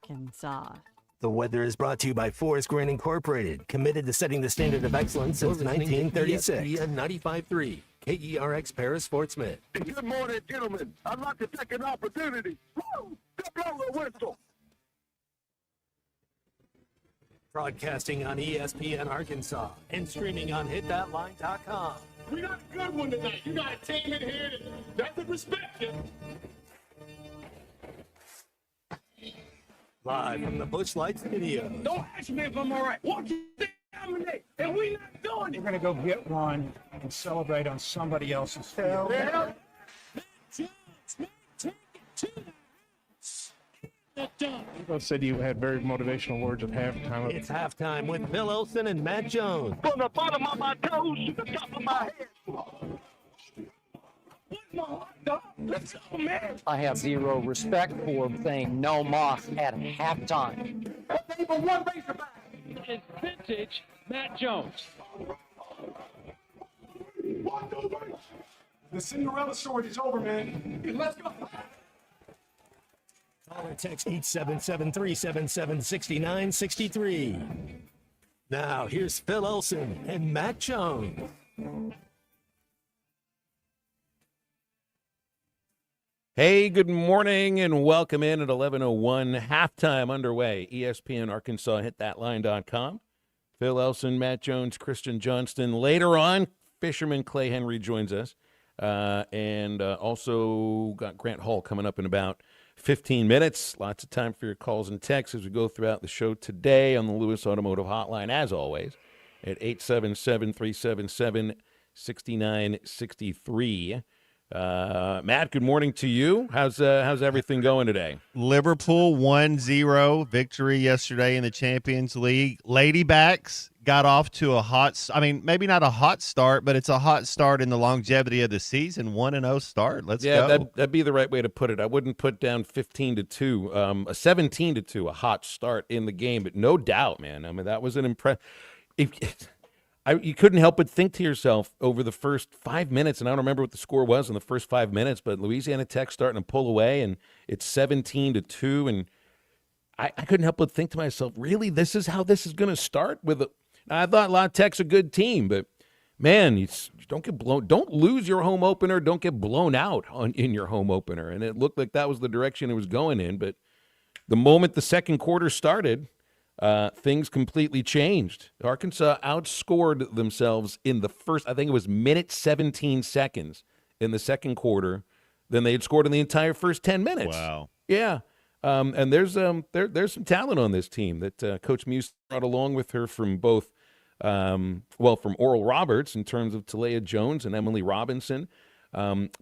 Arkansas. The weather is brought to you by Forest Green Incorporated, committed to setting the standard of excellence since 1936. ESPN 95.3, KERX Paris Sportsman. Good morning, gentlemen. I'd like to take an opportunity. Woo! To blow the whistle. Broadcasting on ESPN Arkansas and streaming on hitthatline.com. We got a good one tonight. You got a team in here that doesn't respect you. Live from the Busch Light Studios. Don't ask me if I'm all right. Watch you dominate, and we not doing it. We're going to go get one and celebrate on somebody else's field. Yeah. Both said you had very motivational words at halftime. It's halftime with Phil Olsen and Matt Jones. From the bottom of my toes to the top of my head. What's my hot dog? Let's go, man. I have zero respect for saying no moss at halftime. That's even one Razorback. Is vintage Matt Jones. The Cinderella story is over, man. Let's go. Call or text 877-377-6963. Now, here's Phil Olsen and Matt Jones. Hey, good morning and welcome in at 11:01. Halftime underway. ESPN Arkansas, hitthatline.com. Phil Elson, Matt Jones, Christian Johnston. Later on, Fisherman Clay Henry joins us. And also got Grant Hall coming up in about 15 minutes. Lots of time for your calls and texts as we go throughout the show today on the Lewis Automotive Hotline, as always, at 877-377-6963. Matt, good morning to you. How's everything going today? Liverpool 1-0 victory yesterday in the Champions League. Ladybacks got off to a maybe not a hot start, but it's a hot start in the longevity of the season. 1-0 start. Let's go. That'd be the right way to put it. I wouldn't put down 15-2, a 17-2, a hot start in the game, but no doubt, man. I mean, that was an you couldn't help but think to yourself over the first 5 minutes, and I don't remember what the score was in the first 5 minutes, but Louisiana Tech starting to pull away, and it's 17-2, and I couldn't help but think to myself, really, this is how this is going to start? I thought La Tech's a good team, but man, you don't get blown. Don't lose your home opener. Don't get blown out in your home opener, and it looked like that was the direction it was going in. But the moment the second quarter started, things completely changed. Arkansas outscored themselves in the first, I think it was minute 17 seconds in the second quarter than they had scored in the entire first 10 minutes. Wow. Yeah. And there's some talent on this team that Coach Muse brought along with her from both, from Oral Roberts in terms of Talea Jones and Emily Robinson.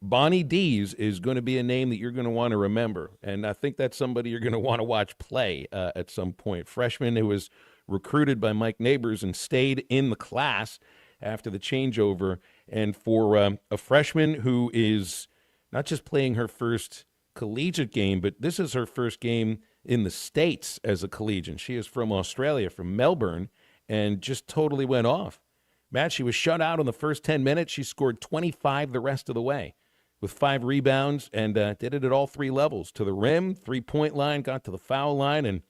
Bonnie Dees is going to be a name that you're going to want to remember, and I think that's somebody you're going to want to watch play at some point. Freshman who was recruited by Mike Neighbors and stayed in the class after the changeover, and for a freshman who is not just playing her first collegiate game, but this is her first game in the States as a collegian. She is from Australia, from Melbourne, and just totally went off. Matt, she was shut out in the first 10 minutes. She scored 25 the rest of the way with 5 rebounds and did it at all 3 levels. To the rim, 3-point line, got to the foul line, and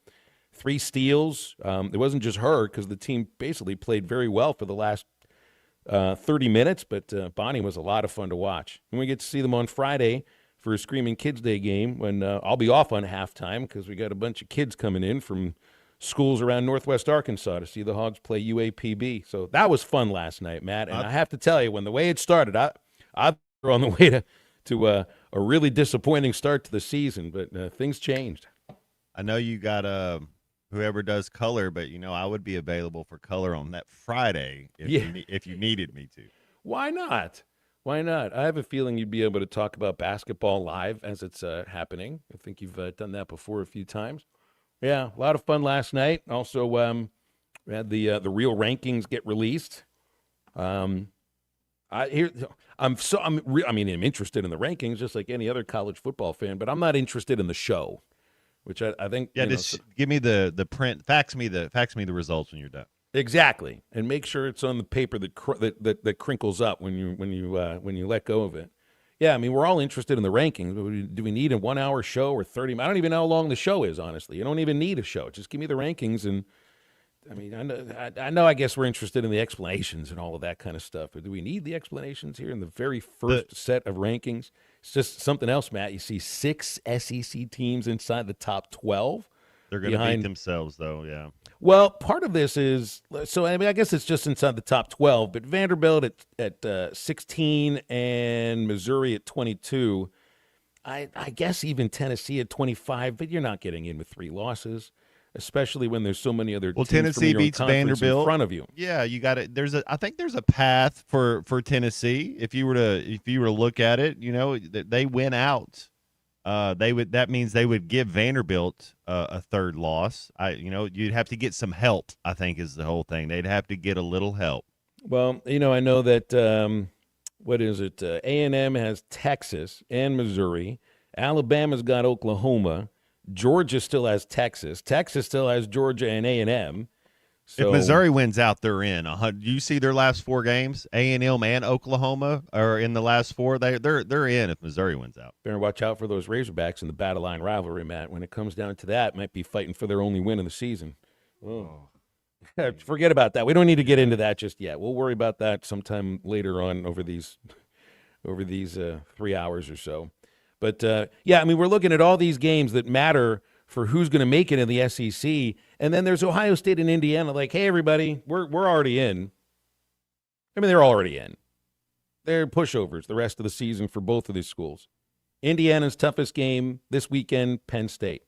3 steals. It wasn't just her because the team basically played very well for the last 30 minutes, but Bonnie was a lot of fun to watch. And we get to see them on Friday for a Screaming Kids Day game when I'll be off on halftime because we got a bunch of kids coming in from schools around Northwest Arkansas to see the Hogs play UAPB. So that was fun last night, Matt. And I have to tell you, when the way it started, I were on the way to a really disappointing start to the season, but things changed. I know you got whoever does color, but I would be available for color on that Friday if you needed me to. Why not? Why not? I have a feeling you'd be able to talk about basketball live as it's happening. I think you've done that before a few times. Yeah, a lot of fun last night. Also, we had the real rankings get released. I'm interested in the rankings just like any other college football fan, but I'm not interested in the show, which I think. Yeah, just give me the print. Fax me the results when you're done. Exactly, and make sure it's on the paper that crinkles up when you let go of it. Yeah, I mean, we're all interested in the rankings. But do we need a 1 hour show or 30? I don't even know how long the show is, honestly. You don't even need a show. Just give me the rankings. And I mean, I guess we're interested in the explanations and all of that kind of stuff. But do we need the explanations here in the very first set of rankings? It's just something else, Matt. You see 6 SEC teams inside the top 12. They're going to beat themselves, though, yeah. Well, part of this is, so I mean, I guess it's just inside the top 12, but Vanderbilt at 16 and Missouri at 22. I guess even Tennessee at 25, but you're not getting in with 3 losses, especially when there's so many other teams Tennessee from your own beats conference Vanderbilt in front of you. Yeah, you got it. I think there's a path for Tennessee if you were to look at it. You know, they win out. That means they would give Vanderbilt a third loss. You'd have to get some help, I think, is the whole thing. They'd have to get a little help. Well, I know that what is it? A&M has Texas and Missouri. Alabama's got Oklahoma. Georgia still has Texas. Texas still has Georgia and A&M. So, if Missouri wins out, they're in. You see their last 4 games, A&M and Oklahoma are in the last 4. They're in if Missouri wins out. Better watch out for those Razorbacks in the battle line rivalry, Matt. When it comes down to that, might be fighting for their only win of the season. Oh. Forget about that. We don't need to get into that just yet. We'll worry about that sometime later on over these 3 hours or so. But, yeah, I mean, we're looking at all these games that matter for who's going to make it in the SEC. And then there's Ohio State and Indiana like, hey, everybody, we're already in. I mean, they're already in. They're pushovers the rest of the season for both of these schools. Indiana's toughest game this weekend, Penn State.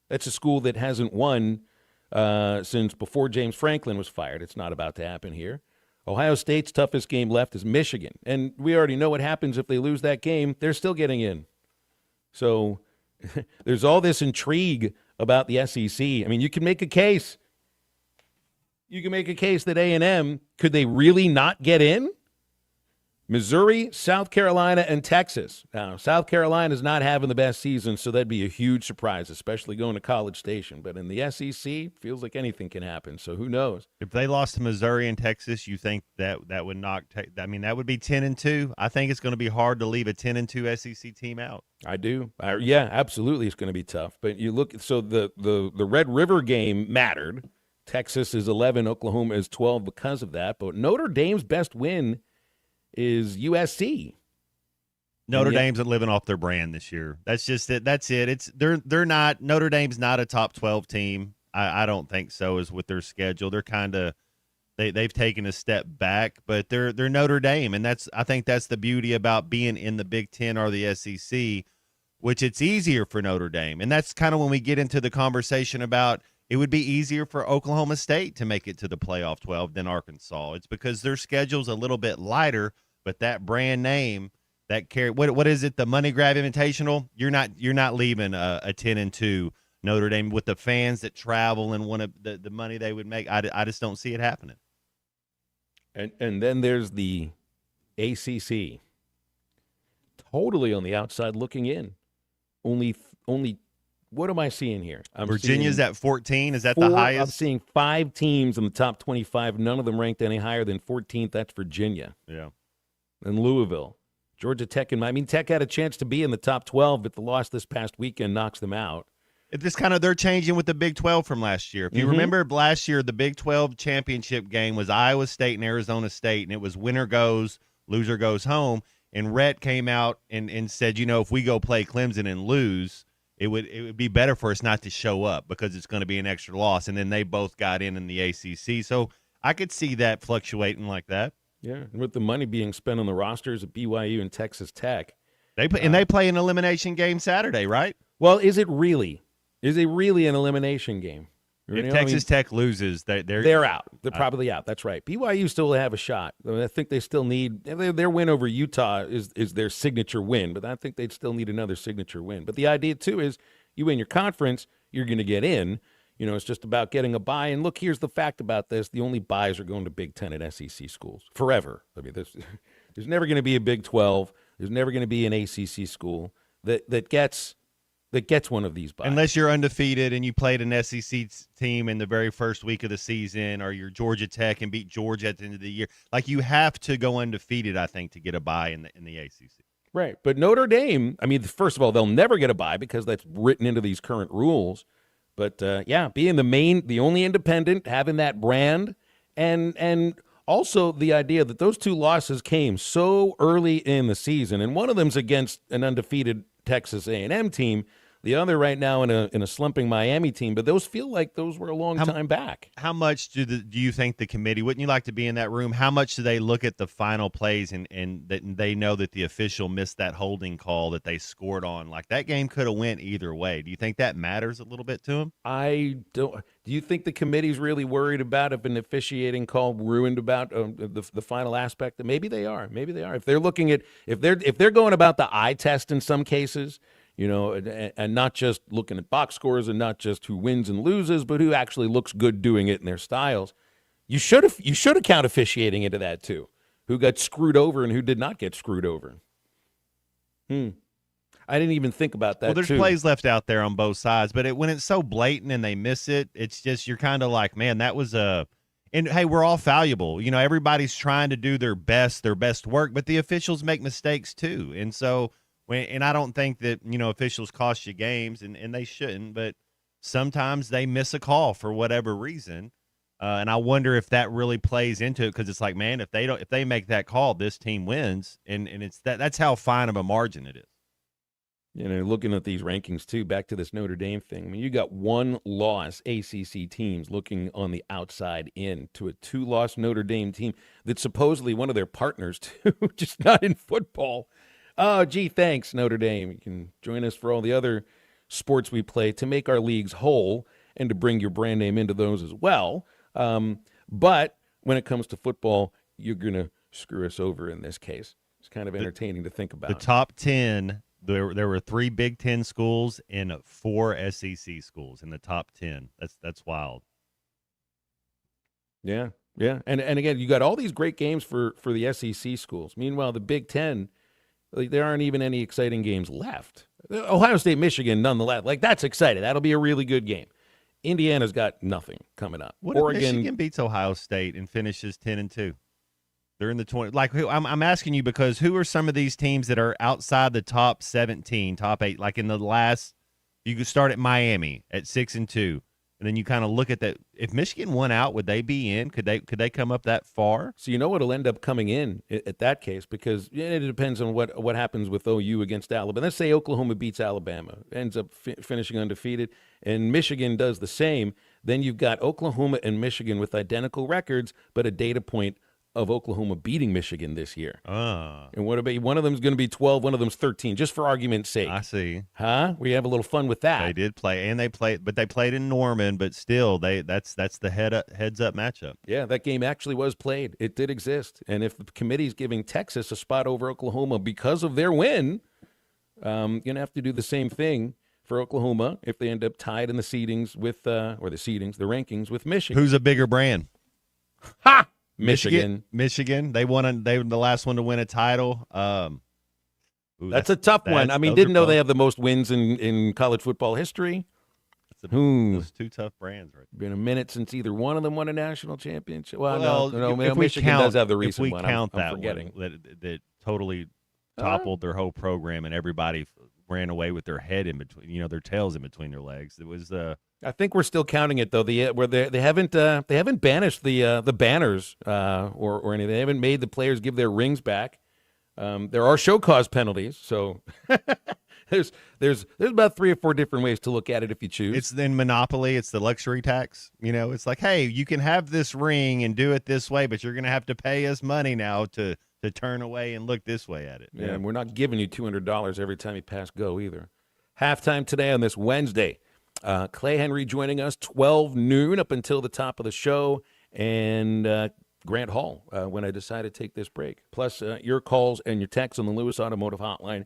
That's a school that hasn't won since before James Franklin was fired. It's not about to happen here. Ohio State's toughest game left is Michigan. And we already know what happens if they lose that game. They're still getting in. So there's all this intrigue about the SEC. I mean, you can make a case. You can make a case that A&M, could they really not get in? Missouri, South Carolina, and Texas. Now, South Carolina's not having the best season, so that'd be a huge surprise, especially going to College Station. But in the SEC, feels like anything can happen, so who knows? If they lost to Missouri and Texas, you think that would knock – I mean, that would be 10-2. I think it's going to be hard to leave a 10-2 SEC team out. I do. Yeah, absolutely it's going to be tough. But you look – so the Red River game mattered. Texas is 11, Oklahoma is 12 because of that. But Notre Dame's best win is USC. Notre Dame's living off their brand this year. That's just it. That's it. They're not Notre Dame's not a top 12 team. I don't think so. Is with their schedule. They're kind of they've taken a step back, but they're Notre Dame, and I think that's the beauty about being in the Big Ten or the SEC, which it's easier for Notre Dame, and that's kind of when we get into the conversation about it would be easier for Oklahoma State to make it to the playoff 12 than Arkansas. It's because their schedule's a little bit lighter. But that brand name, that carry, what is it? The Money Grab Invitational. You're not leaving a 10-2 Notre Dame with the fans that travel and want the money they would make. I just don't see it happening. And then there's the ACC, totally on the outside looking in. Only. What am I seeing here? Virginia's at 14. Is that 4, the highest? I'm seeing 5 teams in the top 25. None of them ranked any higher than 14th. That's Virginia. Yeah. And Louisville. Georgia Tech Tech had a chance to be in the top 12, but the loss this past weekend knocks them out. They're changing with the Big 12 from last year. If you remember last year, the Big 12 championship game was Iowa State and Arizona State, and it was winner goes, loser goes home. And Rhett came out and said, if we go play Clemson and lose, it would be better for us not to show up because it's going to be an extra loss. And then they both got in the ACC. So I could see that fluctuating like that. Yeah, and with the money being spent on the rosters of BYU and Texas Tech. They play an elimination game Saturday, right? Well, is it really? Is it really an elimination game? If Texas Tech loses, they're out. They're probably out. That's right. BYU still have a shot. I think they still need their win over Utah is their signature win, but I think they'd still need another signature win. But the idea too is you win your conference, you're going to get in. It's just about getting a bye. And look, here's the fact about this: the only byes are going to Big Ten and SEC schools forever. I mean, there's never going to be a Big 12. There's never going to be an ACC school that gets one of these byes. Unless you're undefeated and you played an SEC team in the very first week of the season, or you're Georgia Tech and beat Georgia at the end of the year. Like, you have to go undefeated, I think, to get a bye in the ACC. Right. But Notre Dame, I mean, first of all, they'll never get a bye because that's written into these current rules. But, yeah, being the only independent, having that brand, and also the idea that those two losses came so early in the season, and one of them's against an undefeated Texas A&M team, the other right now in a slumping Miami team, but those feel like those were a long time back. How much do you think the committee, wouldn't you like to be in that room? How much do they look at the final plays and that they know that the official missed that holding call that they scored on? Like, that game could have went either way. Do you think that matters a little bit to them? I don't. Do you think the committee's really worried about if an officiating call ruined about the final aspect? Maybe they are. Maybe they are. If they're looking at if they're going about the eye test in some cases, you know, and not just looking at box scores and not just who wins and loses, but who actually looks good doing it in their styles. You should account officiating into that too. Who got screwed over and who did not get screwed over. I didn't even think about that. Well, there's plays left out there on both sides, but when it's so blatant and they miss it, it's just you're kind of like, man, that was a. And hey, we're all fallible. You know, everybody's trying to do their best work, but the officials make mistakes too, and so. And I don't think that, you know, officials cost you games, and they shouldn't, but sometimes they miss a call for whatever reason. And I wonder if that really plays into it, because it's like, man, if they make that call, this team wins. And it's that's how fine of a margin it is. You know, looking at these rankings too, back to this Notre Dame thing. I mean, you got one loss ACC teams looking on the outside in to a 2-loss Notre Dame team that's supposedly one of their partners too, just not in football. Oh, gee, thanks, Notre Dame. You can join us for all the other sports we play to make our leagues whole and to bring your brand name into those as well. But when it comes to football, you're going to screw us over in this case. It's kind of entertaining to think about. The top 10, there were 3 Big Ten schools and 4 SEC schools in the top 10. That's wild. Yeah, yeah. And again, you got all these great games for the SEC schools. Meanwhile, the Big Ten, like, there aren't even any exciting games left. Ohio State, Michigan, nonetheless. Like, that's exciting. That'll be a really good game. Indiana's got nothing coming up. What if Michigan beats Ohio State and finishes 10-2? They're in the 20. Like, I'm asking you because who are some of these teams that are outside the top 17, top 8? Like in the last, you could start at Miami at 6-2. And then you kind of look at that. If Michigan won out, would they be in? Could they come up that far? So you know what'll end up coming in at that case, because it depends on what happens with OU against Alabama. Let's say Oklahoma beats Alabama, ends up finishing undefeated, and Michigan does the same. Then you've got Oklahoma and Michigan with identical records, but a data point of Oklahoma beating Michigan this year. And what about one of them's going to be 12, one of them's 13, just for argument's sake. I see. Huh? We have a little fun with that. They did play, and they played in Norman, but still, that's the heads up matchup. Yeah, that game actually was played. It did exist, and if the committee's giving Texas a spot over Oklahoma because of their win, you're gonna have to do the same thing for Oklahoma if they end up tied in the seedings with the rankings with Michigan. Who's a bigger brand? Ha! Michigan. They won. They were the last one to win a title. That's a tough one. I mean, didn't know they have the most wins in college football history. Those 2 tough brands, right? Been a minute since either one of them won a national championship. Well, no, if Michigan does have the recent one. If we count I'm that forgetting. one, that totally toppled their whole program, and everybody ran away with their head in between, their tails in between their legs. It was I think we're still counting it though. Where they haven't banished the banners or anything. They haven't made the players give their rings back. There are show cause penalties, so there's about 3 or 4 different ways to look at it if you choose. It's in Monopoly. It's the luxury tax. It's like, hey, you can have this ring and do it this way, but you're going to have to pay us money now to turn away and look this way at it. Yeah, and we're not giving you $200 every time you pass go either. Halftime today on this Wednesday. Clay Henry joining us 12 noon up until the top of the show, and Grant Hall when I decide to take this break. Plus your calls and your texts on the Lewis Automotive Hotline,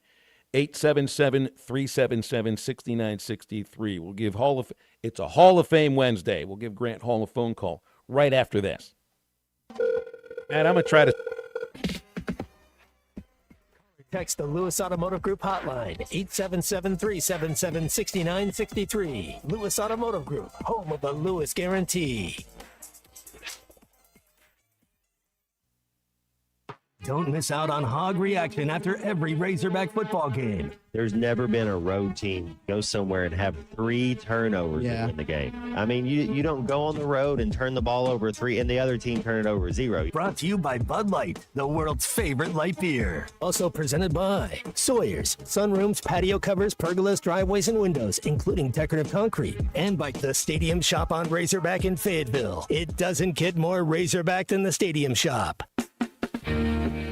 877-377-6963. We'll give it's a Hall of Fame Wednesday. We'll give Grant Hall a phone call right after this. And I'm going to try to Text the Lewis Automotive Group hotline, 877-377-6963. Lewis Automotive Group, home of the Lewis Guarantee. Don't miss out on Hog Reaction after every Razorback football game. There's never been a road team go somewhere and have 3 turnovers to win the game. I mean, you don't go on the road and turn the ball over 3 and the other team turn it over 0. Brought to you by Bud Light, the world's favorite light beer. Also presented by Sawyer's, sunrooms, patio covers, pergolas, driveways, and windows, including decorative concrete. And by the Stadium Shop on Razorback in Fayetteville. It doesn't get more Razorback than the Stadium Shop.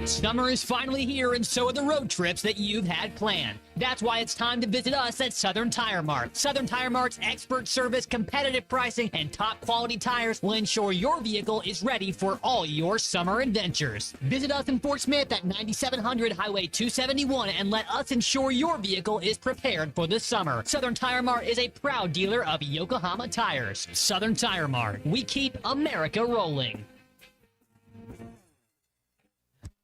Summer is finally here, and so are the road trips that you've had planned. That's why it's time to visit us at Southern Tire Mart. Southern Tire Mart's expert service, competitive pricing, and top quality tires will ensure your vehicle is ready for all your summer adventures. Visit us in Fort Smith at 9700 Highway 271 and let us ensure your vehicle is prepared for the summer. Southern Tire Mart is a proud dealer of Yokohama tires. Southern Tire Mart. We keep America rolling.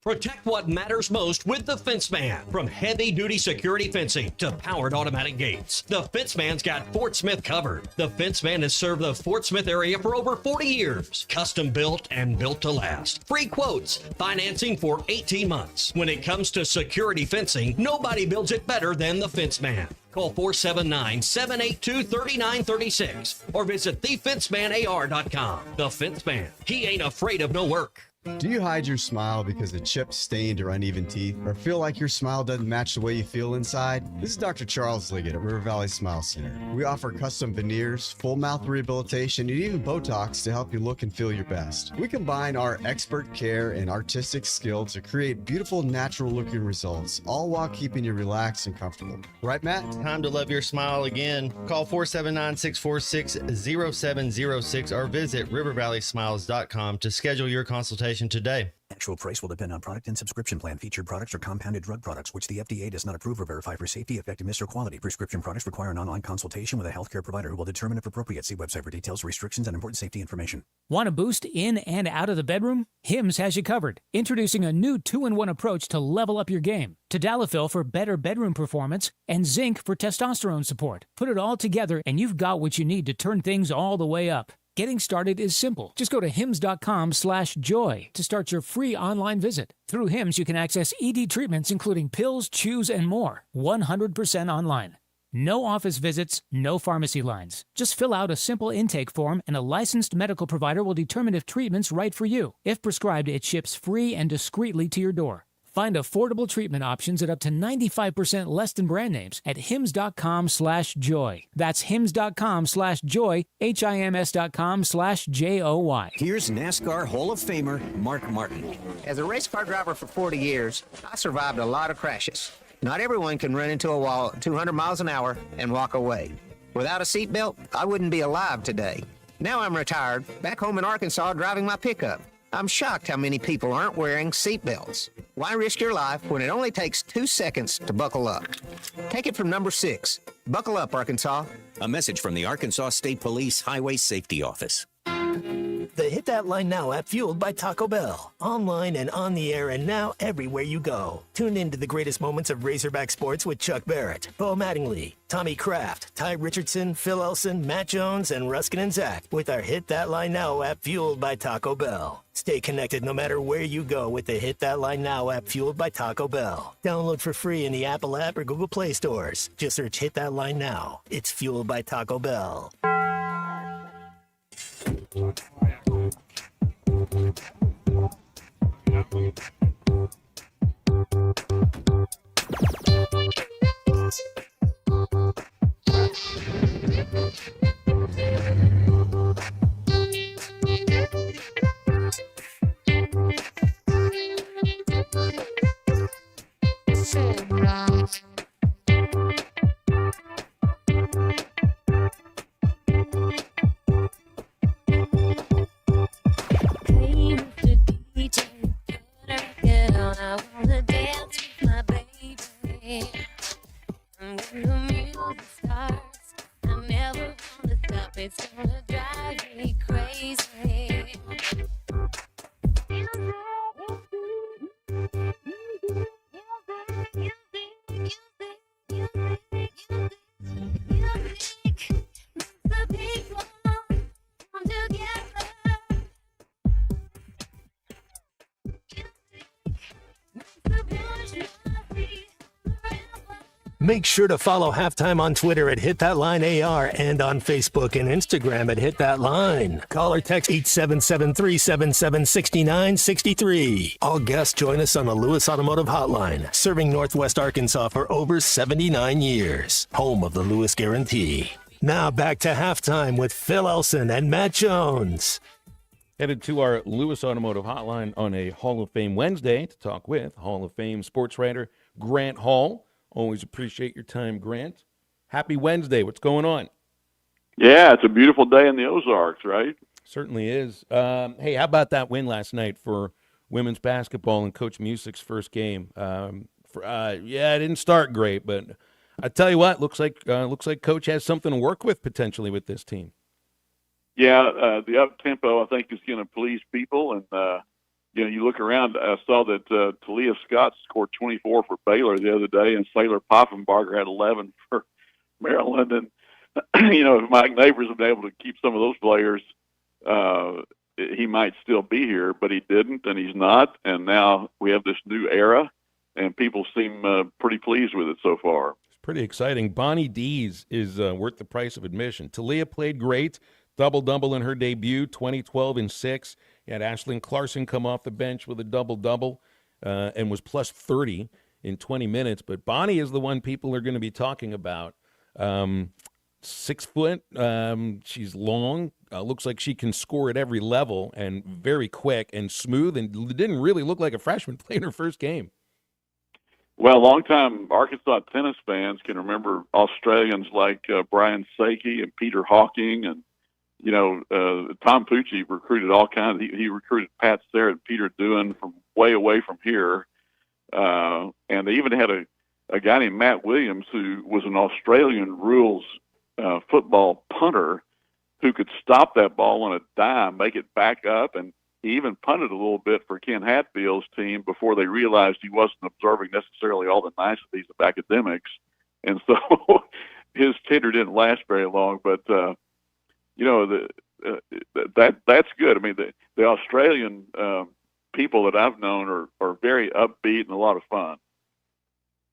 Protect what matters most with the Fence Man. From heavy-duty security fencing to powered automatic gates, the Fence Man's got Fort Smith covered. The Fence Man has served the Fort Smith area for over 40 years. Custom built and built to last. Free quotes, financing for 18 months. When it comes to security fencing, nobody builds it better than the Fence Man. Call 479-782-3936 or visit thefencemanAR.com. The Fence Man. He ain't afraid of no work. Do you hide your smile because of chipped, stained, or uneven teeth? Or feel like your smile doesn't match the way you feel inside? This is Dr. Charles Liggett at River Valley Smile Center. We offer custom veneers, full mouth rehabilitation, and even Botox to help you look and feel your best. We combine our expert care and artistic skill to create beautiful, natural-looking results, all while keeping you relaxed and comfortable. Right, Matt? Time to love your smile again. Call 479-646-0706 or visit rivervalleysmiles.com to schedule your consultation today. Actual price will depend on product and subscription plan. Featured products are compounded drug products, which the FDA does not approve or verify for safety, effectiveness, or quality. Prescription products require an online consultation with a healthcare provider who will determine if appropriate. See website for details, restrictions, and important safety information. Want a boost in and out of the bedroom? Hims has you covered. Introducing a new 2-in-1 approach to level up your game. Tadalafil for better bedroom performance and zinc for testosterone support. Put it all together and you've got what you need to turn things all the way up. Getting started is simple. Just go to hims.com/joy to start your free online visit. Through Hims, you can access ED treatments including pills, chews, and more. 100% online. No office visits, no pharmacy lines. Just fill out a simple intake form and a licensed medical provider will determine if treatment's right for you. If prescribed, it ships free and discreetly to your door. Find affordable treatment options at up to 95% less than brand names at hims.com/joy. That's hims.com/joy, HIMS.com/JOY. Here's NASCAR Hall of Famer Mark Martin. As a race car driver for 40 years, I survived a lot of crashes. Not everyone can run into a wall at 200 miles an hour and walk away. Without a seatbelt, I wouldn't be alive today. Now I'm retired, back home in Arkansas driving my pickup. I'm shocked how many people aren't wearing seatbelts. Why risk your life when it only takes 2 seconds to buckle up? Take it from number 6. Buckle up, Arkansas. A message from the Arkansas State Police Highway Safety Office. The Hit That Line Now app, fueled by Taco Bell. Online and on the air and now everywhere you go. Tune in to the greatest moments of Razorback sports with Chuck Barrett, Bo Mattingly, Tommy Kraft, Ty Richardson, Phil Elson, Matt Jones, and Ruskin and Zach with our Hit That Line Now app, fueled by Taco Bell. Stay connected no matter where you go with the Hit That Line Now app, fueled by Taco Bell. Download for free in the Apple app or Google Play stores. Just search Hit That Line Now. It's fueled by Taco Bell. It's gonna drive me crazy. Make sure to follow Halftime on Twitter at HitThatLineAR and on Facebook and Instagram at HitThatLine. Call or text 877-377-6963. All guests join us on the Lewis Automotive Hotline, serving Northwest Arkansas for over 79 years. Home of the Lewis Guarantee. Now back to Halftime with Phil Elson and Matt Jones. Headed to our Lewis Automotive Hotline on a Hall of Fame Wednesday to talk with Hall of Fame sports writer Grant Hall. Always appreciate your time, Grant. Happy Wednesday. What's going on? Yeah, it's a beautiful day in the Ozarks, right? Certainly is. Hey, how about that win last night for women's basketball and Coach Music's first game? It didn't start great, but I tell you what, looks like Coach has something to work with potentially with this team. Yeah, the up-tempo, I think, is going to please people. And, you look around, I saw that Talia Scott scored 24 for Baylor the other day, and Sailor Poffenbarger had 11 for Maryland. And, if Mike Neighbors had been able to keep some of those players, he might still be here, but he didn't, and he's not. And now we have this new era, and people seem pretty pleased with it so far. It's pretty exciting. Bonnie Dees is worth the price of admission. Talia played great. Double-double in her debut, 20-12 and 6. You had Ashlyn Clarkson come off the bench with a double-double and was plus 30 in 20 minutes. But Bonnie is the one people are going to be talking about. 6 foot, she's long, looks like she can score at every level and very quick and smooth and didn't really look like a freshman playing her first game. Well, longtime Arkansas tennis fans can remember Australians like Brian Sankey and Peter Hawking and Tom Pucci recruited all kinds. He recruited Pat Serra and Peter Doohan from way away from here. And they even had a guy named Matt Williams who was an Australian rules football punter who could stop that ball on a dime, make it back up, and he even punted a little bit for Ken Hatfield's team before they realized he wasn't observing necessarily all the niceties of academics. And so his tenure didn't last very long, but that's good. I mean, the Australian people that I've known are very upbeat and a lot of fun.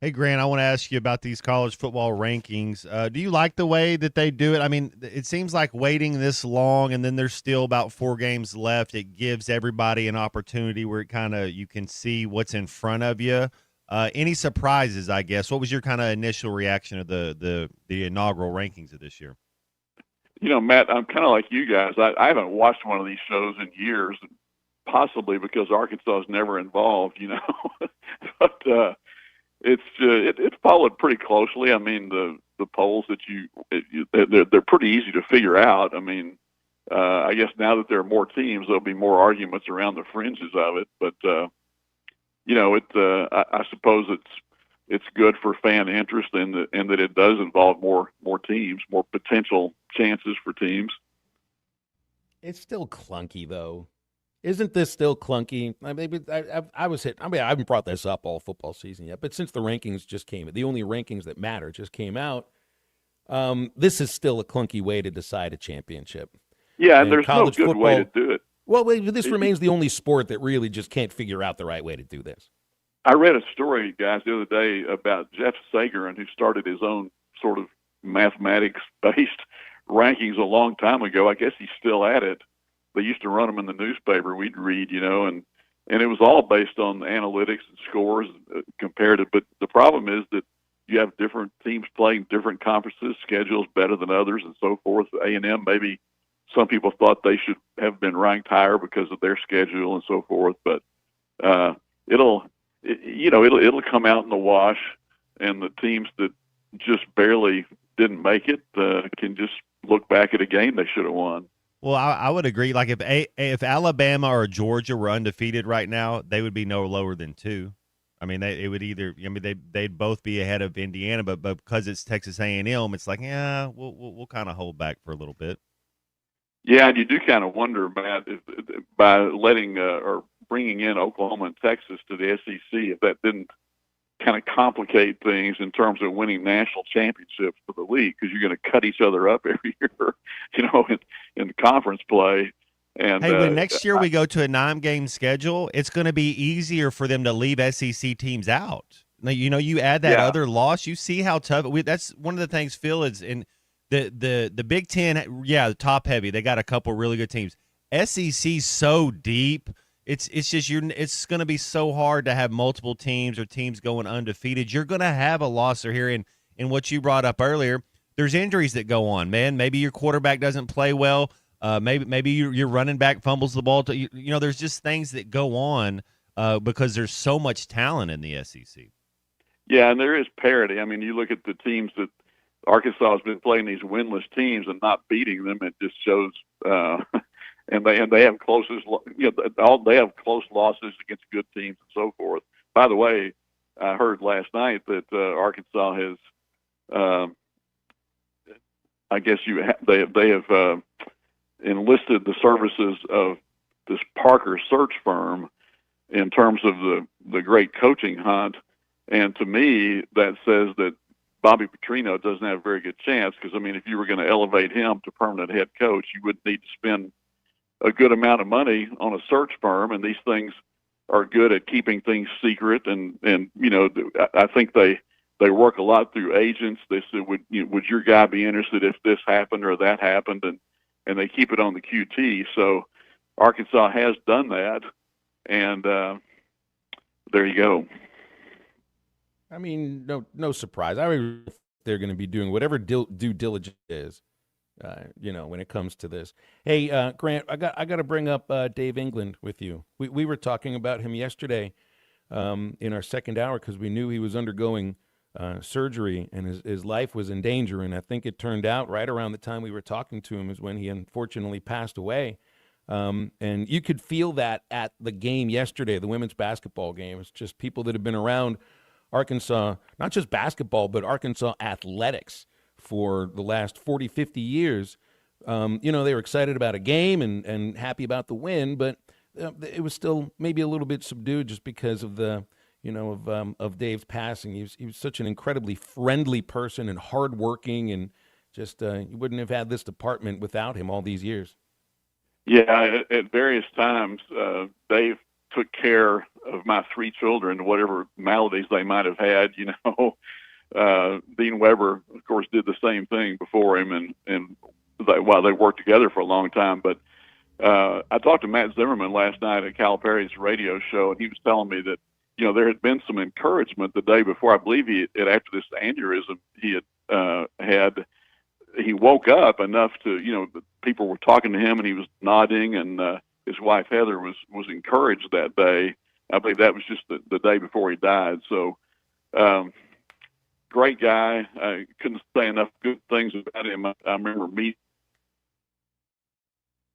Hey, Grant, I want to ask you about these college football rankings. Do you like the way that they do it? I mean, it seems like waiting this long and then there's still about 4 games left. It gives everybody an opportunity where you can see what's in front of you. Any surprises, I guess? What was your kind of initial reaction to the inaugural rankings of this year? Matt, I'm kind of like you guys. I haven't watched one of these shows in years, possibly because Arkansas is never involved, but it's followed pretty closely. I mean, the polls that they're pretty easy to figure out. I mean, I guess now that there are more teams, there'll be more arguments around the fringes of it. But I suppose it's good for fan interest in that it does involve more teams, more potential chances for teams. It's still clunky, though. Isn't this still clunky? I haven't brought this up all football season yet, but since the rankings just came out, the only rankings that matter just came out, this is still a clunky way to decide a championship. Yeah, and there's no good way to do it. Well, this remains the only sport that really just can't figure out the right way to do this. I read a story, guys, the other day about Jeff Sagarin, who started his own sort of mathematics-based rankings a long time ago. I guess he's still at it. They used to run them in the newspaper. We'd read, and it was all based on analytics and scores comparative. But the problem is that you have different teams playing different conferences, schedules better than others, and so forth. A&M, maybe some people thought they should have been ranked higher because of their schedule and so forth. But it'll come out in the wash, and the teams that just barely didn't make it can just look back at a game they should have won. Well, I would agree. Like if Alabama or Georgia were undefeated right now, they would be no lower than 2. I mean, they'd both be ahead of Indiana, but because it's Texas A&M, it's like, yeah, we'll kind of hold back for a little bit. Yeah, and you do kind of wonder, Matt, if by letting or bringing in Oklahoma and Texas to the SEC, if that didn't kind of complicate things in terms of winning national championships for the league, because you're going to cut each other up every year, in conference play. And hey, when next year we go to a 9-game schedule, it's going to be easier for them to leave SEC teams out. You add that other loss, you see how tough. That's one of the things, Phil, is in the Big Ten. Yeah, top heavy. They got a couple really good teams. SEC's so deep. It's just it's going to be so hard to have multiple teams or teams going undefeated. You're going to have a loss or here in what you brought up earlier. There's injuries that go on, man. Maybe your quarterback doesn't play well. Maybe your running back fumbles the ball. There's just things that go on because there's so much talent in the SEC. Yeah, and there is parity. I mean, you look at the teams that Arkansas has been playing, these winless teams, and not beating them. It just shows. And they have they have close losses against good teams and so forth. By the way, I heard last night that Arkansas has. I guess they have enlisted the services of this Parker search firm in terms of the great coaching hunt, and to me that says that Bobby Petrino doesn't have a very good chance, because I mean, if you were going to elevate him to permanent head coach, you would need to spend a good amount of money on a search firm, and these things are good at keeping things secret, and I think they work a lot through agents. They said, would your guy be interested if this happened or that happened, and they keep it on the QT. So Arkansas has done that, and there you go. I mean, no surprise. I mean, they're going to be doing whatever due diligence is, when it comes to this. Hey, Grant, I got to bring up Dave England with you. We were talking about him yesterday in our second hour because we knew he was undergoing surgery and his life was in danger. And I think it turned out right around the time we were talking to him is when he unfortunately passed away. And you could feel that at the game yesterday, the women's basketball game. It's just people that have been around Arkansas, not just basketball, but Arkansas athletics for the last 40, 50 years. They were excited about a game and happy about the win, but it was still maybe a little bit subdued just because of the, of Dave's passing. He was such an incredibly friendly person and hardworking, and just you wouldn't have had this department without him all these years. Yeah, at various times, Dave took care of my three children, whatever maladies they might have had. Dean Weber, of course, did the same thing before him, and while they worked together for a long time. But I talked to Matt Zimmerman last night at Calipari's radio show, and he was telling me that there had been some encouragement the day before. I believe after this aneurysm he had. He woke up enough to, people were talking to him and he was nodding, and his wife Heather was encouraged that day. I believe that was just the day before he died. So, great guy. I couldn't say enough good things about him. I remember meeting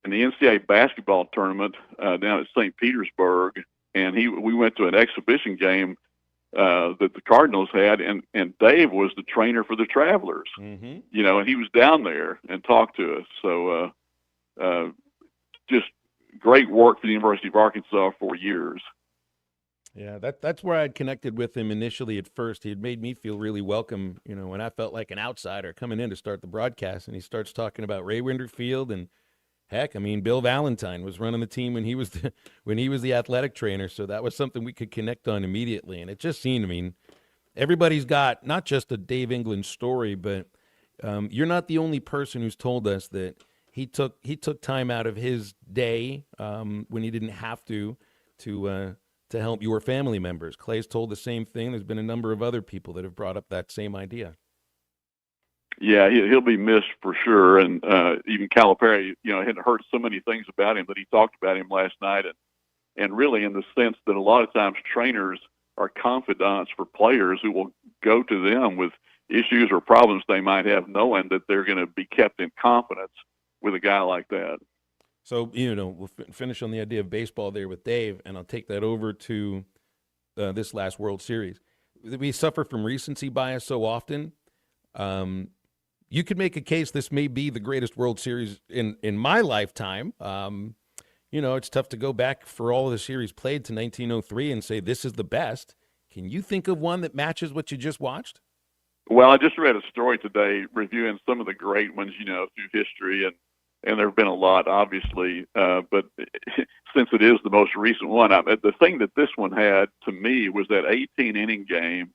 in the NCAA basketball tournament down at St. Petersburg, and we went to an exhibition game that the Cardinals had, and Dave was the trainer for the Travelers, and he was down there and talked to us. So just great work for the University of Arkansas for years. Yeah, that's where I'd connected with him initially at first. He had made me feel really welcome, when I felt like an outsider coming in to start the broadcast, and he starts talking about Ray Winterfield, and heck, I mean, Bill Valentine was running the team when he was the athletic trainer, so that was something we could connect on immediately. And it just seemed, everybody's got not just a Dave England story, but you're not the only person who's told us that he took time out of his day when he didn't have to help your family members. Clay's told the same thing. There's been a number of other people that have brought up that same idea. Yeah, he'll be missed for sure. And even Calipari, had heard so many things about him that he talked about him last night. And really in the sense that a lot of times trainers are confidants for players who will go to them with issues or problems they might have, knowing that they're going to be kept in confidence with a guy like that. So, we'll finish on the idea of baseball there with Dave, and I'll take that over to this last World Series. We suffer from recency bias so often. You could make a case this may be the greatest World Series in my lifetime. It's tough to go back for all of the series played to 1903 and say this is the best. Can you think of one that matches what you just watched? Well, I just read a story today reviewing some of the great ones, through history, and there have been a lot, obviously. But since it is the most recent one, the thing that this one had to me was that 18-inning game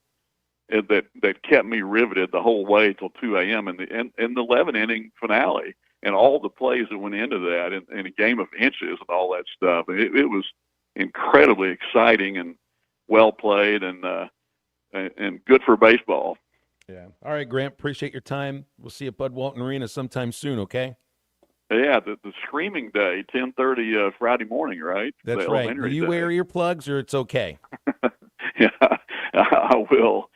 that kept me riveted the whole way till 2 a.m. in the 11 inning finale, and all the plays that went into that, in a game of inches and all that stuff. It was incredibly exciting and well played, and good for baseball. Yeah. All right, Grant. Appreciate your time. We'll see you at Bud Walton Arena sometime soon. Okay. Yeah, the Screaming Day, 10:30 Friday morning, right? That's right. Will you wear earplugs, or it's okay? Yeah, I will.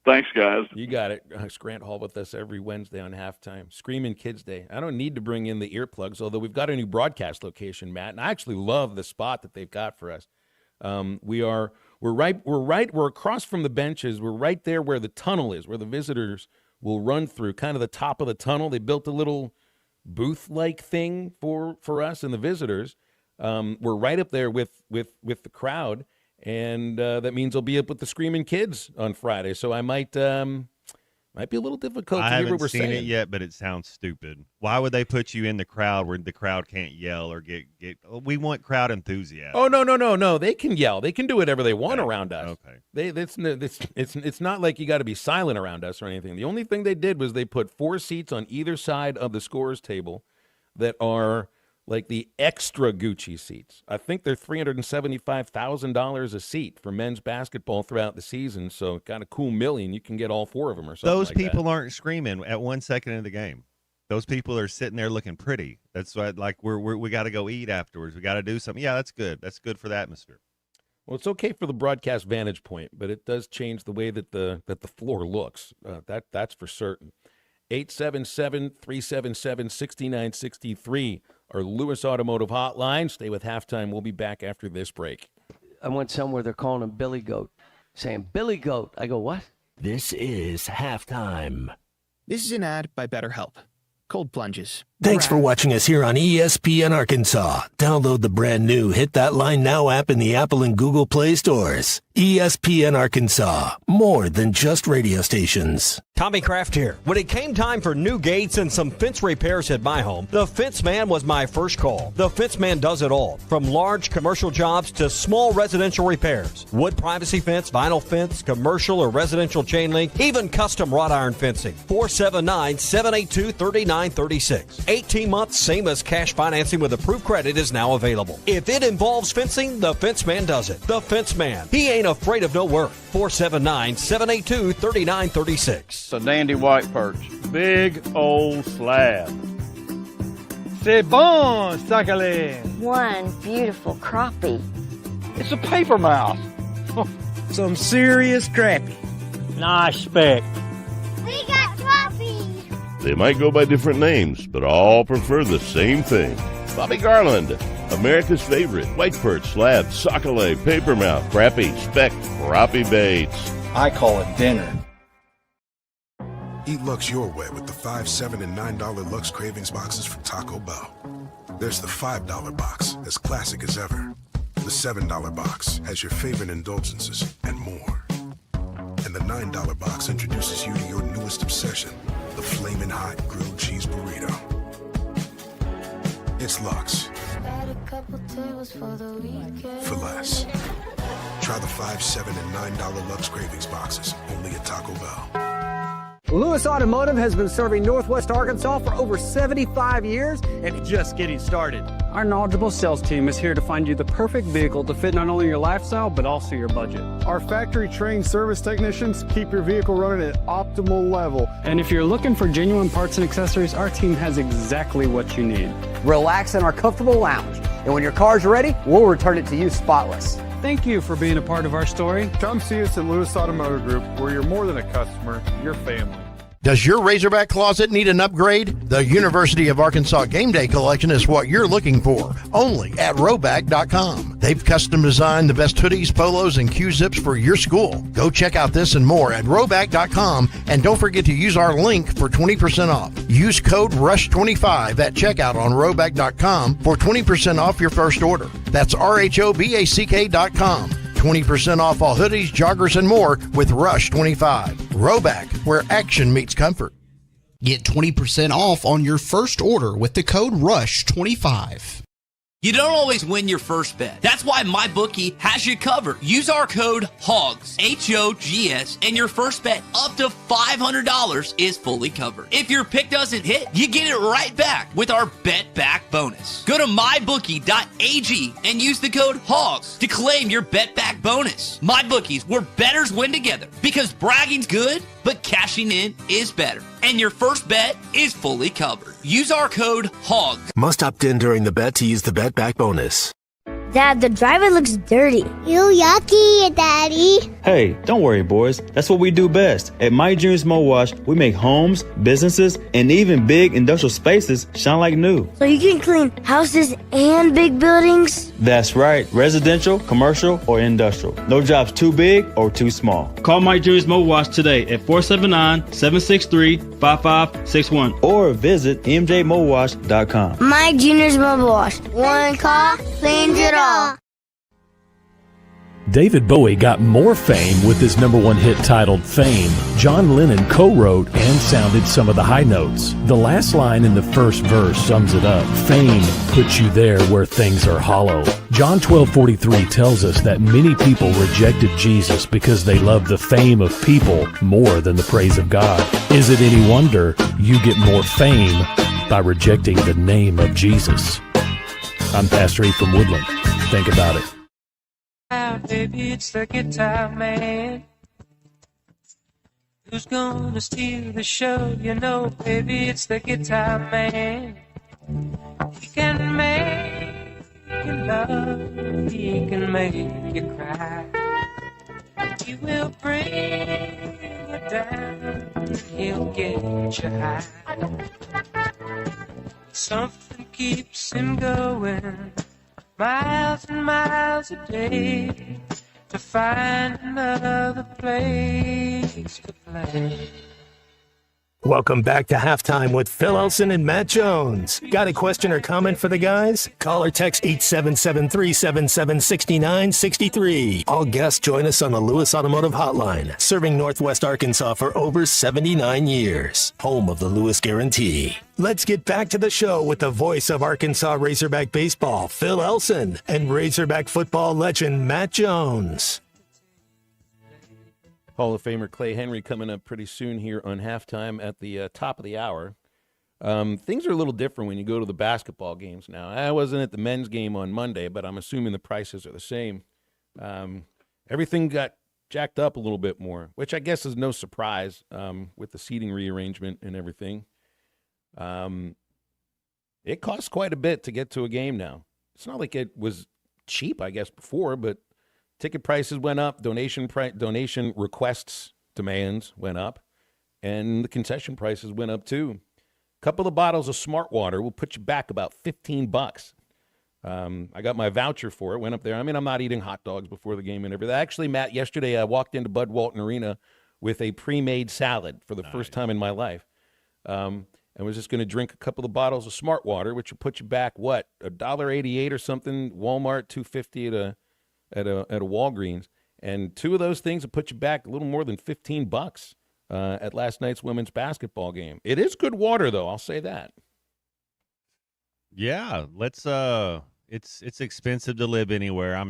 Thanks, guys. You got it. Grant Hall with us every Wednesday on Halftime. Screaming Kids Day. I don't need to bring in the earplugs, although we've got a new broadcast location, Matt, and I actually love the spot that they've got for us. We're across from the benches. We're right there where the tunnel is, where the visitors will run through, kind of the top of the tunnel. They built a little booth-like thing for us and the visitors. We're right up there with the crowd, and that means I'll be up with the Screaming Kids on Friday. So I might be a little difficult to hear what we're saying. I haven't seen it yet, but it sounds stupid. Why would they put you in the crowd where the crowd can't yell or get? We want crowd enthusiasm. Oh, no. They can yell. They can do whatever they want around us. Okay. It's not like you got to be silent around us or anything. The only thing they did was they put 4 seats on either side of the scorer's table that are like the extra Gucci seats. I think they're $375,000 a seat for men's basketball throughout the season. So got a cool million. You can get all 4 of them or something. Those like people that. aren't screaming at 1 second of the game. Those people are sitting there looking pretty. That's why, like, we got to go eat afterwards. We got to do something. Yeah, that's good. That's good for the atmosphere. Well, it's okay for the broadcast vantage point, but it does change the way that the floor looks. That's for certain. 877-377-6963, our Lewis Automotive Hotline. Stay with Halftime. We'll be back after this break. I went somewhere they're calling him Billy Goat, saying Billy Goat. I go, what? This is Halftime. This is an ad by BetterHelp. Cold plunges. Thanks for watching us here on ESPN Arkansas. Download the brand new Hit That Line Now app in the Apple and Google Play stores. ESPN Arkansas, more than just radio stations. Tommy Kraft here. When it came time for new gates and some fence repairs at my home, the Fence Man was my first call. The Fence Man does it all, from large commercial jobs to small residential repairs. Wood privacy fence, vinyl fence, commercial or residential chain link, even custom wrought iron fencing. 479-782-3936. 18 months, same as cash financing with approved credit is now available. If it involves fencing, the Fence Man does it. The Fence Man. He ain't afraid of no work. 479-782-3936. It's a dandy white perch. Big old slab. C'est bon, sacalé. One beautiful crappie. It's a paper mouth. Some serious crappie. Nice speck. We got crappies. They might go by different names, but all prefer the same thing. Bobby Garland, America's favorite white perch, slab, sockeye, papermouth, crappie, speck, crappie baits. I call it dinner. Eat Lux your way with the $5, $7, and $9 Lux Cravings boxes from Taco Bell. There's the $5 box, as classic as ever. The $7 box has your favorite indulgences and more. And the $9 box introduces you to your newest obsession, the Flamin' Hot Grilled Cheese Burrito. It's Lux. For less. Try the $5, $7, and $9 Lux Cravings boxes, only at Taco Bell. Lewis Automotive has been serving Northwest Arkansas for over 75 years and just getting started. Our knowledgeable sales team is here to find you the perfect vehicle to fit not only your lifestyle, but also your budget. Our factory-trained service technicians keep your vehicle running at optimal level. And if you're looking for genuine parts and accessories, our team has exactly what you need. Relax in our comfortable lounge. And when your car's ready, we'll return it to you spotless. Thank you for being a part of our story. Come see us at Lewis Automotive Group, where you're more than a customer, you're family. Does your Razorback closet need an upgrade? The University of Arkansas Game Day Collection is what you're looking for, only at Roback.com. They've custom designed the best hoodies, polos, and Q-zips for your school. Go check out this and more at Roback.com, and don't forget to use our link for 20% off. Use code RUSH25 at checkout on Roback.com for 20% off your first order. That's RHOBACK.com. 20% off all hoodies, joggers, and more with Rush 25. Roback, where action meets comfort. Get 20% off on your first order with the code RUSH25. You don't always win your first bet. That's why MyBookie has you covered. Use our code HOGS, H-O-G-S, and your first bet up to $500 is fully covered. If your pick doesn't hit, you get it right back with our Bet Back bonus. Go to MyBookie.ag and use the code HOGS to claim your Bet Back bonus. MyBookie's where bettors win together because bragging's good, but cashing in is better. And your first bet is fully covered. Use our code HOGS. Must opt in during the bet to use the Bet Back bonus. Dad, the driver looks dirty. You yucky, Daddy. Hey, don't worry, boys. That's what we do best. At My Dreams Mo Wash, we make homes, businesses, and even big industrial spaces shine like new. So you can clean houses and big buildings? That's right. Residential, commercial, or industrial. No job's too big or too small. Call My Dreams Mo Wash today at 479-763-5561. Or visit mjmowash.com. My Junior's Mobile Wash. One call cleans it all. David Bowie got more fame with his #1 hit titled Fame. John Lennon co-wrote and sounded some of the high notes. The last line in the first verse sums it up. Fame puts you there where things are hollow. John 12:43 tells us that many people rejected Jesus because they loved the fame of people more than the praise of God. Is it any wonder you get more fame by rejecting the name of Jesus? I'm Pastor E from Woodland. Think about it. Baby, it's the guitar man. Who's gonna steal the show? You know, baby, it's the guitar man. He can make you love, he can make you cry. He will bring you down, he'll get you high. Something keeps him going, miles and miles a day, to find another place to play. Welcome back to Halftime with Phil Elson and Matt Jones. Got a question or comment for the guys? Call or text 877-377-6963. All guests join us on the Lewis Automotive Hotline, serving Northwest Arkansas for over 79 years. Home of the Lewis Guarantee. Let's get back to the show with the voice of Arkansas Razorback baseball, Phil Elson, and Razorback football legend Matt Jones. Hall of Famer Clay Henry coming up pretty soon here on Halftime at the top of the hour. Things are a little different when you go to the basketball games now. I wasn't at the men's game on Monday, but I'm assuming the prices are the same. Everything got jacked up a little bit more, which I guess is no surprise with the seating rearrangement and everything. It costs quite a bit to get to a game now. It's not like it was cheap, I guess, before, but ticket prices went up, donation requests, demands went up, and the concession prices went up too. A couple of bottles of Smart Water will put you back about $15. I got my voucher for it, went up there. I mean, I'm not eating hot dogs before the game and everything. Actually, Matt, yesterday I walked into Bud Walton Arena with a pre-made salad for the first time in my life. And was just going to drink a couple of bottles of Smart Water, which will put you back, what, $1.88 or something, Walmart, $2.50 at a Walgreens, and two of those things will put you back a little more than $15 at last night's women's basketball game. It is good water, though. I'll say that. Yeah, let's. It's expensive to live anywhere.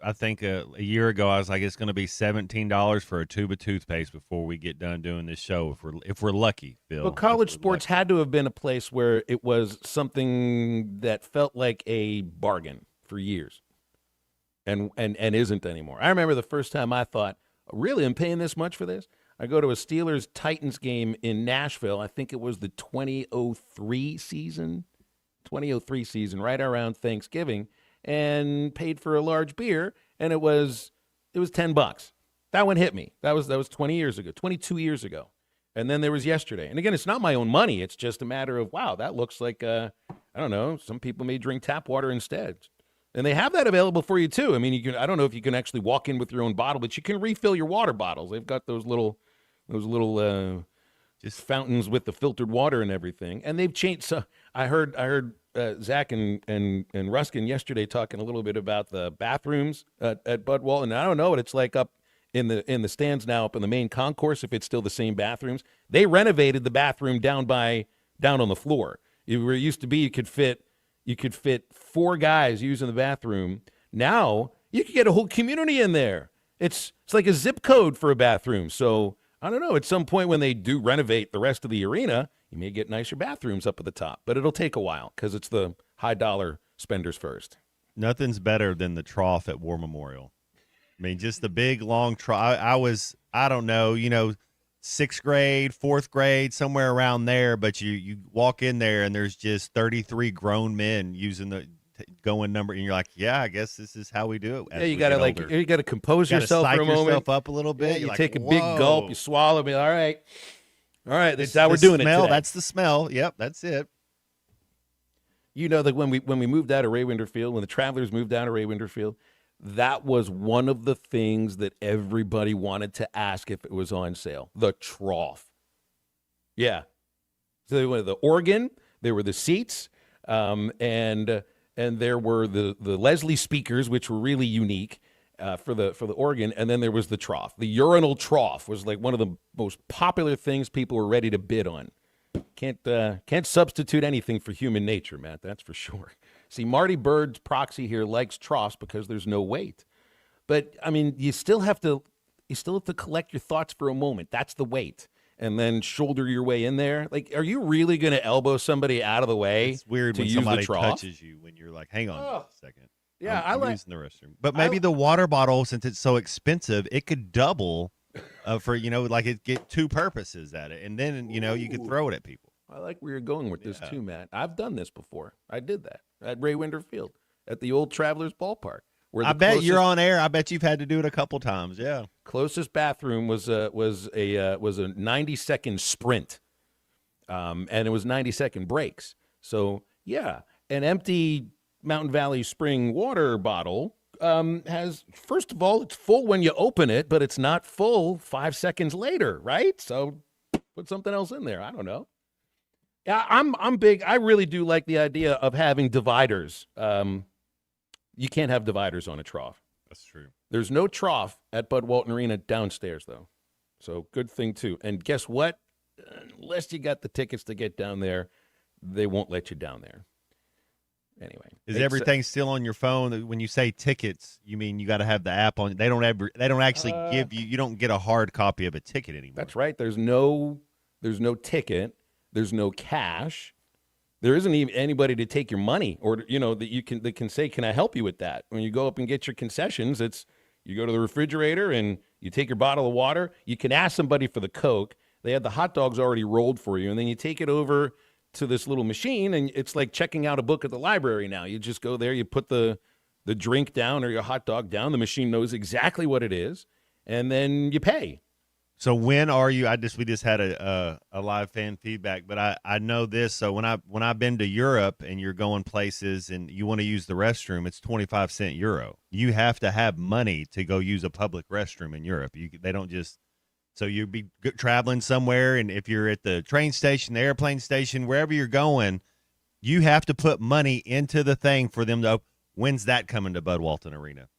I think a year ago I was like, it's going to be $17 for a tube of toothpaste before we get done doing this show. If we're lucky, Phil. Well, college sports had to have been a place where it was something that felt like a bargain for years. And isn't anymore. I remember the first time I thought, really, I'm paying this much for this? I go to a Steelers-Titans game in Nashville. I think it was the 2003 season, right around Thanksgiving, and paid for a large beer, and it was $10. That one hit me. That was 22 years ago. And then there was yesterday. And again, it's not my own money. It's just a matter of, wow, that looks like, I don't know, some people may drink tap water instead. And they have that available for you, too. I mean, I don't know if you can actually walk in with your own bottle, but you can refill your water bottles. They've got those little just fountains with the filtered water and everything. And they've changed. So I heard Zach and Ruskin yesterday talking a little bit about the bathrooms at Bud Walton. And I don't know what it's like up in the stands now, up in the main concourse, if it's still the same bathrooms. They renovated the bathroom down on the floor. Where it used to be, you could fit you could fit 4 guys using the bathroom. Now you could get a whole community in there. It's like a zip code for a bathroom. So I don't know. At some point when they do renovate the rest of the arena, you may get nicer bathrooms up at the top, but it'll take a while because it's the high dollar spenders first. Nothing's better than the trough at War Memorial. I mean, just the big long trough. I don't know, 6th grade, 4th grade, somewhere around there. But you walk in there and there's just 33 grown men using the going number, and you're like, yeah, I guess this is how we do it. Yeah, you gotta compose yourself for a moment. Yourself up a little bit. Yeah, you like, take a whoa. big gulp, you swallow, be all right. This is how we're doing it today. That's the smell. Yep, that's it. You know that when we moved out of Ray Winder Field, when the Travelers moved out of Ray Winder Field, that was one of the things that everybody wanted to ask if it was on sale. The trough. Yeah. So they were the organ, there were the seats, and there were the Leslie speakers, which were really unique for the organ, and then there was the trough. The urinal trough was like one of the most popular things people were ready to bid on. Can't substitute anything for human nature, Matt. That's for sure. See, Marty Bird's proxy here likes troughs because there's no weight. But I mean, you still have to collect your thoughts for a moment. That's the weight, and then shoulder your way in there. Like, are you really going to elbow somebody out of the way? It's weird to when use somebody the trough? touches you when you're like, hang on a second. Yeah, I'm like using the restroom. But maybe the water bottle, since it's so expensive, it could double for like it get 2 purposes at it, and then you could throw it at people. I like where you're going with this too, Matt. I've done this before. I did that at Ray Winder Field at the old Travelers Ballpark. I bet you're on air. I bet you've had to do it a couple times. Yeah. Closest bathroom was a 90-second sprint, and it was 90-second breaks. So yeah, an empty Mountain Valley Spring water bottle has, first of all, it's full when you open it, but it's not full 5 seconds later, right? So put something else in there. I don't know. Yeah, I'm big. I really do like the idea of having dividers. You can't have dividers on a trough. That's true. There's no trough at Bud Walton Arena downstairs, though. So good thing, too. And guess what? Unless you got the tickets to get down there, they won't let you down there. Anyway. Is everything still on your phone? When you say tickets, you mean you got to have the app on? They don't actually give you. You don't get a hard copy of a ticket anymore. That's right. There's no ticket. There's no cash. There isn't even anybody to take your money, or that can say, "Can I help you with that?" When you go up and get your concessions, you go to the refrigerator and you take your bottle of water. You can ask somebody for the Coke. They have the hot dogs already rolled for you, and then you take it over to this little machine, and it's like checking out a book at the library now. You just go there, you put the drink down or your hot dog down. The machine knows exactly what it is, and then you pay. So when are you? We just had a live fan feedback, but I know this. So when I've been to Europe and you're going places and you want to use the restroom, it's 25 cent euro. You have to have money to go use a public restroom in Europe. They don't just. So you'd be traveling somewhere, and if you're at the train station, the airplane station, wherever you're going, you have to put money into the thing for them to. When's that coming to Bud Walton Arena?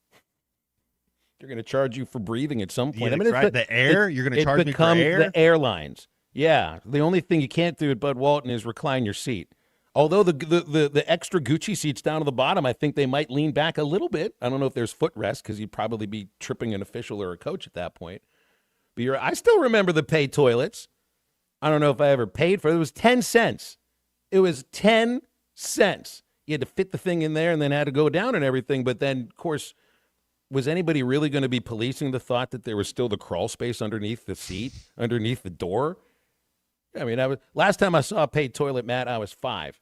They're going to charge you for breathing at some point. Yeah, the air? You're going to charge me for air? The airlines. Yeah. The only thing you can't do at Bud Walton is recline your seat. Although the extra Gucci seats down to the bottom, I think they might lean back a little bit. I don't know if there's footrest because you'd probably be tripping an official or a coach at that point. But I still remember the pay toilets. I don't know if I ever paid for it. It was 10 cents. It was 10 cents. You had to fit the thing in there and then had to go down and everything. But then, of course, was anybody really going to be policing the thought that there was still the crawl space underneath the seat, underneath the door? I mean, last time I saw a paid toilet, Matt, I was 5.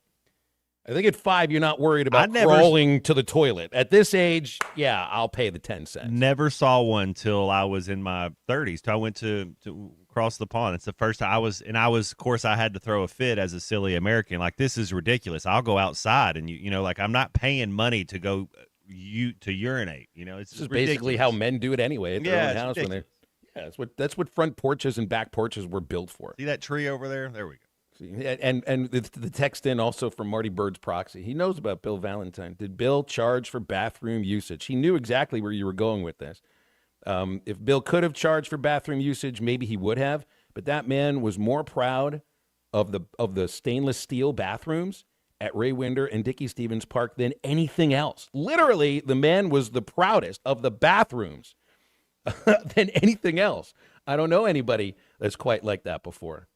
I think at 5, you're not worried about crawling to the toilet. At this age, yeah, I'll pay the 10 cents. Never saw one till I was in my 30s. Till I went to cross the pond. It's the first time I was, of course, I had to throw a fit as a silly American. Like, this is ridiculous. I'll go outside and like I'm not paying money to go to urinate. It's this is basically how men do it anyway at their own house when they're. Yeah, that's what front porches and back porches were built for. See that tree over there? There we go. And the text in also from Marty Bird's proxy. He knows about Bill Valentine. Did Bill charge for bathroom usage? He knew exactly where you were going with this. If Bill could have charged for bathroom usage, maybe he would have. But that man was more proud of the stainless steel bathrooms at Ray Winder and Dickey Stevens Park than anything else. Literally, the man was the proudest of the bathrooms than anything else. I don't know anybody that's quite like that before.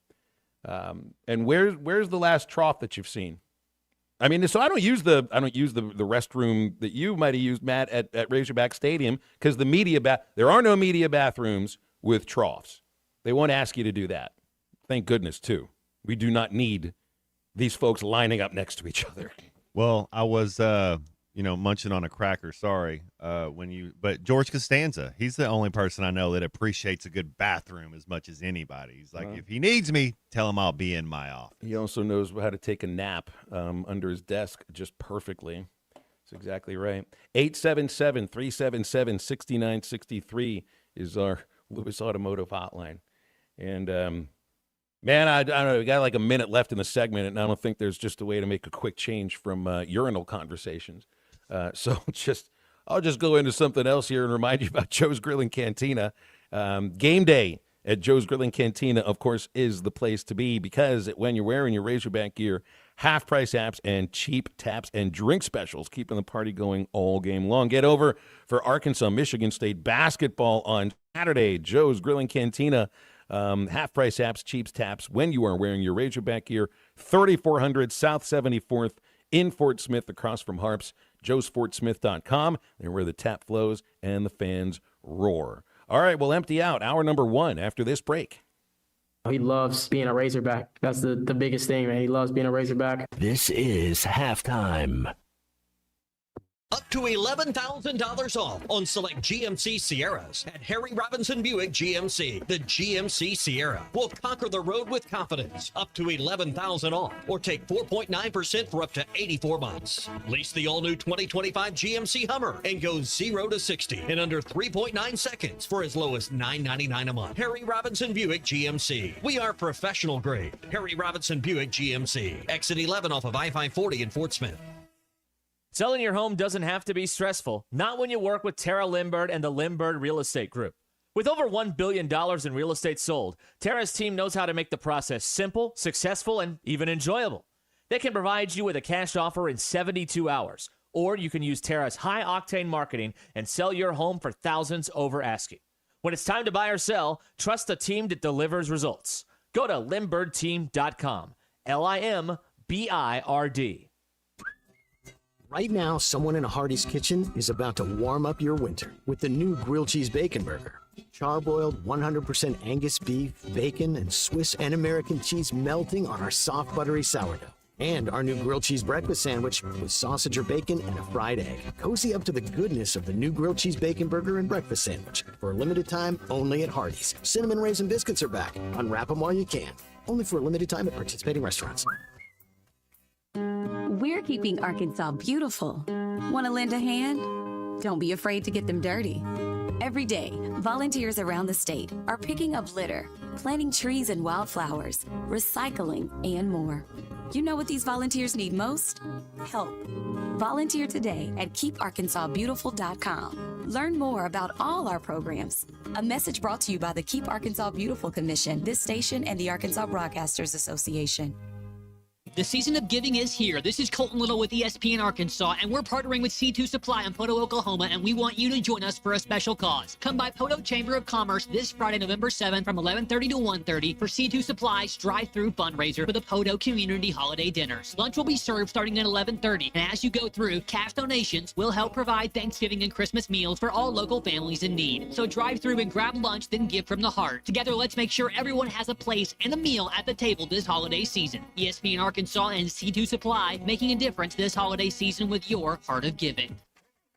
And where's the last trough that you've seen? I mean, so I don't use the restroom that you might have used, Matt, at Razorback Stadium, because there are no media bathrooms with troughs. They won't ask you to do that. Thank goodness, too. We do not need these folks lining up next to each other. Well, I was munching on a cracker. Sorry, but George Costanza, he's the only person I know that appreciates a good bathroom as much as anybody. He's like, if he needs me, tell him I'll be in my office. He also knows how to take a nap under his desk just perfectly. That's exactly right. 877-377-6963 is our Lewis Automotive hotline. And man, I don't know. We got like a minute left in the segment, and I don't think there's just a way to make a quick change from urinal conversations. So I'll just go into something else here and remind you about Joe's Grill and Cantina. Game day at Joe's Grill and Cantina, of course, is the place to be, because when you're wearing your Razorback gear, half-price apps and cheap taps and drink specials, keeping the party going all game long. Get over for Arkansas-Michigan State basketball on Saturday. Joe's Grill and Cantina, half-price apps, cheap taps, when you are wearing your Razorback gear, 3400 South 74th in Fort Smith, across from Harps. Joe'sFortSmith.com. They're where the tap flows and the fans roar. All right, we'll empty out hour number 1 after this break. He loves being a Razorback. That's the biggest thing, man. He loves being a Razorback. This is halftime. Up to $11,000 off on select GMC Sierras at Harry Robinson Buick GMC. The GMC Sierra will conquer the road with confidence. Up to $11,000 off, or take 4.9% for up to 84 months. Lease the all-new 2025 GMC Hummer and go 0 to 60 in under 3.9 seconds for as low as $9.99 a month. Harry Robinson Buick GMC. We are professional grade. Harry Robinson Buick GMC. Exit 11 off of I-540 in Fort Smith. Selling your home doesn't have to be stressful, not when you work with Tara Lindbergh and the Lindbergh Real Estate Group. With over $1 billion in real estate sold, Tara's team knows how to make the process simple, successful, and even enjoyable. They can provide you with a cash offer in 72 hours, or you can use Tara's high-octane marketing and sell your home for thousands over asking. When it's time to buy or sell, trust a team that delivers results. Go to LindberghTeam.com, LIMBIRD. Right now, someone in a Hardee's kitchen is about to warm up your winter with the new grilled cheese bacon burger. Charbroiled 100% Angus beef, bacon, and Swiss and American cheese melting on our soft, buttery sourdough. And our new grilled cheese breakfast sandwich with sausage or bacon and a fried egg. Cozy up to the goodness of the new grilled cheese bacon burger and breakfast sandwich. For a limited time, only at Hardee's. Cinnamon Raisin Biscuits are back. Unwrap them while you can. Only for a limited time at participating restaurants. We're keeping Arkansas beautiful. Want to lend a hand? Don't be afraid to get them dirty. Every day, volunteers around the state are picking up litter, planting trees and wildflowers, recycling, and more. You know what these volunteers need most? Help. Volunteer today at KeepArkansasBeautiful.com. Learn more about all our programs. A message brought to you by the Keep Arkansas Beautiful Commission, this station, and the Arkansas Broadcasters Association. The season of giving is here. This is Colton Little with ESPN Arkansas, and we're partnering with C2 Supply in Poto, Oklahoma, and we want you to join us for a special cause. Come by Poto Chamber of Commerce this Friday, November 7th from 11:30 to 1:30 for C2 Supply's drive-through fundraiser for the Poto Community Holiday Dinners. Lunch will be served starting at 11:30, and as you go through, cash donations will help provide Thanksgiving and Christmas meals for all local families in need. So drive through and grab lunch, then give from the heart. Together, let's make sure everyone has a place and a meal at the table this holiday season. ESPN Arkansas and C2 Supply, making a difference this holiday season with your heart of giving.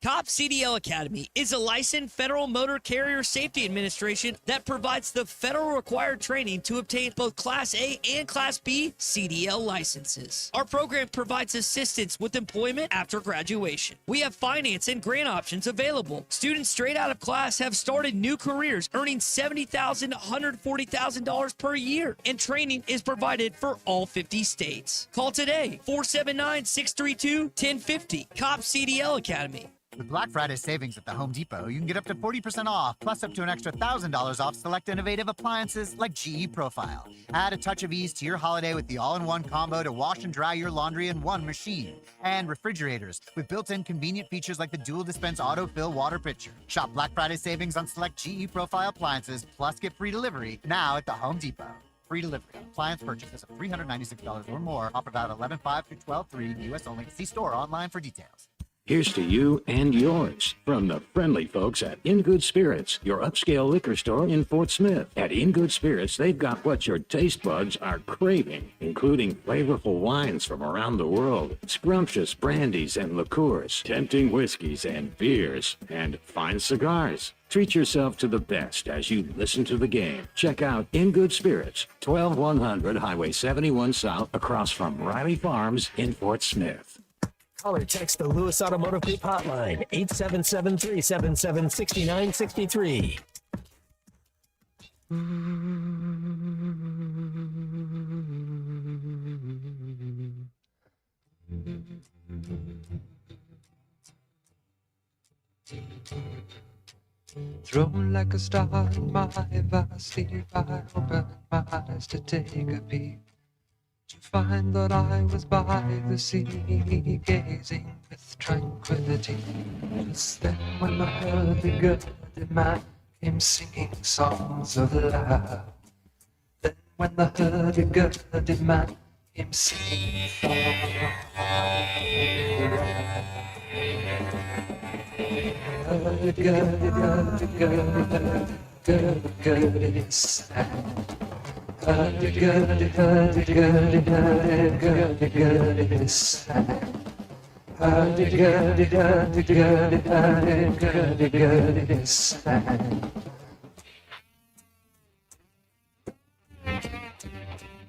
COP CDL Academy is a licensed Federal Motor Carrier Safety Administration that provides the federal required training to obtain both Class A and Class B CDL licenses. Our program provides assistance with employment after graduation. We have finance and grant options available. Students straight out of class have started new careers earning $70,000 to $140,000 per year, and training is provided for all 50 states. Call today, 479-632-1050, COP CDL Academy. With Black Friday savings at the Home Depot, you can get up to 40% off, plus up to an extra $1,000 off select innovative appliances like GE Profile. Add a touch of ease to your holiday with the all-in-one combo to wash and dry your laundry in one machine. And refrigerators with built-in convenient features like the dual dispense auto-fill water pitcher. Shop Black Friday savings on select GE Profile appliances, plus get free delivery now at the Home Depot. Free delivery on appliance purchases of $396 or more. Offer valid 11/5 through 12/3. U.S. only. See store or online for details. Here's to you and yours from the friendly folks at In Good Spirits, your upscale liquor store in Fort Smith. At In Good Spirits, they've got what your taste buds are craving, including flavorful wines from around the world, scrumptious brandies and liqueurs, tempting whiskeys and beers, and fine cigars. Treat yourself to the best as you listen to the game. Check out In Good Spirits, 12100 Highway 71 South, across from Riley Farms in Fort Smith. Call or text the Lewis Automotive Group hotline, 877-377-6963. Thrown like a star in my vast sleep, I opened my eyes to take a peek, to find that I was by the sea, gazing with tranquility. Just then when I heard the good man came singing songs of love. Then when I heard the good man came singing songs of love. Good is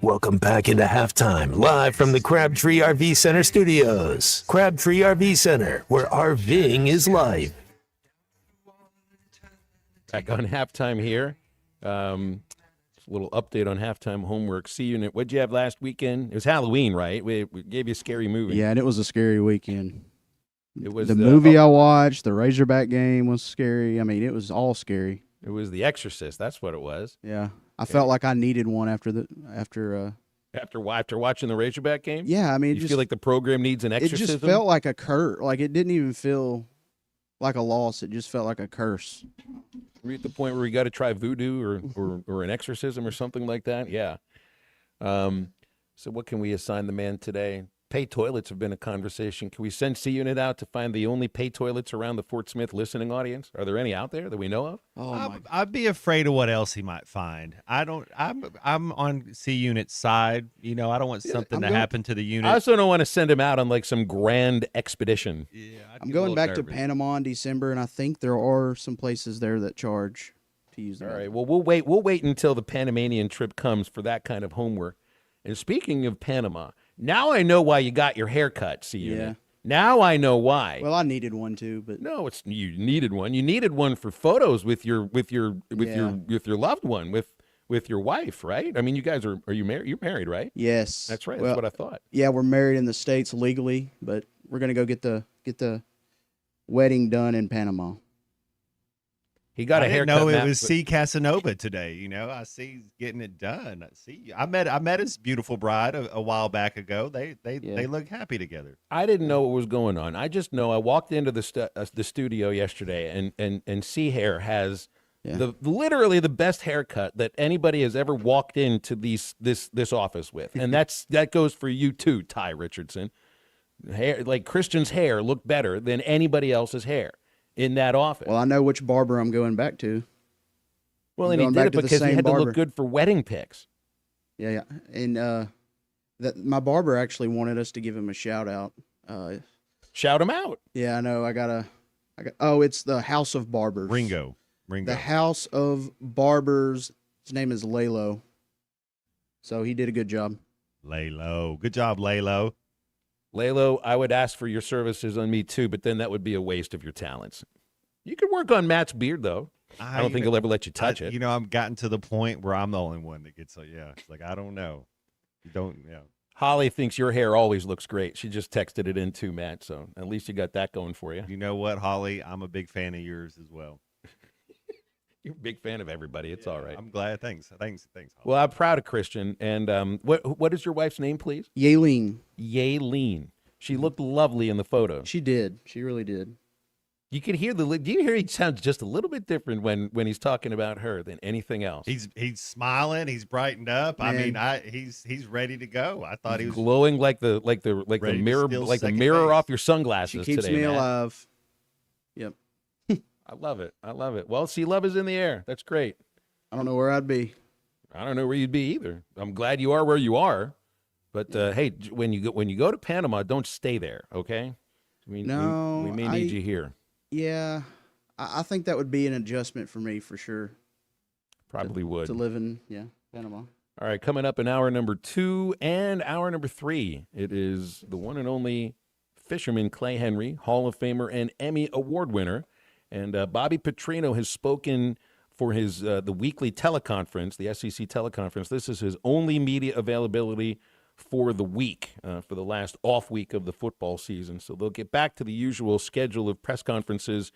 Welcome back into halftime, live from the Crabtree RV Center studios. Crabtree RV Center, where RVing is life. Back on halftime here. A little update on halftime homework. C Unit, what'd you have last weekend? It was Halloween, right? We gave you a scary movie. Yeah, and it was a scary weekend. It was the movie I watched, the Razorback game was scary. I mean, it was all scary. It was The Exorcist. That's what it was. Yeah, I felt like I needed one after watching the Razorback game. Yeah, I mean, you feel like the program needs an exorcism. It just felt like a curse. Like it didn't even feel like a loss. It just felt like a curse. We're at the point where we got to try voodoo or an exorcism or something like that. Yeah. So what can we assign the man today? Pay toilets have been a conversation. Can we send C Unit out to find the only pay toilets around the Fort Smith listening audience? Are there any out there that we know of? I'd be afraid of what else he might find. I'm on C Unit's side. You know, I don't want something to happen to the unit. I also don't want to send him out on like some grand expedition. Yeah, I'm going back to Panama in December, and I think there are some places there that charge to use them. All right. Well, we'll wait until the Panamanian trip comes for that kind of homework. And speaking of Panama, now I know why you got your hair cut, C Unit. Yeah. Now I know why. Well, I needed one too, but no, you needed one. You needed one for photos with your loved one, with your wife, right? I mean, you guys are you married? You're married, right? Yes, that's right. Well, that's what I thought. Yeah, we're married in the States legally, but we're gonna go get the wedding done in Panama. He got a haircut. No, it was C Casanova today. You know, I see he's getting it done. I met his beautiful bride a while back ago. They look happy together. I didn't know what was going on. I just know I walked into the studio yesterday, and C Hair has literally the best haircut that anybody has ever walked into this office with, and that goes for you too, Ty Richardson. Hair, like Christian's hair looked better than anybody else's hair in that office. Well, I know which barber I'm going back to. Well, and he did it because he had to look good for wedding pics. Yeah, and my barber actually wanted us to give him a shout out. Shout him out. Yeah, I know. Oh, it's the House of Barbers. Ringo. The House of Barbers. His name is Lalo. So he did a good job. Lalo. Good job, Lalo. Lalo, I would ask for your services on me too, but then that would be a waste of your talents. You could work on Matt's beard, though. I don't think he'll ever let you touch it. You know, I've gotten to the point where I'm the only one that gets, it's like, I don't know. You don't, Holly thinks your hair always looks great. She just texted it in too, Matt. So at least you got that going for you. You know what, Holly? I'm a big fan of yours as well. You're a big fan of everybody. It's all right. I'm glad. Thanks, Holly. Well, I'm proud of Christian. And what is your wife's name, please? Yaleen. Yaleen. She looked lovely in the photo. She did. She really did. You can hear do you hear he sounds just a little bit different when he's talking about her than anything else? He's smiling. He's brightened up. Man. I mean, he's ready to go. I thought he was glowing like the ready to mirror steal like the second mirror base. off your sunglasses. She keeps today, me Matt. alive. Yep. I love it. I love it. Well, see, love is in the air. That's great. I don't know where I'd be. I don't know where you'd be either. I'm glad you are where you are. But hey, when you go to Panama, don't stay there, okay? We may need you here. Yeah, I think that would be an adjustment for me for sure. Probably would. To live in, Panama. All right, coming up in hour number 2 and hour number 3, it is the one and only fisherman Clay Henry, Hall of Famer and Emmy Award winner. And Bobby Petrino has spoken for his the weekly teleconference, the SEC teleconference. This is his only media availability for the week, for the last off week of the football season. So they'll get back to the usual schedule of press conferences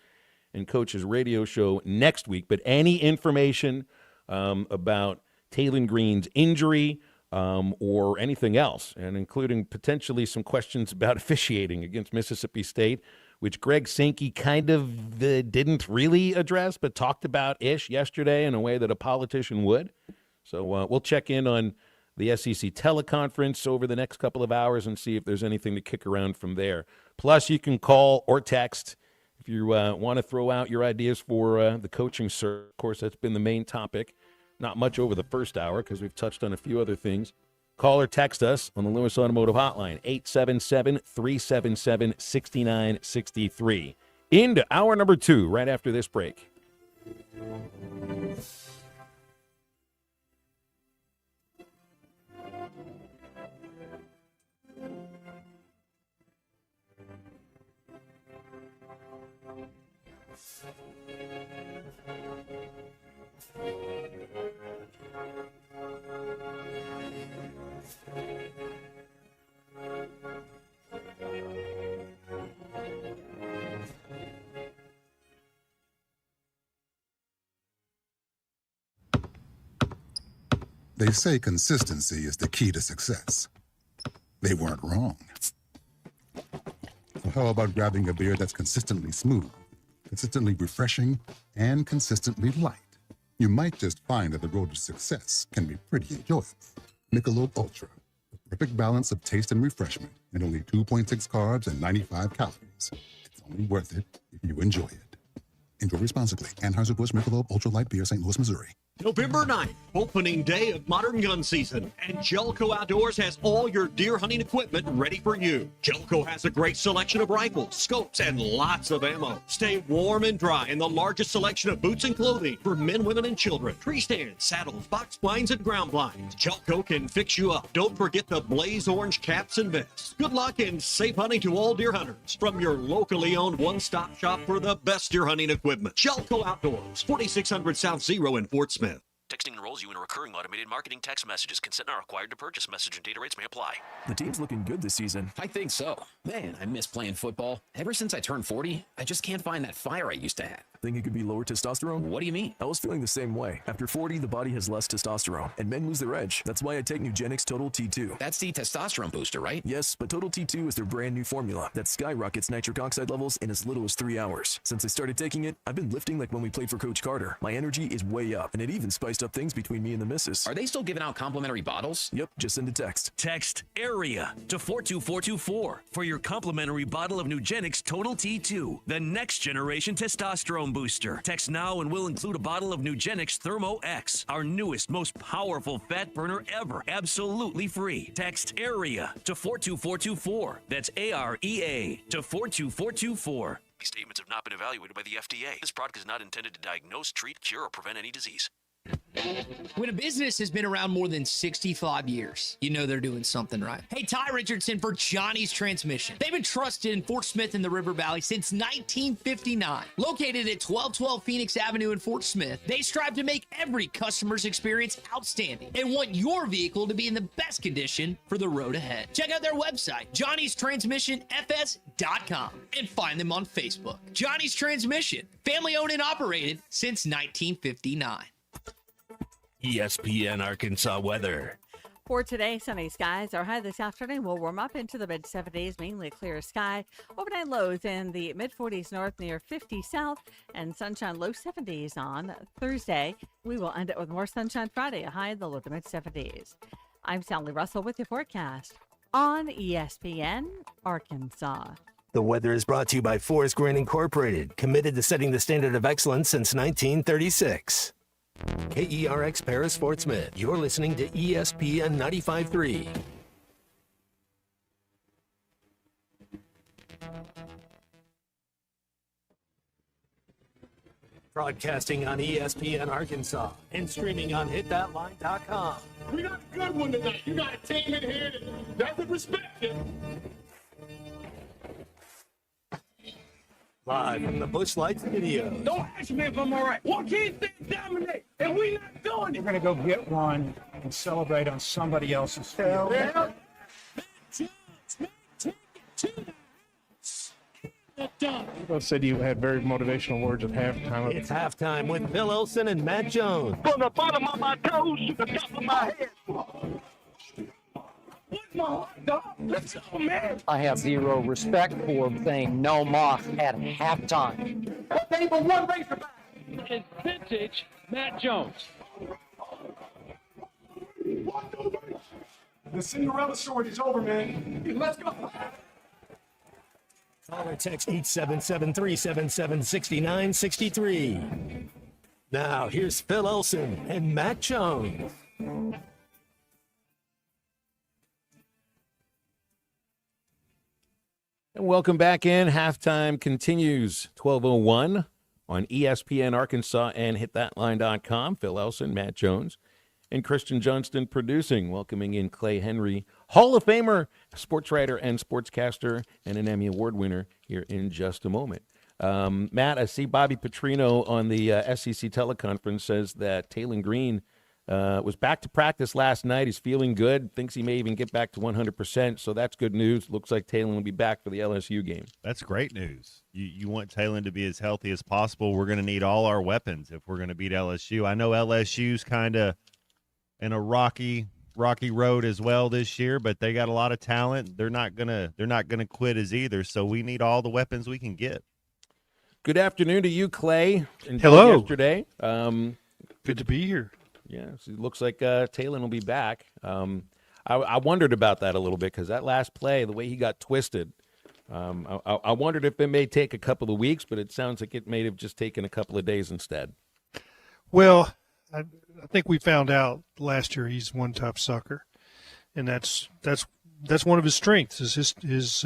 and Coach's radio show next week. But any information about Taylon Green's injury or anything else, and including potentially some questions about officiating against Mississippi State, which Greg Sankey kind of didn't really address, but talked about-ish yesterday in a way that a politician would. So we'll check in on the SEC teleconference over the next couple of hours and see if there's anything to kick around from there. Plus, you can call or text if you want to throw out your ideas for the coaching search. Of course, that's been the main topic. Not much over the first hour because we've touched on a few other things. Call or text us on the Lewis Automotive Hotline, 877-377-6963. Into hour number 2 right after this break. They say consistency is the key to success. They weren't wrong. So how about grabbing a beer that's consistently smooth, consistently refreshing, and consistently light? You might just find that the road to success can be pretty enjoyable. Michelob Ultra, the perfect balance of taste and refreshment, and only 2.6 carbs and 95 calories. It's only worth it if you enjoy it. Enjoy responsibly. Anheuser-Busch Michelob Ultra Light Beer, St. Louis, Missouri. November 9th, opening day of modern gun season, and Jelco Outdoors has all your deer hunting equipment ready for you. Jelco has a great selection of rifles, scopes, and lots of ammo. Stay warm and dry in the largest selection of boots and clothing for men, women, and children. Tree stands, saddles, box blinds, and ground blinds. Jelco can fix you up. Don't forget the blaze orange caps and vests. Good luck and safe hunting to all deer hunters from your locally owned one-stop shop for the best deer hunting equipment. Jelco Outdoors, 4600 South Zero in Fort Smith. Texting enrolls you in a recurring automated marketing text messages. Consent not required to purchase. Message and data rates may apply. The team's looking good this season. I think so. Man, I miss playing football. Ever since I turned 40, I just can't find that fire I used to have. Think it could be lower testosterone? What do you mean? I was feeling the same way. After 40, the body has less testosterone, and men lose their edge. That's why I take Nugenix Total T2. That's the testosterone booster, right? Yes, but Total T2 is their brand new formula that skyrockets nitric oxide levels in as little as 3 hours. Since I started taking it, I've been lifting like when we played for Coach Carter. My energy is way up, and it even spiced up things between me and the missus. Are they still giving out complimentary bottles? Yep, just send a text. Text AREA to 42424 for your complimentary bottle of Nugenix Total T2, the next generation testosterone booster. Text now and we'll include a bottle of Nugenix Thermo X, our newest, most powerful fat burner ever, absolutely free. Text AREA to 42424. That's AREA to 42424. These statements have not been evaluated by the FDA. This product is not intended to diagnose, treat, cure, or prevent any disease. When a business has been around more than 65 years, you know they're doing something right. Hey, Ty Richardson for Johnny's Transmission. They've been trusted in Fort Smith in the River Valley since 1959. Located at 1212 Phoenix Avenue in Fort Smith, they strive to make every customer's experience outstanding and want your vehicle to be in the best condition for the road ahead. Check out their website, Johnny'sTransmissionFS.com, and find them on Facebook. Johnny's Transmission, family owned and operated since 1959. ESPN Arkansas weather. For today, sunny skies. Our high this afternoon will warm up into the mid-70s, mainly clear sky. Overnight lows in the mid-40s north, near 50 south, and sunshine low 70s on Thursday. We will end it with more sunshine Friday, a high in the low to mid-70s. I'm Sally Russell with your forecast on ESPN Arkansas. The weather is brought to you by Forest Grain Incorporated, committed to setting the standard of excellence since 1936. KERX Paris Fort Smith. You're listening to ESPN 95.3. Broadcasting on ESPN Arkansas and streaming on hitthatline.com. We got a good one tonight. You got a team in here that doesn't respect it. Live from the Busch Light Studios. Don't ask me if I'm all right. What can't they dominate? And we not doing it. We're going to go get one and celebrate on somebody else's field. People said you had very motivational words at halftime. It's halftime with Phil Olsen and Matt Jones. From the bottom of my toes to the top of my head. What's my hot dog? Let's go, man. I have zero respect for saying no moss at halftime. What name of one Razorback? It's vintage Matt Jones. The Cinderella story is over, man. Let's go. Call or text 877-377-6963. Now, here's Phil Olsen and Matt Jones. And welcome back in. Halftime continues 12:01 on ESPN Arkansas and hitthatline.com. Phil Elson, Matt Jones, and Christian Johnston producing. Welcoming in Clay Henry, Hall of Famer, sports writer and sportscaster, and an Emmy Award winner here in just a moment. Matt, I see Bobby Petrino on the SEC teleconference says that Taylon Green was back to practice last night. He's feeling good. Thinks he may even get back to 100%. So that's good news. Looks like Taylon will be back for the LSU game. That's great news. You want Taylon to be as healthy as possible. We're going to need all our weapons if we're going to beat LSU. I know LSU's kind of in a rocky road as well this year, but they got a lot of talent. They're not gonna quit as either. So we need all the weapons we can get. Good afternoon to you, Clay. Hello. Yesterday. Good to be here. Yeah, so it looks like Taylon will be back. I wondered about that a little bit because that last play, the way he got twisted, I wondered if it may take a couple of weeks, but it sounds like it may have just taken a couple of days instead. Well, I think we found out last year he's one tough sucker, and that's one of his strengths is his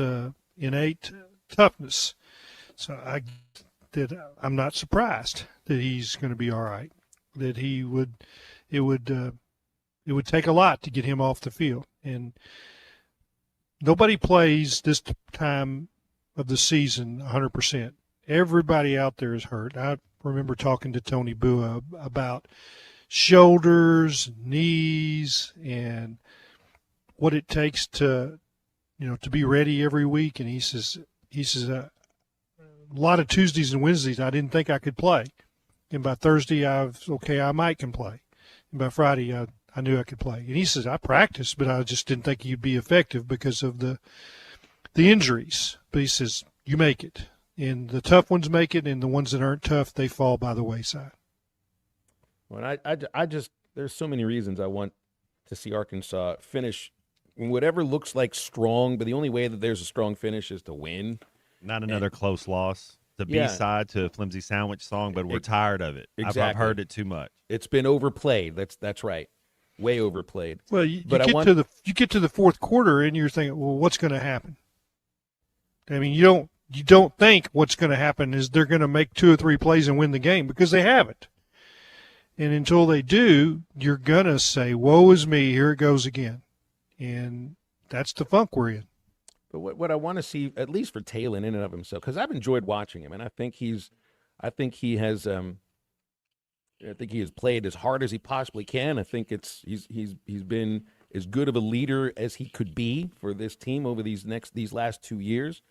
innate toughness. So I'm not surprised that he's going to be all right. That it would take a lot to get him off the field, and nobody plays this time of the season 100%. Everybody out there is hurt. I remember talking to Tony Bua about shoulders, knees, and what it takes to be ready every week. And he says a lot of Tuesdays and Wednesdays I didn't think I could play. And by Thursday, I might can play. And by Friday, I knew I could play. And he says, I practiced, but I just didn't think you'd be effective because of the injuries. But he says, you make it. And the tough ones make it, and the ones that aren't tough, they fall by the wayside. Well, I just there's so many reasons I want to see Arkansas finish whatever looks like strong, but the only way that there's a strong finish is to win. Not another close loss. The B-side to a Flimsy Sandwich song, but we're tired of it. Exactly. I've heard it too much. It's been overplayed. That's right. Way overplayed. Well, you get to the fourth quarter and you're thinking, well, what's going to happen? I mean, you don't think what's going to happen is they're going to make 2 or 3 plays and win the game because they haven't. And until they do, you're going to say, woe is me, here it goes again. And that's the funk we're in. But what I want to see, at least for Talon in and of himself, because I've enjoyed watching him, and I think he has played as hard as he possibly can. I think he's been as good of a leader as he could be for this team over these last 2 years.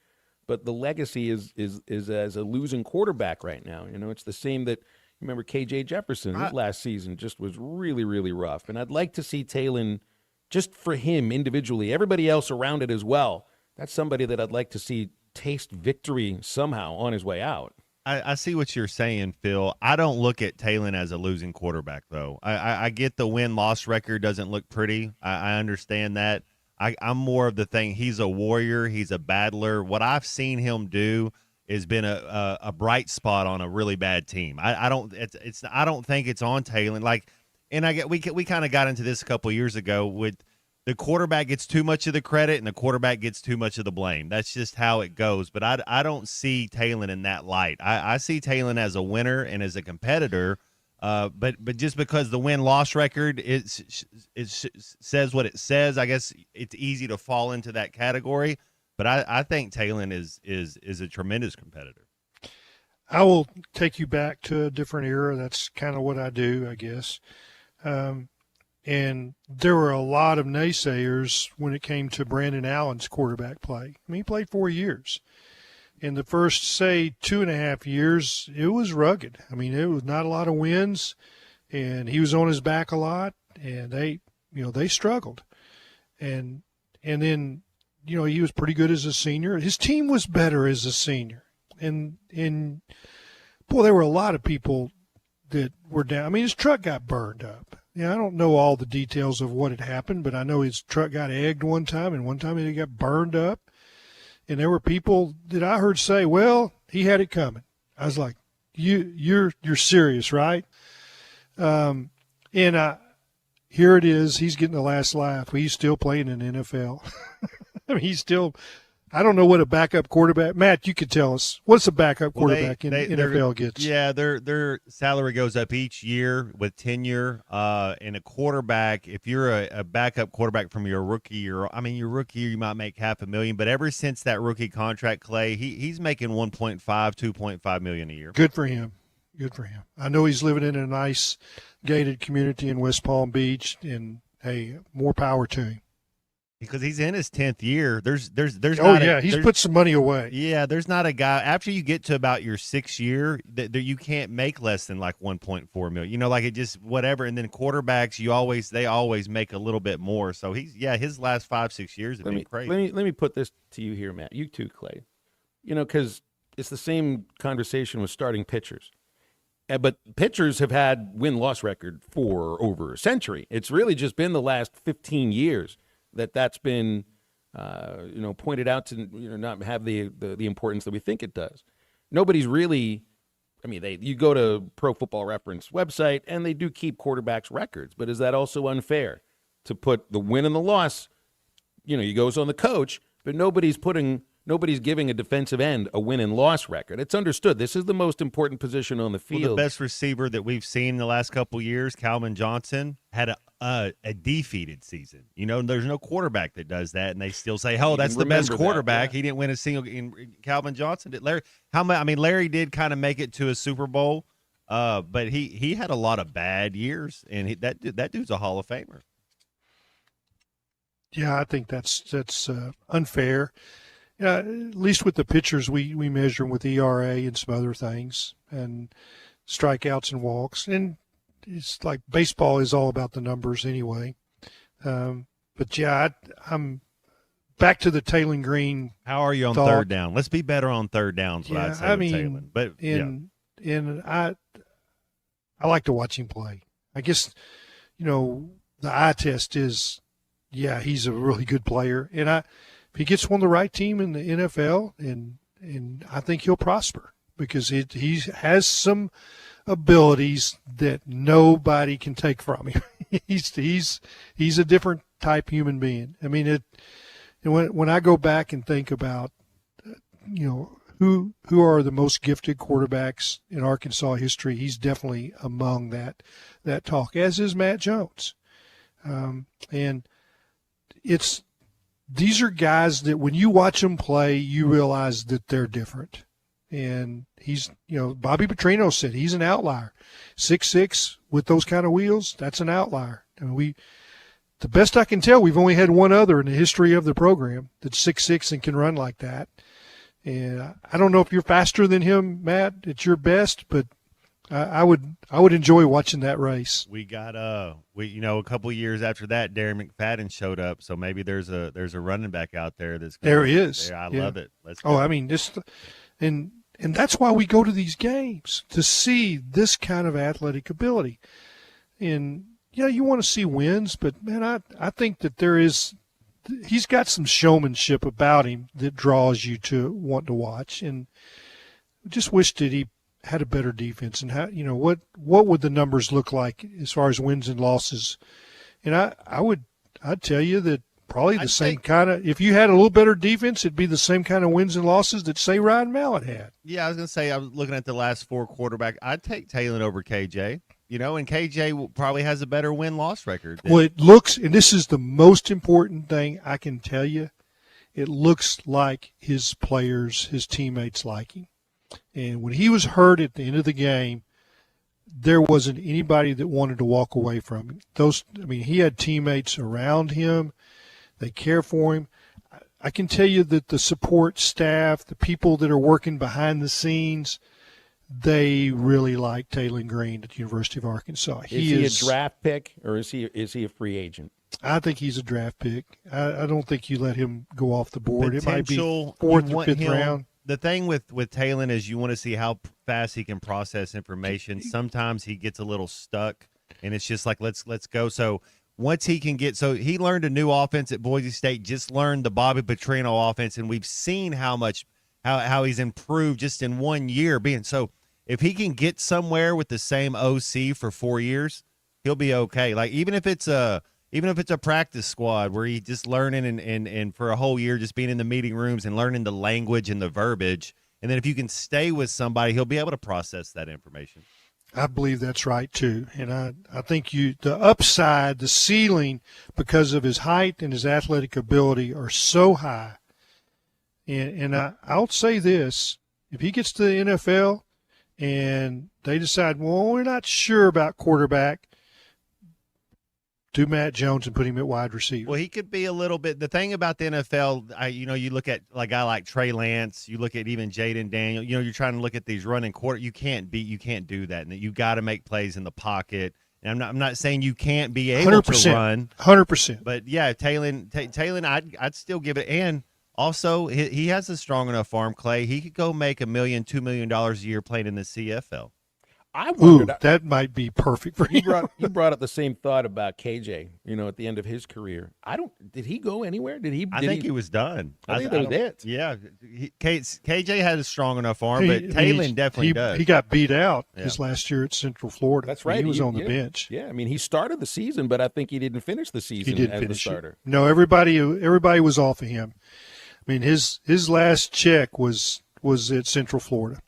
But the legacy is as a losing quarterback right now. You know, it's the same that, remember KJ Jefferson his last season just was really, really rough. And I'd like to see Talon, just for him individually, everybody else around it as well. That's somebody that I'd like to see taste victory somehow on his way out. I see what you're saying, Phil. I don't look at Talon as a losing quarterback, though. I get the win-loss record doesn't look pretty. I understand that. I'm more of the thing. He's a warrior. He's a battler. What I've seen him do has been a bright spot on a really bad team. I don't think it's on Talon. We kind of got into this a couple years ago with the quarterback gets too much of the credit and the quarterback gets too much of the blame. That's just how it goes. But I don't see Talon in that light. I see Talon as a winner and as a competitor. But just because the win-loss record it says what it says, I guess it's easy to fall into that category. But I think Talon is a tremendous competitor. I will take you back to a different era. That's kind of what I do, I guess. And there were a lot of naysayers when it came to Brandon Allen's quarterback play. I mean, he played 4 years. In the first, say, 2.5 years, it was rugged. I mean, it was not a lot of wins, and he was on his back a lot, and they struggled. And then, he was pretty good as a senior. His team was better as a senior. And boy, there were a lot of people that were down. I mean, his truck got burned up. I don't know all the details of what had happened, but I know his truck got egged one time, and one time it got burned up. And there were people that I heard say, well, he had it coming. I was like, you're serious, right? And here it is. He's getting the last laugh. He's still playing in the NFL. I mean, I don't know what a backup quarterback. Matt, you could tell us. What's a backup quarterback in NFL gets? Yeah, their salary goes up each year with tenure. And a quarterback, if you're a backup quarterback from your rookie year, your rookie year, you might make $500,000. But ever since that rookie contract, Clay, he's making $2.5 million a year. Good for him. Good for him. I know he's living in a nice gated community in West Palm Beach, and hey, more power to him. Because he's in his 10th year. He's put some money away. Yeah, there's not a guy after you get to about your 6th year that you can't make less than like $1.4 million. It just whatever. And then quarterbacks, they always make a little bit more. So his last 5-6 years have been crazy. Let me put this to you here, Matt. You too, Clay. Because it's the same conversation with starting pitchers. But pitchers have had win-loss record for over a century. It's really just been the last 15 years that's been, pointed out to, not have the importance that we think it does. Nobody's really, you go to Pro Football Reference website and they do keep quarterbacks' records, but is that also unfair to put the win and the loss, he goes on the coach, but nobody's giving a defensive end a win and loss record. It's understood. This is the most important position on the field. Well, the best receiver that we've seen in the last couple of years, Calvin Johnson, had a defeated season. There's no quarterback that does that, and they still say, "Oh, that's the best quarterback." He didn't win a single. Calvin Johnson did. Larry did kind of make it to a Super Bowl, but he had a lot of bad years, and that dude's a Hall of Famer. Yeah, I think that's unfair. At least with the pitchers, we measure them with ERA and some other things, and strikeouts and walks. And it's like baseball is all about the numbers anyway. But yeah, I'm back to the Talon Green. How are you on third down? Let's be better on third downs. Yeah, I'd say with Talon. But and I like to watch him play. I guess the eye test is, he's a really good player, and if he gets on the right team in the NFL, and I think he'll prosper because he has some abilities that nobody can take from him. he's a different type human being. I mean, when I go back and think about who are the most gifted quarterbacks in Arkansas history, he's definitely among that talk, as is Matt Jones. And these are guys that when you watch them play, you realize that they're different. And Bobby Petrino said he's an outlier. 6'6" with those kind of wheels, that's an outlier. And the best I can tell, we've only had one other in the history of the program that's 6'6" and can run like that. And I don't know if you're faster than him, Matt, at your best, but I would enjoy watching that race. We got a couple of years after that, Darren McFadden showed up, so maybe there's a running back out there that's there he is. I love it. Let's go. Oh, I mean this, and that's why we go to these games, to see this kind of athletic ability. And yeah, you want to see wins, but man, I think that he's got some showmanship about him that draws you to want to watch. And I just wish that he had a better defense. And how, what would the numbers look like as far as wins and losses? And I'd tell you that probably the same kind of, if you had a little better defense, it'd be the same kind of wins and losses that, say, Ryan Mallett had. Yeah, I was going to say, I was looking at the last four quarterbacks. I'd take Talon over KJ, and KJ probably has a better win-loss record. Well, it looks, and this is the most important thing I can tell you, it looks like his players, his teammates like him. And when he was hurt at the end of the game, there wasn't anybody that wanted to walk away from him. He had teammates around him. They care for him. I can tell you that the support staff, the people that are working behind the scenes, they really like Talon Green at the University of Arkansas. Is he a draft pick or is he a free agent? I think he's a draft pick. I don't think you let him go off the board. It might be Potential, fourth you or want fifth him- round. The thing with Talon is you want to see how fast he can process information. Sometimes he gets a little stuck, and it's just like, let's go. So once he can so he learned a new offense at Boise State, just learned the Bobby Petrino offense, and we've seen how he's improved just in 1 year being. So if he can get somewhere with the same OC for 4 years, he'll be okay. Like even if it's a practice squad where he's just learning and for a whole year just being in the meeting rooms and learning the language and the verbiage, and then if you can stay with somebody, he'll be able to process that information. I believe that's right too, and I think the upside, the ceiling, because of his height and his athletic ability, are so high. And I'll say this: if he gets to the NFL and they decide, well, we're not sure about quarterback, do Matt Jones and put him at wide receiver. Well, he could be a little bit. The thing about the NFL, you look at a guy like Trey Lance, you look at even Jaden Daniel. You're trying to look at these running quarter. You can't do that, and you got to make plays in the pocket. And I'm not saying you can't be able to run 100%. But yeah, Talon, I'd still give it. And also, he has a strong enough arm, Clay. He could go make $1 million, $2 million a year playing in the CFL. I wondered, that might be perfect for him. You brought up the same thought about KJ, at the end of his career. Did he go anywhere? I think he was done. I think that was it. Yeah. KJ had a strong enough arm, but Talon definitely does. He got beat out his last year at Central Florida. That's right. He was on the bench. Yeah, he started the season, but I think he didn't finish the season as the starter. No, everybody was off of him. His last check was at Central Florida.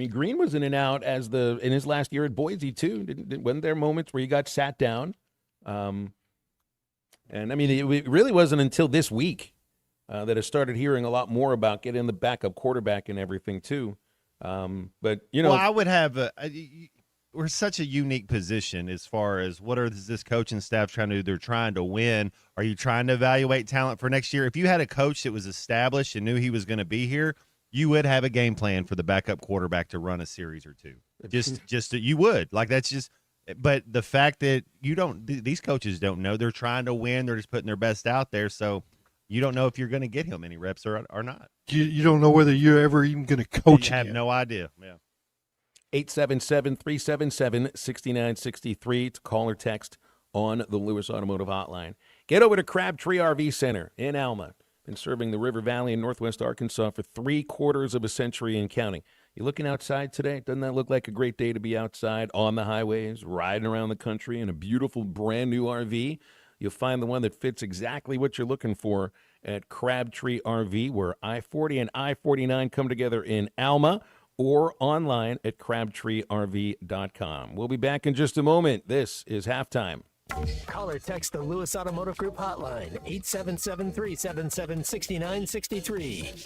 Green was in and out in his last year at Boise too. Wasn't there moments where he got sat down? And it really wasn't until this week that I started hearing a lot more about getting the backup quarterback and everything too. But I would have we're such a unique position as far as what is this coaching staff trying to do? They're trying to win. Are you trying to evaluate talent for next year? If you had a coach that was established and knew he was going to be here, you would have a game plan for the backup quarterback to run a series or two. You would. But the fact that these coaches don't know, they're trying to win. They're just putting their best out there. So you don't know if you're going to get him any reps or not. You don't know whether you're ever even going to coach him. You have no idea. Yeah. 877-377-6963 to call or text on the Lewis Automotive Hotline. Get over to Crabtree RV Center in Alma. Been serving the River Valley in Northwest Arkansas for 3/4 of a century and counting. You looking outside today? Doesn't that look like a great day to be outside on the highways, riding around the country in a beautiful brand new RV? You'll find the one that fits exactly what you're looking for at Crabtree RV, where I-40 and I-49 come together in Alma, or online at crabtreerv.com. We'll be back in just a moment. This is Halftime. Call or text the Lewis Automotive Group hotline, 877-377-6963.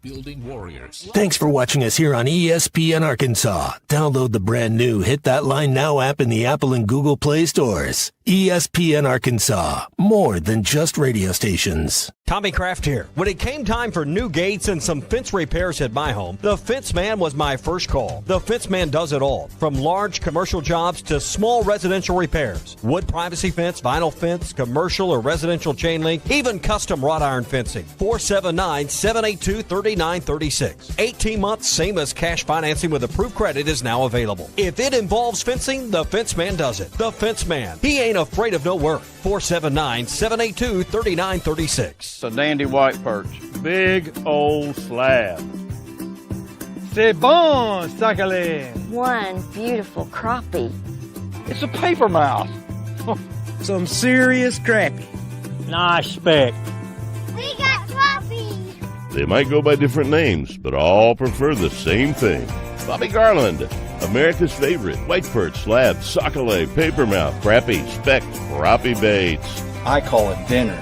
Building Warriors. Thanks for watching us here on ESPN Arkansas. Download the brand new Hit That Line Now app in the Apple and Google Play stores. ESPN Arkansas, more than just radio stations. Tommy Kraft here. When it came time for new gates and some fence repairs at my home, the Fence Man was my first call. The Fence Man does it all, from large commercial jobs to small residential repairs. Wood privacy fence, vinyl fence, commercial or residential chain link, even custom wrought iron fencing. 479-782-3936. 18 months, same as cash financing with approved credit is now available. If it involves fencing, the Fence Man does it. The Fence Man. He ain't afraid of no work. 479-782-3936. It's a dandy white perch. Big old slab. C'est bon, sacalé. One beautiful crappie. It's a paper mouth. Some serious crappie. Nice speck. We got crappie. They might go by different names, but all prefer the same thing. Bobby Garland, America's favorite white perch, slab, sockeye, papermouth, crappie, speck, crappie baits. I call it dinner.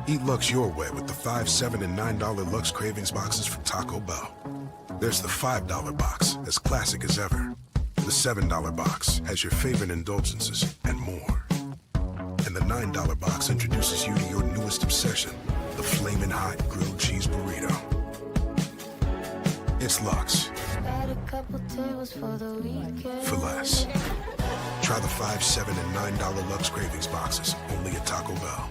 Eat Lux your way with the $5, $7, and $9 Lux Cravings boxes from Taco Bell. There's the $5 box, as classic as ever. The $7 box has your favorite indulgences and more. And the $9 box introduces you to your newest obsession, the Flamin' Hot Grilled Cheese Burrito. It's Lux. For less. Try the $5, $7, and $9 Lux Cravings boxes, only at Taco Bell.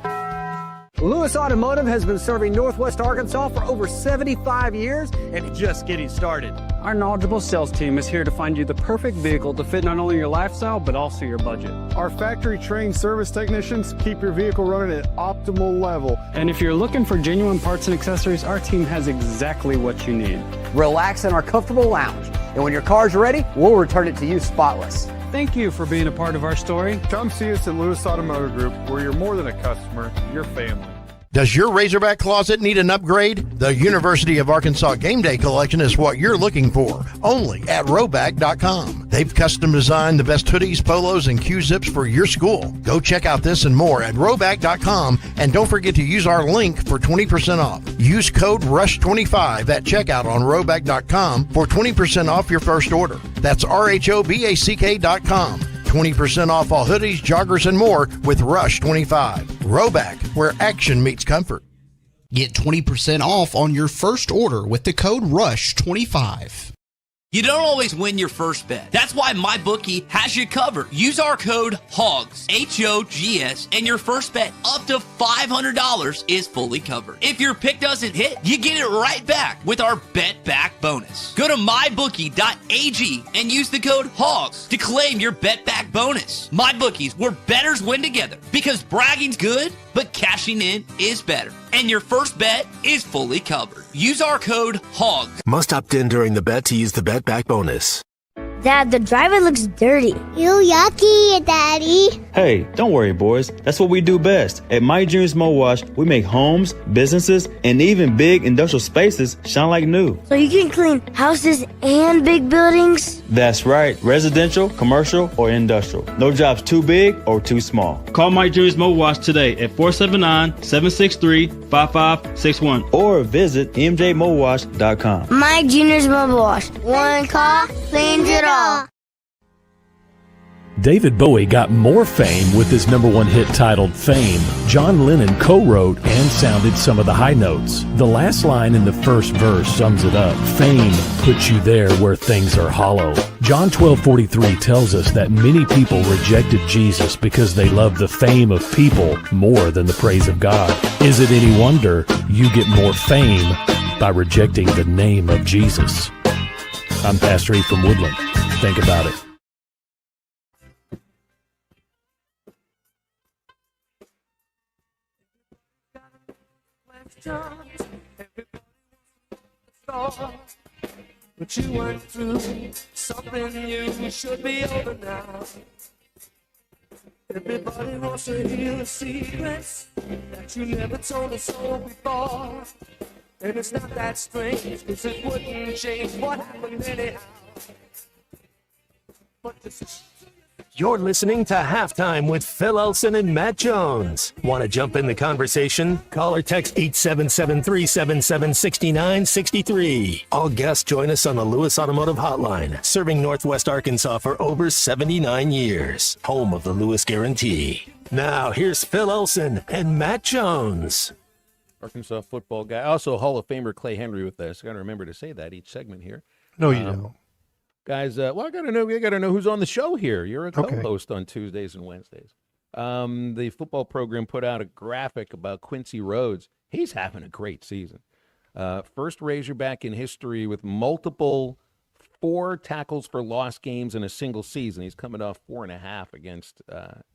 Lewis Automotive has been serving Northwest Arkansas for over 75 years and just getting started. Our knowledgeable sales team is here to find you the perfect vehicle to fit not only your lifestyle, but also your budget. Our factory-trained service technicians keep your vehicle running at optimal level. And if you're looking for genuine parts and accessories, our team has exactly what you need. Relax in our comfortable lounge, and when your car's ready, we'll return it to you spotless. Thank you for being a part of our story. Come see us at Lewis Automotive Group, where you're more than a customer, you're family. Does your Razorback closet need an upgrade? The University of Arkansas Game Day Collection is what you're looking for, only at Roback.com. They've custom designed the best hoodies, polos, and Q-zips for your school. Go check out this and more at Roback.com, and don't forget to use our link for 20% off. Use code RUSH25 at checkout on Roback.com for 20% off your first order. That's RHOBACK.com. 20% off all hoodies, joggers, and more with Rush 25. Roback, where action meets comfort. Get 20% off on your first order with the code RUSH25. You don't always win your first bet. That's why MyBookie has you covered. Use our code HOGS, H-O-G-S, and your first bet up to $500 is fully covered. If your pick doesn't hit, you get it right back with our Bet Back bonus. Go to mybookie.ag and use the code HOGS to claim your Bet Back bonus. MyBookie's where bettors win together, because bragging's good, but cashing in is better. And your first bet is fully covered. Use our code HOGS. Must opt in during the bet to use the Bet Back bonus. Dad, the driver looks dirty. Ew, yucky, Daddy. Hey, don't worry, boys. That's what we do best. At My Dreams Mo Wash, we make homes, businesses, and even big industrial spaces shine like new. So you can clean houses and big buildings? That's right. Residential, commercial, or industrial. No job's too big or too small. Call My Dreams Mo Wash today at 479-763-5561 or visit mjmowash.com. My Junior's Mobile Wash. One call cleans it all. David Bowie got more fame with his #1 hit titled Fame. John Lennon co-wrote and sounded some of the high notes. The last line in the first verse sums it up. Fame puts you there where things are hollow. John 12:43 tells us that many people rejected Jesus because they loved the fame of people more than the praise of God. Is it any wonder you get more fame by rejecting the name of Jesus? I'm Pastor E from Woodland. Think about it. but you went through something new. Should be over now. Everybody wants to hear the secrets that you never told us all before. And it's not that strange, cause it wouldn't change what happened anyhow. But this You're listening to Halftime with Phil Elson and Matt Jones. Want to jump in the conversation? Call or text 877-377-6963. All guests join us on the Lewis Automotive Hotline, serving Northwest Arkansas for over 79 years. Home of the Lewis Guarantee. Now, here's Phil Elson and Matt Jones. Arkansas football guy. Also, Hall of Famer Clay Henry with us. I got to remember to say that each segment here. No, you don't. Guys, well, I got to know who's on the show here. You're a co-host on Tuesdays and Wednesdays. The football program put out a graphic about Quincy Rhodes. He's having a great season. First Razorback in history with multiple 4 tackles for loss games in a single season. He's coming off 4.5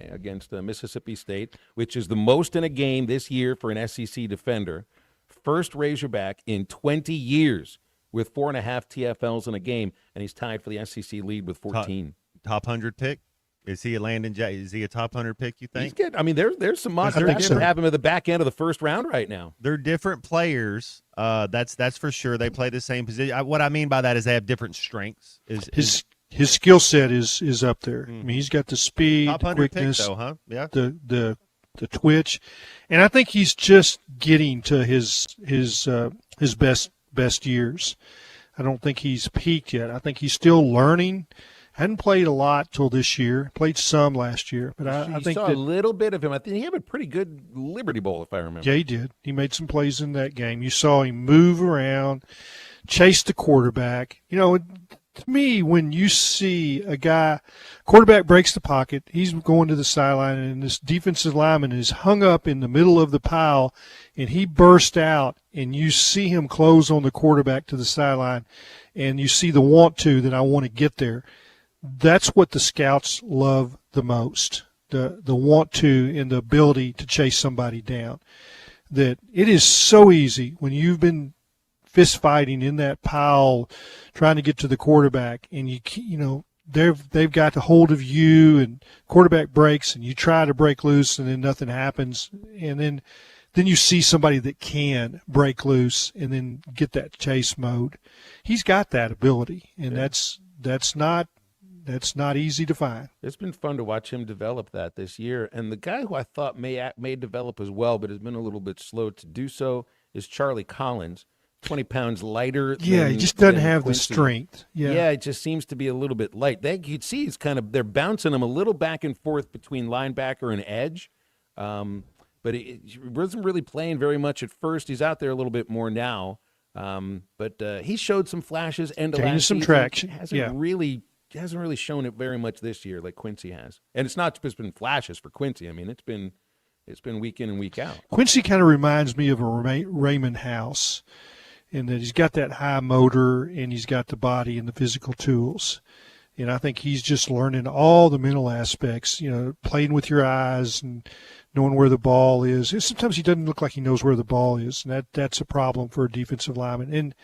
against Mississippi State, which is the most in a game this year for an SEC defender. First Razorback in 20 years with 4.5 TFLs in a game, and he's tied for the SEC lead with 14. Top 100 pick? Is he a Landon Is he a top 100 pick, you think? There's some monster that have him at the back end of the first round right now. They're different players. That's for sure. They play the same position. What I mean by that is they have different strengths. His skill set is up there. I mean, he's got the speed, top 100 quickness, pick, though, huh? Yeah. the twitch, and I think he's just getting to his best years. I don't think he's peaked yet. I think he's still learning. Hadn't played a lot till this year. Played some last year, but I think saw a little bit of him. I think he had a pretty good Liberty Bowl, if I remember. Yeah, he did. He made some plays in that game. You saw him move around, chase the quarterback. You know, to me, when you see a guy, quarterback breaks the pocket, he's going to the sideline, and this defensive lineman is hung up in the middle of the pile, and he burst out, and you see him close on the quarterback to the sideline, and you see the want to that I want to get there. That's what the scouts love the most, the want to and the ability to chase somebody down. That it is so easy when you've been fist fighting in that pile trying to get to the quarterback, and they've got a hold of you, and quarterback breaks, and you try to break loose, and then nothing happens, and then you see somebody that can break loose and then get that chase mode. He's got that ability, and that's not easy to find. It's been fun to watch him develop that this year. And the guy who I thought may develop as well, but has been a little bit slow to do so, is Charlie Collins. 20 pounds lighter. Yeah, he just doesn't have Quincy. The strength. Yeah, it just seems to be a little bit light. You'd see they're bouncing him a little back and forth between linebacker and edge. But he wasn't really playing very much at first. He's out there a little bit more now. But he showed some flashes. Gaining some traction. Hasn't really shown it very much this year like Quincy has. And it's not just been flashes for Quincy. I mean, it's been week in and week out. Quincy kind of reminds me of a Raymond House in that he's got that high motor and he's got the body and the physical tools. And I think he's just learning all the mental aspects, playing with your eyes and knowing where the ball is. Sometimes he doesn't look like he knows where the ball is, and that's a problem for a defensive lineman. And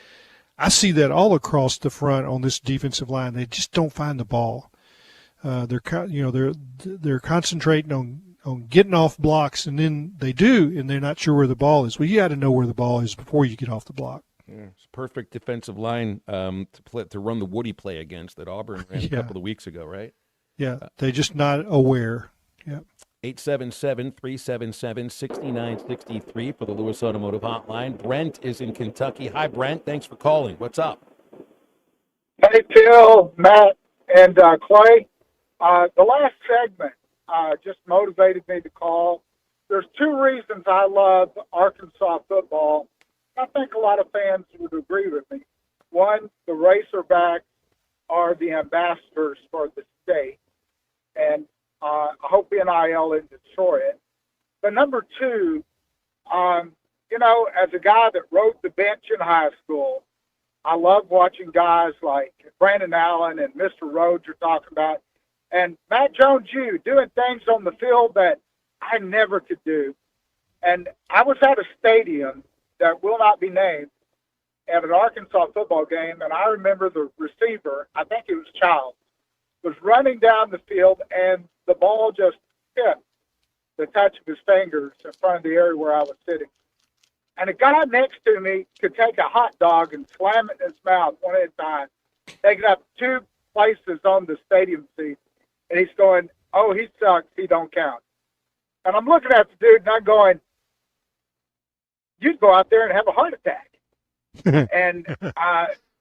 I see that all across the front on this defensive line. They just don't find the ball. They're concentrating on getting off blocks, and then they do, and they're not sure where the ball is. Well, you got to know where the ball is before you get off the block. Yeah, it's a perfect defensive line to run the Woody play against that Auburn ran a couple of weeks ago, right? Yeah, they're just not aware. Yeah. 877-377-6963 for the Lewis Automotive Hotline. Brent is in Kentucky. Hi, Brent. Thanks for calling. What's up? Hey, Phil, Matt, and Clay. The last segment just motivated me to call. There's 2 reasons I love Arkansas football. I think a lot of fans would agree with me. One, the Razorbacks are the ambassadors for the state, and I hope NIL isn't destroy it. But number 2, as a guy that rode the bench in high school, I love watching guys like Brandon Allen and Mr. Rhodes you're talking about, and Matt Jones, you doing things on the field that I never could do. And I was at a stadium that will not be named, at an Arkansas football game, and I remember the receiver, I think it was Childs, was running down the field, and the ball just hit the touch of his fingers in front of the area where I was sitting. And a guy next to me could take a hot dog and slam it in his mouth one at a time, taking up 2 places on the stadium seat. And he's going, oh, he sucks, he don't count. And I'm looking at the dude, and I'm going, you'd go out there and have a heart attack. And,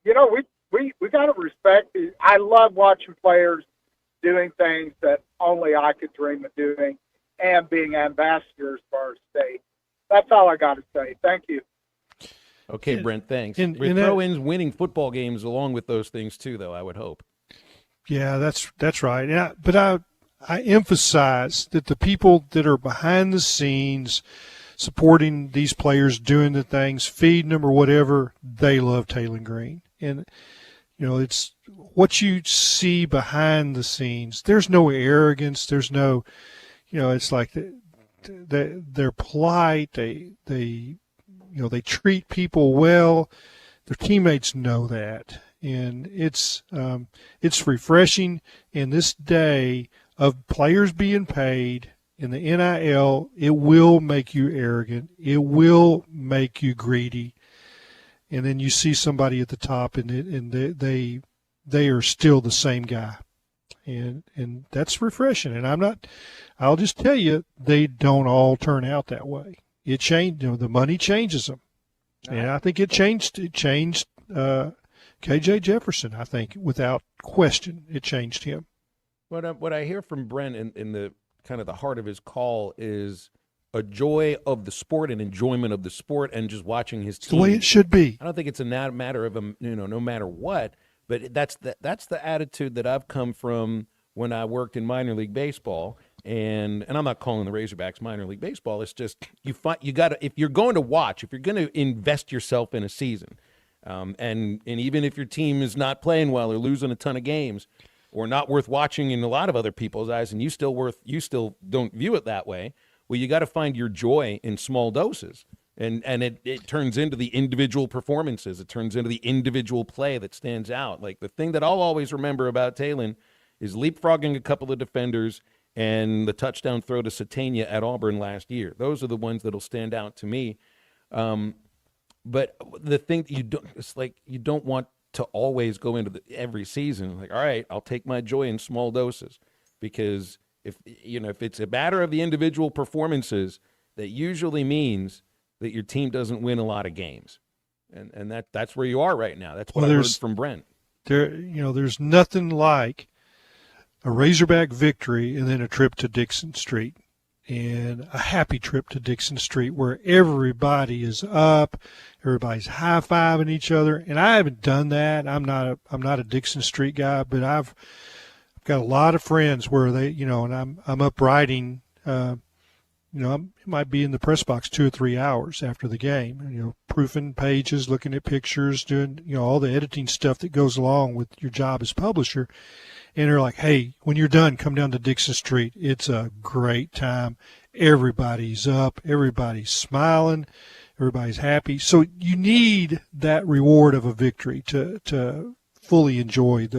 you know, we got to respect. I love watching players doing things that only I could dream of doing and being ambassadors for our state. That's all I got to say. Thank you. Okay, Brent, thanks. And We throw in winning football games along with those things too, though, I would hope. Yeah, that's right. Yeah, but I emphasize that the people that are behind the scenes supporting these players, doing the things, feeding them or whatever, they love Taylen Green. And, you know, it's what you see behind the scenes. There's no arrogance. There's no, you know, it's like they're polite. They treat people well. Their teammates know that. And it's refreshing in this day of players being paid in the NIL. It will make you arrogant. It will make you greedy. And then you see somebody at the top, and they are still the same guy, and that's refreshing. And I'll just tell you, they don't all turn out that way. It changed. You know, the money changes them, and I think it changed. KJ Jefferson, I think, without question, it changed him. What I hear from Brent in the kind of the heart of his call is a joy of the sport and enjoyment of the sport and just watching his team. It's the way it should be. I don't think it's a matter of, no matter what, but that's the attitude that I've come from when I worked in minor league baseball. And I'm not calling the Razorbacks minor league baseball. It's just you got to, if you're going to watch, if you're going to invest yourself in a season, and even if your team is not playing well or losing a ton of games or not worth watching in a lot of other people's eyes, and you still don't view it that way, well, you got to find your joy in small doses. And it turns into the individual performances. It turns into the individual play that stands out. Like the thing that I'll always remember about Taylen is leapfrogging a couple of defenders and the touchdown throw to Satania at Auburn last year. Those are the ones that'll stand out to me. But the thing that you don't want to always go into every season like, all right, I'll take my joy in small doses, because if it's a matter of the individual performances, that usually means that your team doesn't win a lot of games, and that's where you are right now. That's what I heard from Brent. There's nothing like a Razorback victory and then a trip to Dixon Street, and a happy trip to Dixon Street where everybody is up, everybody's high-fiving each other. And I haven't done that. I'm not a Dixon Street guy, but I've got a lot of friends where they, and I'm up writing. I might be in the press box 2 or 3 hours after the game, proofing pages, looking at pictures, doing, all the editing stuff that goes along with your job as publisher. And they're like, hey, when you're done, come down to Dixon Street. It's a great time. Everybody's up. Everybody's smiling. Everybody's happy. So you need that reward of a victory to fully enjoy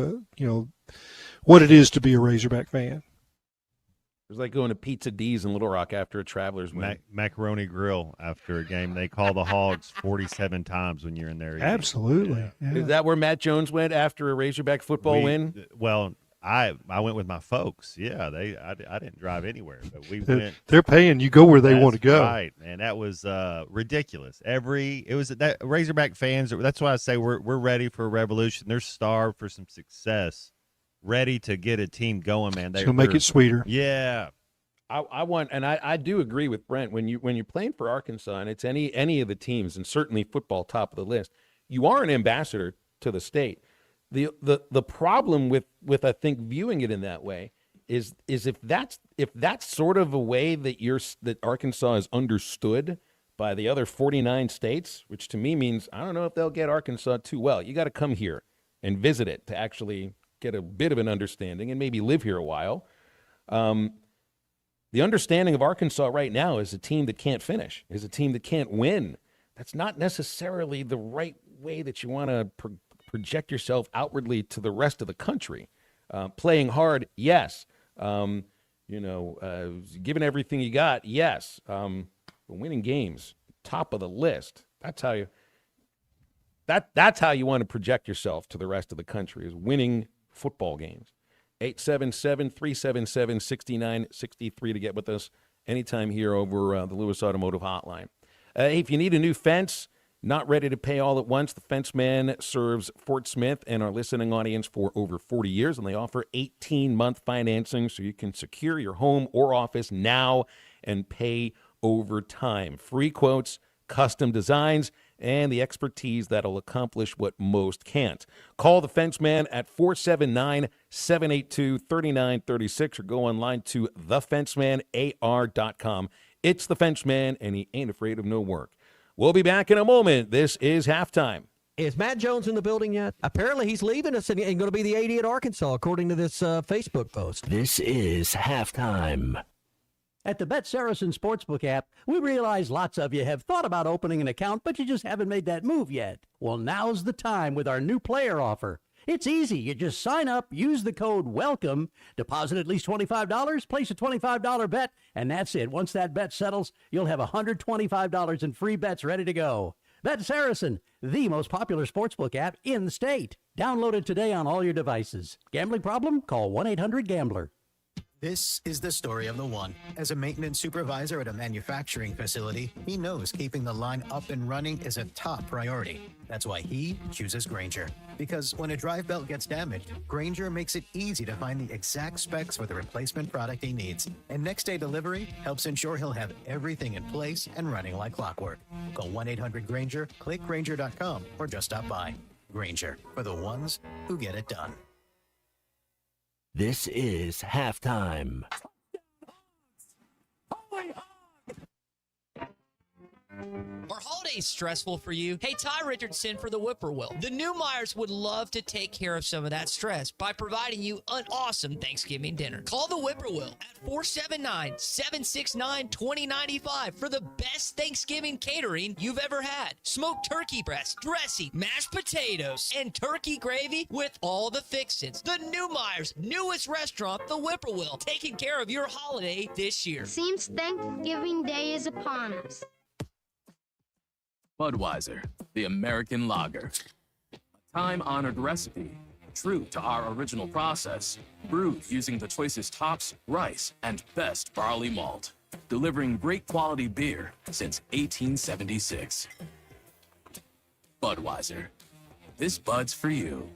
what it is to be a Razorback fan. It was like going to Pizza D's in Little Rock after a Travelers win. Macaroni Grill after a game. They call the Hogs 47 times when you're in there. Absolutely. Yeah. Is that where Matt Jones went after a Razorback football win? Well, I went with my folks. Yeah, I didn't drive anywhere, but we went. They're paying you go where they want to go. Right, and that was ridiculous. That Razorback fans. That's why I say we're ready for a revolution. They're starved for some success, ready to get a team going. Man, they'll make it sweeter. Yeah, I do agree with Brent when you're playing for Arkansas and it's any of the teams, and certainly football top of the list. You are an ambassador to the state. The problem with I think viewing it in that way is if that's sort of a way that Arkansas is understood by the other 49 states, which to me means I don't know if they'll get Arkansas too well. You got to come here and visit it to actually get a bit of an understanding and maybe live here a while. The understanding of Arkansas right now is a team that can't finish, is a team that can't win. That's not necessarily the right way that you want to project yourself outwardly to the rest of the country. Playing hard, yes. Giving everything you got, yes. But winning games, top of the list. That's how you want to project yourself to the rest of the country, is winning football games. 877-377-6963 to get with us anytime here over the Lewis Automotive Hotline. If you need a new fence, not ready to pay all at once, the Fence Man serves Fort Smith and our listening audience for over 40 years, and they offer 18-month financing so you can secure your home or office now and pay over time. Free quotes, custom designs, and the expertise that'll accomplish what most can't. Call the Fence Man at 479-782-3936 or go online to thefencemanar.com. It's the Fence Man, and he ain't afraid of no work. We'll be back in a moment. This is Halftime. Is Matt Jones in the building yet? Apparently he's leaving us and going to be the AD at Arkansas, according to this Facebook post. This is Halftime. At the Bet Saracen Sportsbook app, we realize lots of you have thought about opening an account, but you just haven't made that move yet. Well, now's the time with our new player offer. It's easy. You just sign up, use the code WELCOME, deposit at least $25, place a $25 bet, and that's it. Once that bet settles, you'll have $125 in free bets ready to go. Bet Saracen, the most popular sportsbook app in the state. Download it today on all your devices. Gambling problem? Call 1-800-GAMBLER. This is the story of the one. As a maintenance supervisor at a manufacturing facility, he knows keeping the line up and running is a top priority. That's why he chooses Grainger. Because when a drive belt gets damaged, Grainger makes it easy to find the exact specs for the replacement product he needs. And next day delivery helps ensure he'll have everything in place and running like clockwork. Call 1-800-GRAINGER, click Grainger.com, or just stop by. Grainger, for the ones who get it done. This is Halftime. Are holidays stressful for you? Hey, Ty Richardson for the Whippoorwill. The Newmeyers would love to take care of some of that stress by providing you an awesome Thanksgiving dinner. Call the Whippoorwill at 479-769-2095 for the best Thanksgiving catering you've ever had. Smoked turkey breast, dressing, mashed potatoes, and turkey gravy with all the fixins. The Newmeyers' newest restaurant, the Whippoorwill, taking care of your holiday this year. Seems Thanksgiving Day is upon us. Budweiser, the American lager. A time-honored recipe, true to our original process, brewed using the choicest hops, rice, and best barley malt, delivering great quality beer since 1876. Budweiser. This Bud's for you.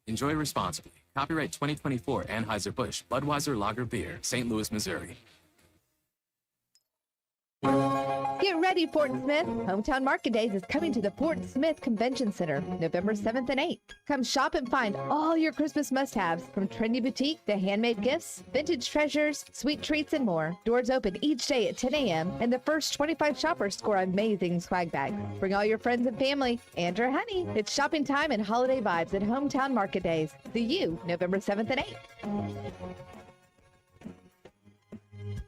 Enjoy responsibly. Copyright 2024 Anheuser-Busch Budweiser Lager Beer, St. Louis, Missouri. Get ready, Fort Smith. Hometown Market Days is coming to the Fort Smith Convention Center November 7th and 8th. Come shop and find all your Christmas must-haves, from trendy boutique to handmade gifts, vintage treasures, sweet treats, and more. Doors open each day at 10 a.m., and the first 25 shoppers score amazing swag bags. Bring all your friends and family and your honey. It's shopping time and holiday vibes at Hometown Market Days. The U, November 7th and 8th.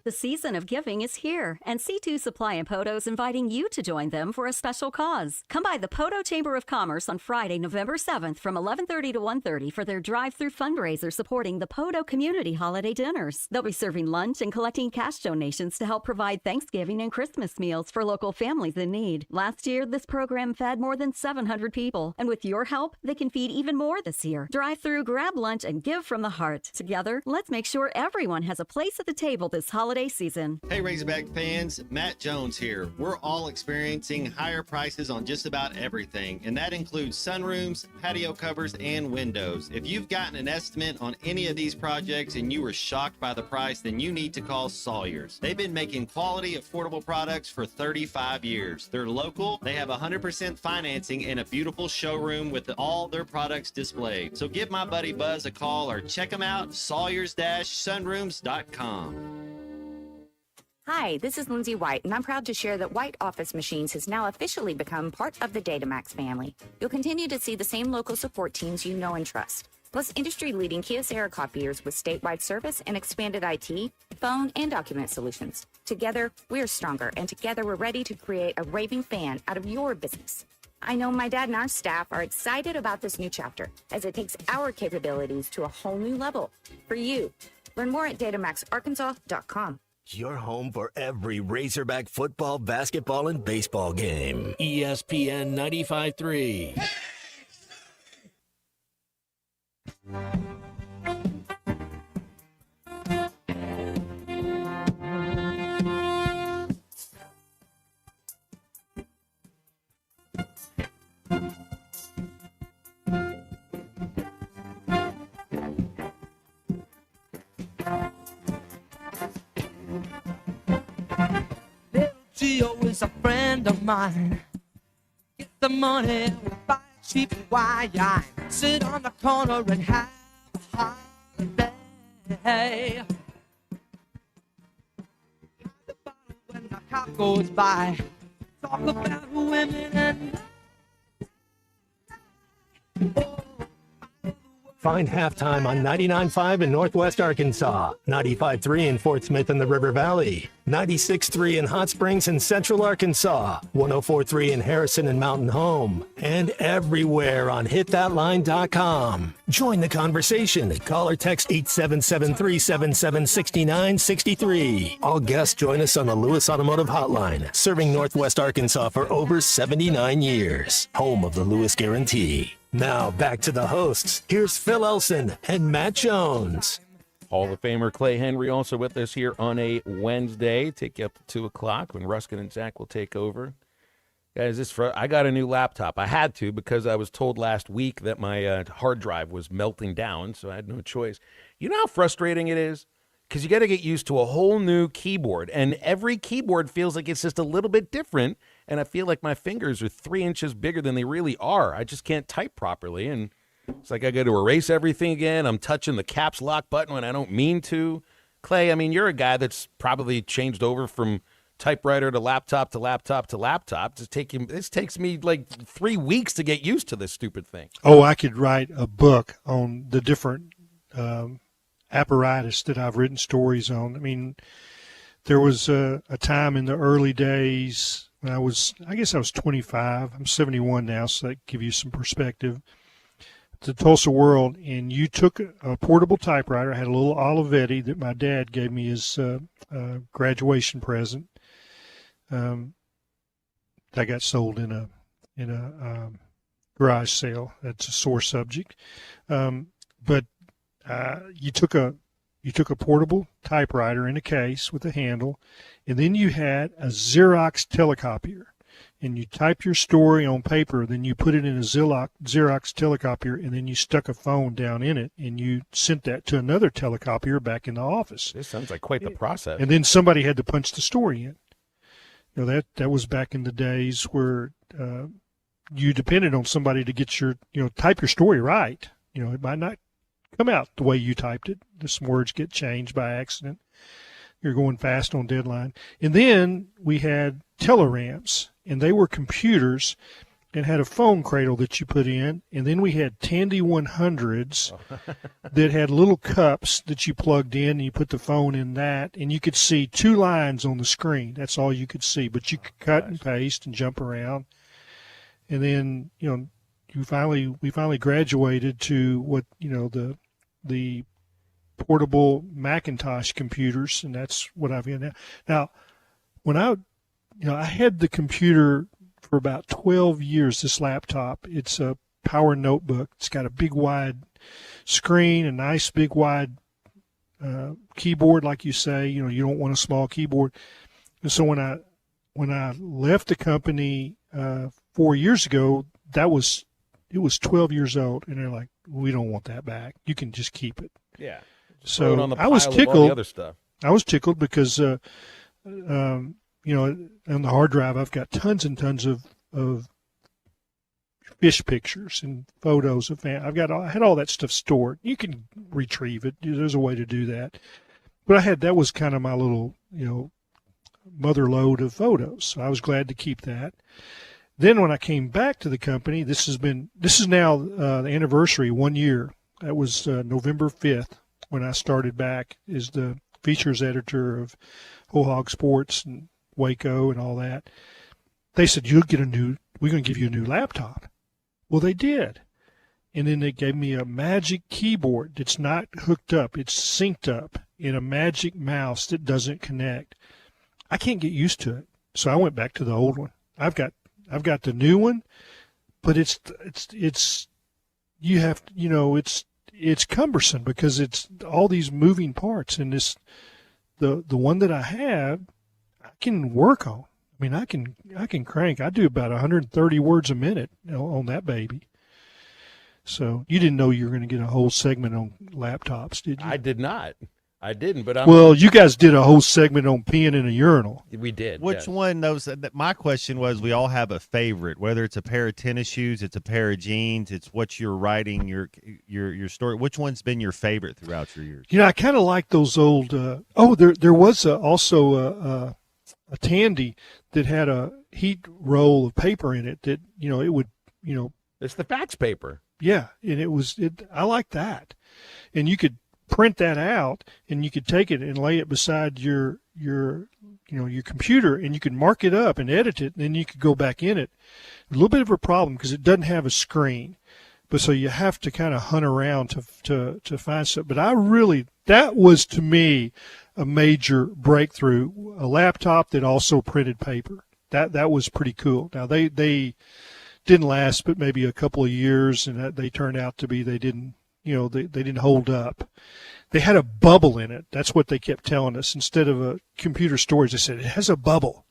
The season of giving is here, and C2 Supply and Poto is inviting you to join them for a special cause. Come by the Poto Chamber of Commerce on Friday, November 7th from 11:30 to 1:30 for their drive-through fundraiser supporting the Poto Community Holiday Dinners. They'll be serving lunch and collecting cash donations to help provide Thanksgiving and Christmas meals for local families in need. Last year, this program fed more than 700 people, and with your help, they can feed even more this year. Drive through, grab lunch, and give from the heart. Together, let's make sure everyone has a place at the table this holiday season. Hey Razorback fans, Matt Jones here. We're all experiencing higher prices on just about everything, and that includes sunrooms, patio covers, and windows. If you've gotten an estimate on any of these projects and you were shocked by the price, then you need to call Sawyers. They've been making quality, affordable products for 35 years. They're local, they have 100% financing, and a beautiful showroom with all their products displayed. So give my buddy Buzz a call or check them out, Sawyers-sunrooms.com. Hi, this is Lindsay White, and I'm proud to share that White Office Machines has now officially become part of the Datamax family. You'll continue to see the same local support teams you know and trust, plus industry-leading Kyocera copiers with statewide service and expanded IT, phone, and document solutions. Together, we're stronger, and together we're ready to create a raving fan out of your business. I know my dad and our staff are excited about this new chapter as it takes our capabilities to a whole new level. For you, learn more at DatamaxArkansas.com. Your home for every Razorback football, basketball, and baseball game. ESPN 95.3. Gio is a friend of mine. Get the money, buy cheap wine. Sit on the corner and have a holiday. When the cop goes by, talk about women and Find Halftime on 99.5 in Northwest Arkansas, 95.3 in Fort Smith and the River Valley, 96.3 in Hot Springs and Central Arkansas, 104.3 in Harrison and Mountain Home, and everywhere on hitthatline.com. Join the conversation. Call or text 877-377-6963. All guests join us on the Lewis Automotive Hotline, serving Northwest Arkansas for over 79 years. Home of the Lewis Guarantee. Now back to the hosts. Here's Phil Elson and Matt Jones. Hall of Famer Clay Henry also with us here on a Wednesday. Take you up to 2 o'clock when Ruskin and Zach will take over. Guys, I got a new laptop. I had to because I was told last week that my hard drive was melting down, so I had no choice. You know how frustrating it is? Because you got to get used to a whole new keyboard, and every keyboard feels like it's just a little bit different, and I feel like my fingers are 3 inches bigger than they really are. I just can't type properly, and it's like I got to erase everything again. I'm touching the caps lock button when I don't mean to. Clay, I mean, you're a guy that's probably changed over from typewriter to laptop to laptop to laptop. This takes me like 3 weeks to get used to this stupid thing. Oh, I could write a book on the different apparatus that I've written stories on. I mean, there was a time in the early days when I guess I was 25. I'm 71 now, so that give you some perspective. The Tulsa World, and you took a portable typewriter. I had a little Olivetti that my dad gave me as graduation present. That got sold in a garage sale. That's a sore subject. But you took a portable typewriter in a case with a handle, and then you had a Xerox telecopier, and you typed your story on paper, then you put it in a Xerox telecopier, and then you stuck a phone down in it, and you sent that to another telecopier back in the office. This sounds like quite the process. And then somebody had to punch the story in. You know, that was back in the days where you depended on somebody to get type your story right. You know, it might not come out the way you typed it. Some words get changed by accident. You're going fast on deadline. And then we had Telerams, and they were computers and had a phone cradle that you put in. And then we had Tandy 100s that had little cups that you plugged in, and you put the phone in that, and you could see 2 lines on the screen. That's all you could see, but you could cut and paste and jump around. And then, we finally graduated to what, the portable Macintosh computers, and that's what I've got now. Now, when I had the computer for about 12 years, this laptop. It's a power notebook. It's got a big wide screen, a nice big wide keyboard, like you say. You don't want a small keyboard. And so when I left the company 4 years ago, it was 12 years old, and they're like, we don't want that back. You can just keep it. Yeah. So on the I was pile of all tickled. the other stuff. I was tickled because, on the hard drive, I've got tons and tons of fish pictures and photos of I had all that stuff stored. You can retrieve it. There's a way to do that. But that was kind of my little, mother lode of photos. So I was glad to keep that. Then when I came back to the company, this is now the anniversary, 1 year. That was November 5th when I started back as the features editor of Whole Hog Sports and Waco and all that. They said, you'll get a new we're going to give you a new laptop. Well, they did. And then they gave me a magic keyboard that's not hooked up. It's synced up in a magic mouse that doesn't connect. I can't get used to it. So I went back to the old one. I've got the new one, but it's you have, you know, it's cumbersome because it's all these moving parts, and the one that I have, I can work on. I mean, I can crank. I do about 130 words a minute on that baby. So you didn't know you were going to get a whole segment on laptops, did you? I did not. I didn't, but well, you guys did a whole segment on peeing in a urinal. We did. Which one knows? My question was, we all have a favorite, whether it's a pair of tennis shoes, it's a pair of jeans, it's what you're writing your story. Which one's been your favorite throughout your years? You know, I kind of like those old. There was also a Tandy that had a heat roll of paper in it that, you know, it would, you know. It's the fax paper. Yeah, and I like that, and you could print that out, and you could take it and lay it beside your computer, and you could mark it up and edit it, and then you could go back in it. A little bit of a problem because it doesn't have a screen, but so you have to kind of hunt around to find stuff. But that was to me a major breakthrough, a laptop that also printed paper. That was pretty cool. Now they didn't last but maybe a couple of years, and they turned out to be they didn't hold up. They had a bubble in it. That's what they kept telling us. Instead of a computer storage, they said it has a bubble.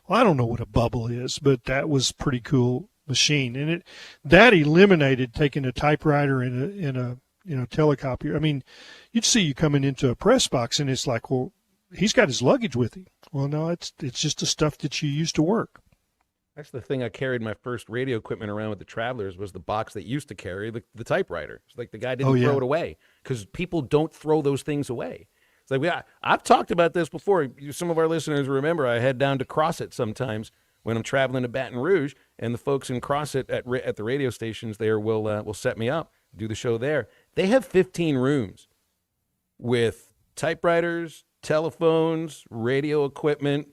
Well, I don't know what a bubble is, but that was a pretty cool machine, and that eliminated taking a typewriter in a telecopier. I mean, you'd see you coming into a press box, and it's like, well, he's got his luggage with him. Well, no, it's just the stuff that you use to work. That's the thing I carried my first radio equipment around with the Travelers, was the box that used to carry the typewriter. It's like the guy didn't throw it away, because people don't throw those things away. It's like I've talked about this before. Some of our listeners remember I head down to CrossIt sometimes when I'm traveling to Baton Rouge, and the folks in CrossIt at the radio stations there will set me up, do the show there. They have 15 rooms with typewriters, telephones, radio equipment,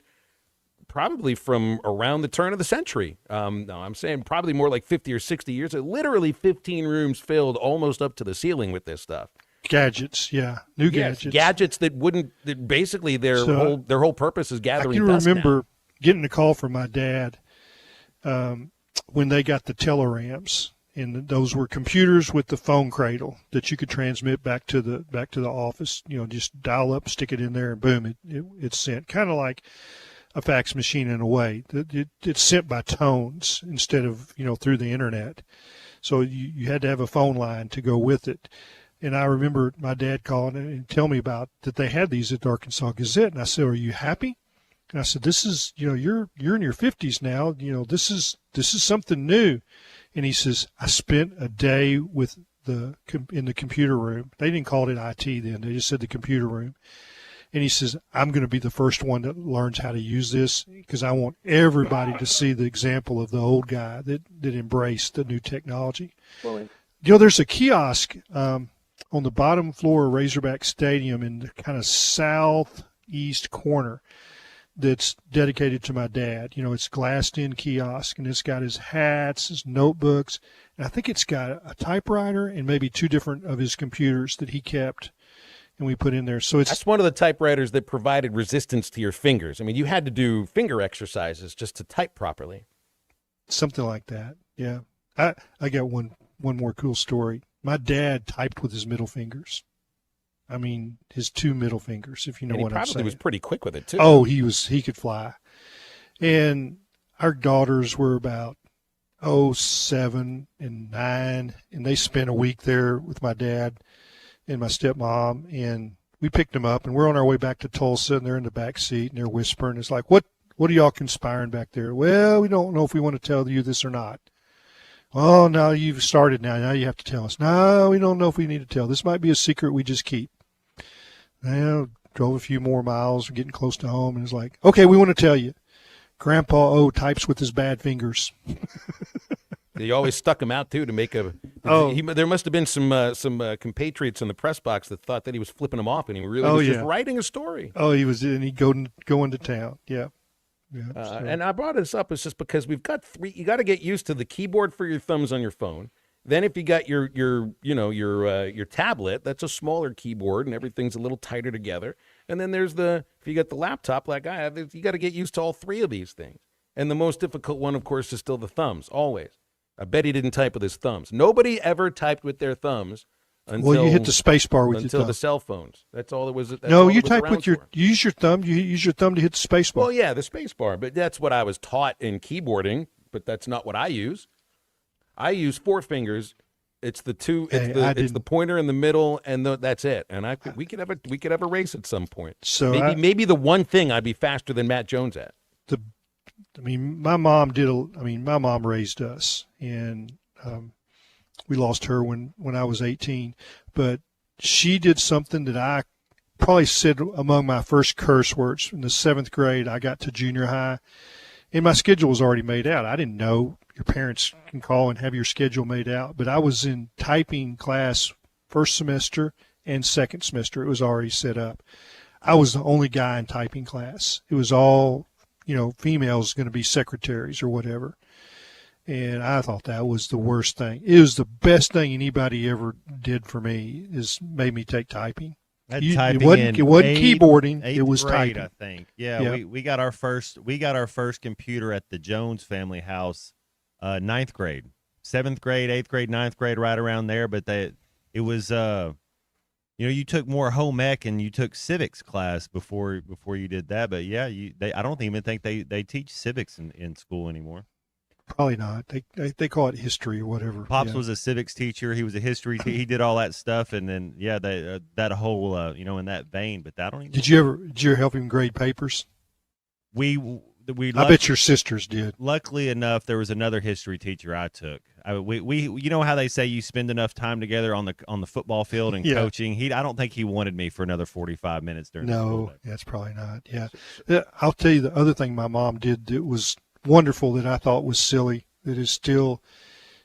probably from around the turn of the century. No, I'm saying probably more like 50 or 60 years. Literally 15 rooms filled almost up to the ceiling with this stuff. Gadgets, yeah, new gadgets. Gadgets that basically their whole purpose is gathering dust. I can remember getting a call from my dad when they got the Telerams, and those were computers with the phone cradle that you could transmit back to the office. You know, just dial up, stick it in there, and boom, it's sent. Kind of like a fax machine in a way. It's sent by tones instead of, you know, through the internet. So you had to have a phone line to go with it. And I remember my dad calling and telling me about that they had these at the Arkansas Gazette. And I said, "Are you happy?" And I said, "This is, you know, you're in your 50s now. You know, this is something new." And he says, "I spent a day in the computer room." They didn't call it IT then. They just said the computer room. And he says, "I'm going to be the first one that learns how to use this, because I want everybody to see the example of the old guy that embraced the new technology." Well, you know, there's a kiosk on the bottom floor of Razorback Stadium in the kind of southeast corner that's dedicated to my dad. You know, it's glassed-in kiosk, and it's got his hats, his notebooks, and I think it's got a typewriter and maybe two different of his computers that he kept. And we put in there. So that's one of the typewriters that provided resistance to your fingers. I mean, you had to do finger exercises just to type properly. Something like that. Yeah. I got one more cool story. My dad typed with his middle fingers. I mean, his two middle fingers, if you know what I'm saying. He probably was pretty quick with it too. Oh, he could fly. And our daughters were about 7 and 9, and they spent a week there with my dad and my stepmom, and we picked them up, and we're on our way back to Tulsa, and they're in the back seat, and they're whispering. It's like, what are y'all conspiring back there? Well, we don't know if we want to tell you this or not. Oh, no, you've started now. Now you have to tell us. No, we don't know if we need to tell. This might be a secret we just keep. Well, drove a few more miles, getting close to home, and it's like, okay, we want to tell you. Grandpa O types with his bad fingers. They always stuck him out too to make a. Oh, there must have been some compatriots in the press box that thought that he was flipping them off, and he really was just writing a story. Oh, he was, and he'd go into town. Yeah. And I brought this up is just because we've got three. You got to get used to the keyboard for your thumbs on your phone. Then if you got your tablet, that's a smaller keyboard and everything's a little tighter together. And then there's if you got the laptop like I have, you got to get used to all three of these things. And the most difficult one, of course, is still the thumbs, always. I bet he didn't type with his thumbs. Nobody ever typed with their thumbs until you hit the space bar with your thumb. Until the cell phones. That's all it was. You type with you use your thumb. You use your thumb to hit the space bar. Well, yeah, the space bar. But that's what I was taught in keyboarding, but that's not what I use. I use four fingers. It's the two. It's the pointer in the middle, and that's it. And we could have a race at some point. So maybe the one thing I'd be faster than Matt Jones at. My mom my mom raised us, and we lost her when I was 18. But she did something that I probably said among my first curse words in the 7th grade. I got to junior high, and my schedule was already made out. I didn't know. Your parents can call and have your schedule made out. But I was in typing class first semester and second semester. It was already set up. I was the only guy in typing class. It was all, females going to be secretaries or whatever. And I thought that was the worst thing. It was the best thing anybody ever did for me is made me take typing. It wasn't keyboarding. It was grade, typing. I think. Yeah. We got our first computer at the Jones family house. 9th grade, 7th grade, 8th grade, 9th grade, right around there. But it was, you took more home ec and you took civics class before you did that. But yeah, I don't even think they teach civics in school anymore. Probably not. They call it history or whatever. Pops was a civics teacher. He was a history. He did all that stuff, and then that whole in that vein. But I don't even. Did you ever help him grade papers? I bet your sisters did. Luckily enough, there was another history teacher I took. We you know how they say you spend enough time together on the football field and coaching. I don't think he wanted me for another 45 minutes during. No, that's probably not. Yeah, I'll tell you the other thing my mom did that was wonderful that I thought was silly. That is still,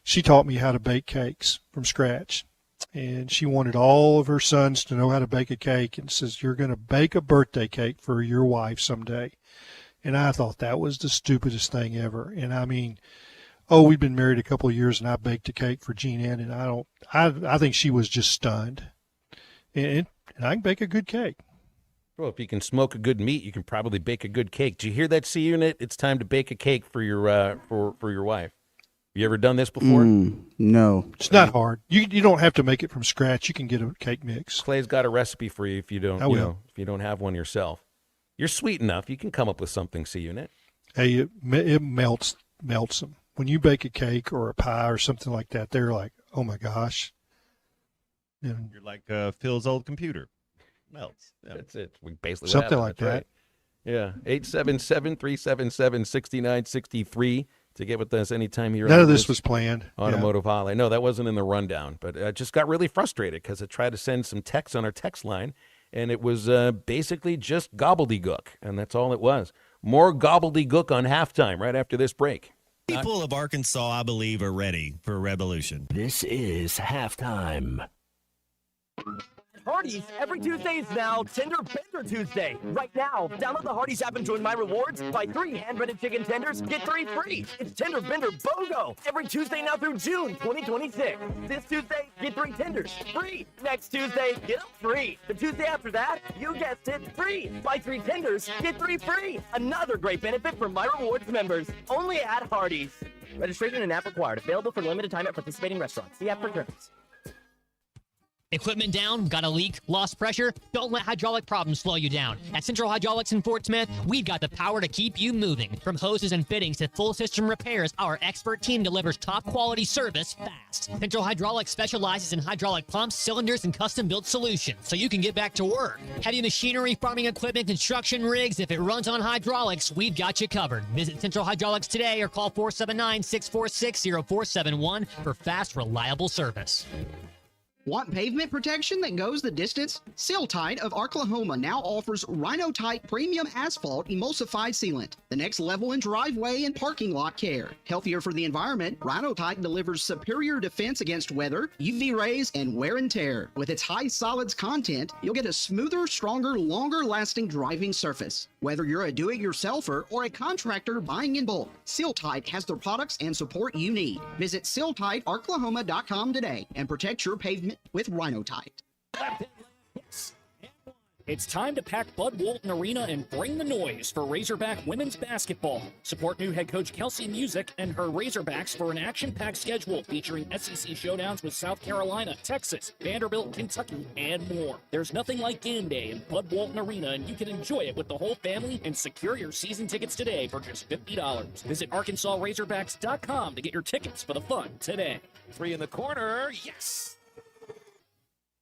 she taught me how to bake cakes from scratch, and she wanted all of her sons to know how to bake a cake, and says you're going to bake a birthday cake for your wife someday. And I thought that was the stupidest thing ever. And I mean, we'd been married a couple of years, and I baked a cake for Jean Ann, and I think she was just stunned. And I can bake a good cake. Well, if you can smoke a good meat, you can probably bake a good cake. Do you hear that, C Unit? It's time to bake a cake for your for your wife. You ever done this before? No. It's not hard. You don't have to make it from scratch. You can get a cake mix. Clay's got a recipe for you if you don't. If you don't have one yourself. You're sweet enough. You can come up with something, C-Unit. Hey, it melts them. When you bake a cake or a pie or something like that, they're like, oh, my gosh. And you're like Phil's old computer. Melts. Yeah. That's it. We basically something like that. Right. Yeah. 877-377-6963 to get with us anytime you're None of this was planned. Automotive Holiday. No, that wasn't in the rundown. But I just got really frustrated because I tried to send some texts on our text line, and it was basically just gobbledygook, and that's all it was. More gobbledygook on halftime right after this break. People of Arkansas, I believe, are ready for a revolution. This is halftime. Hardee's, every Tuesday is now Tender Bender Tuesday. Right now, download the Hardee's app and join My Rewards. Buy 3 hand-breaded chicken tenders, get 3 free. It's Tender Bender BOGO every Tuesday now through June 2026. This Tuesday, get 3 tenders, free. Next Tuesday, get them free. The Tuesday after that, you guessed it, free. Buy 3 tenders, get 3 free. Another great benefit for My Rewards members, only at Hardee's. Registration and app required. Available for limited time at participating restaurants. See app for terms. Equipment down? Got a leak? Lost pressure? Don't let hydraulic problems slow you down. At Central Hydraulics in Fort Smith, we've got the power to keep you moving. From hoses and fittings to full system repairs, our expert team delivers top quality service fast. Central Hydraulics specializes in hydraulic pumps, cylinders, and custom-built solutions, so you can get back to work. Heavy machinery, farming equipment, construction rigs, if it runs on hydraulics, we've got you covered. Visit Central Hydraulics today or call 479-646-0471 for fast, reliable service. Want pavement protection that goes the distance? Seal-Tite of Arklahoma now offers Rhino-Tite Premium Asphalt Emulsified Sealant, the next level in driveway and parking lot care. Healthier for the environment, Rhino-Tite delivers superior defense against weather, UV rays, and wear and tear. With its high solids content, you'll get a smoother, stronger, longer-lasting driving surface. Whether you're a do-it-yourselfer or a contractor buying in bulk, Seal-Tite has the products and support you need. Visit SealTiteArklahoma.com today and protect your pavement with Rhino-Tite. It's time to pack Bud Walton Arena and bring the noise for Razorback women's basketball. Support new head coach Kelsey Music and her Razorbacks for an action-packed schedule featuring SEC showdowns with South Carolina, Texas, Vanderbilt, Kentucky, and more. There's nothing like game day in Bud Walton Arena, and you can enjoy it with the whole family and secure your season tickets today for just $50. Visit ArkansasRazorbacks.com to get your tickets for the fun today. 3 in the corner, yes!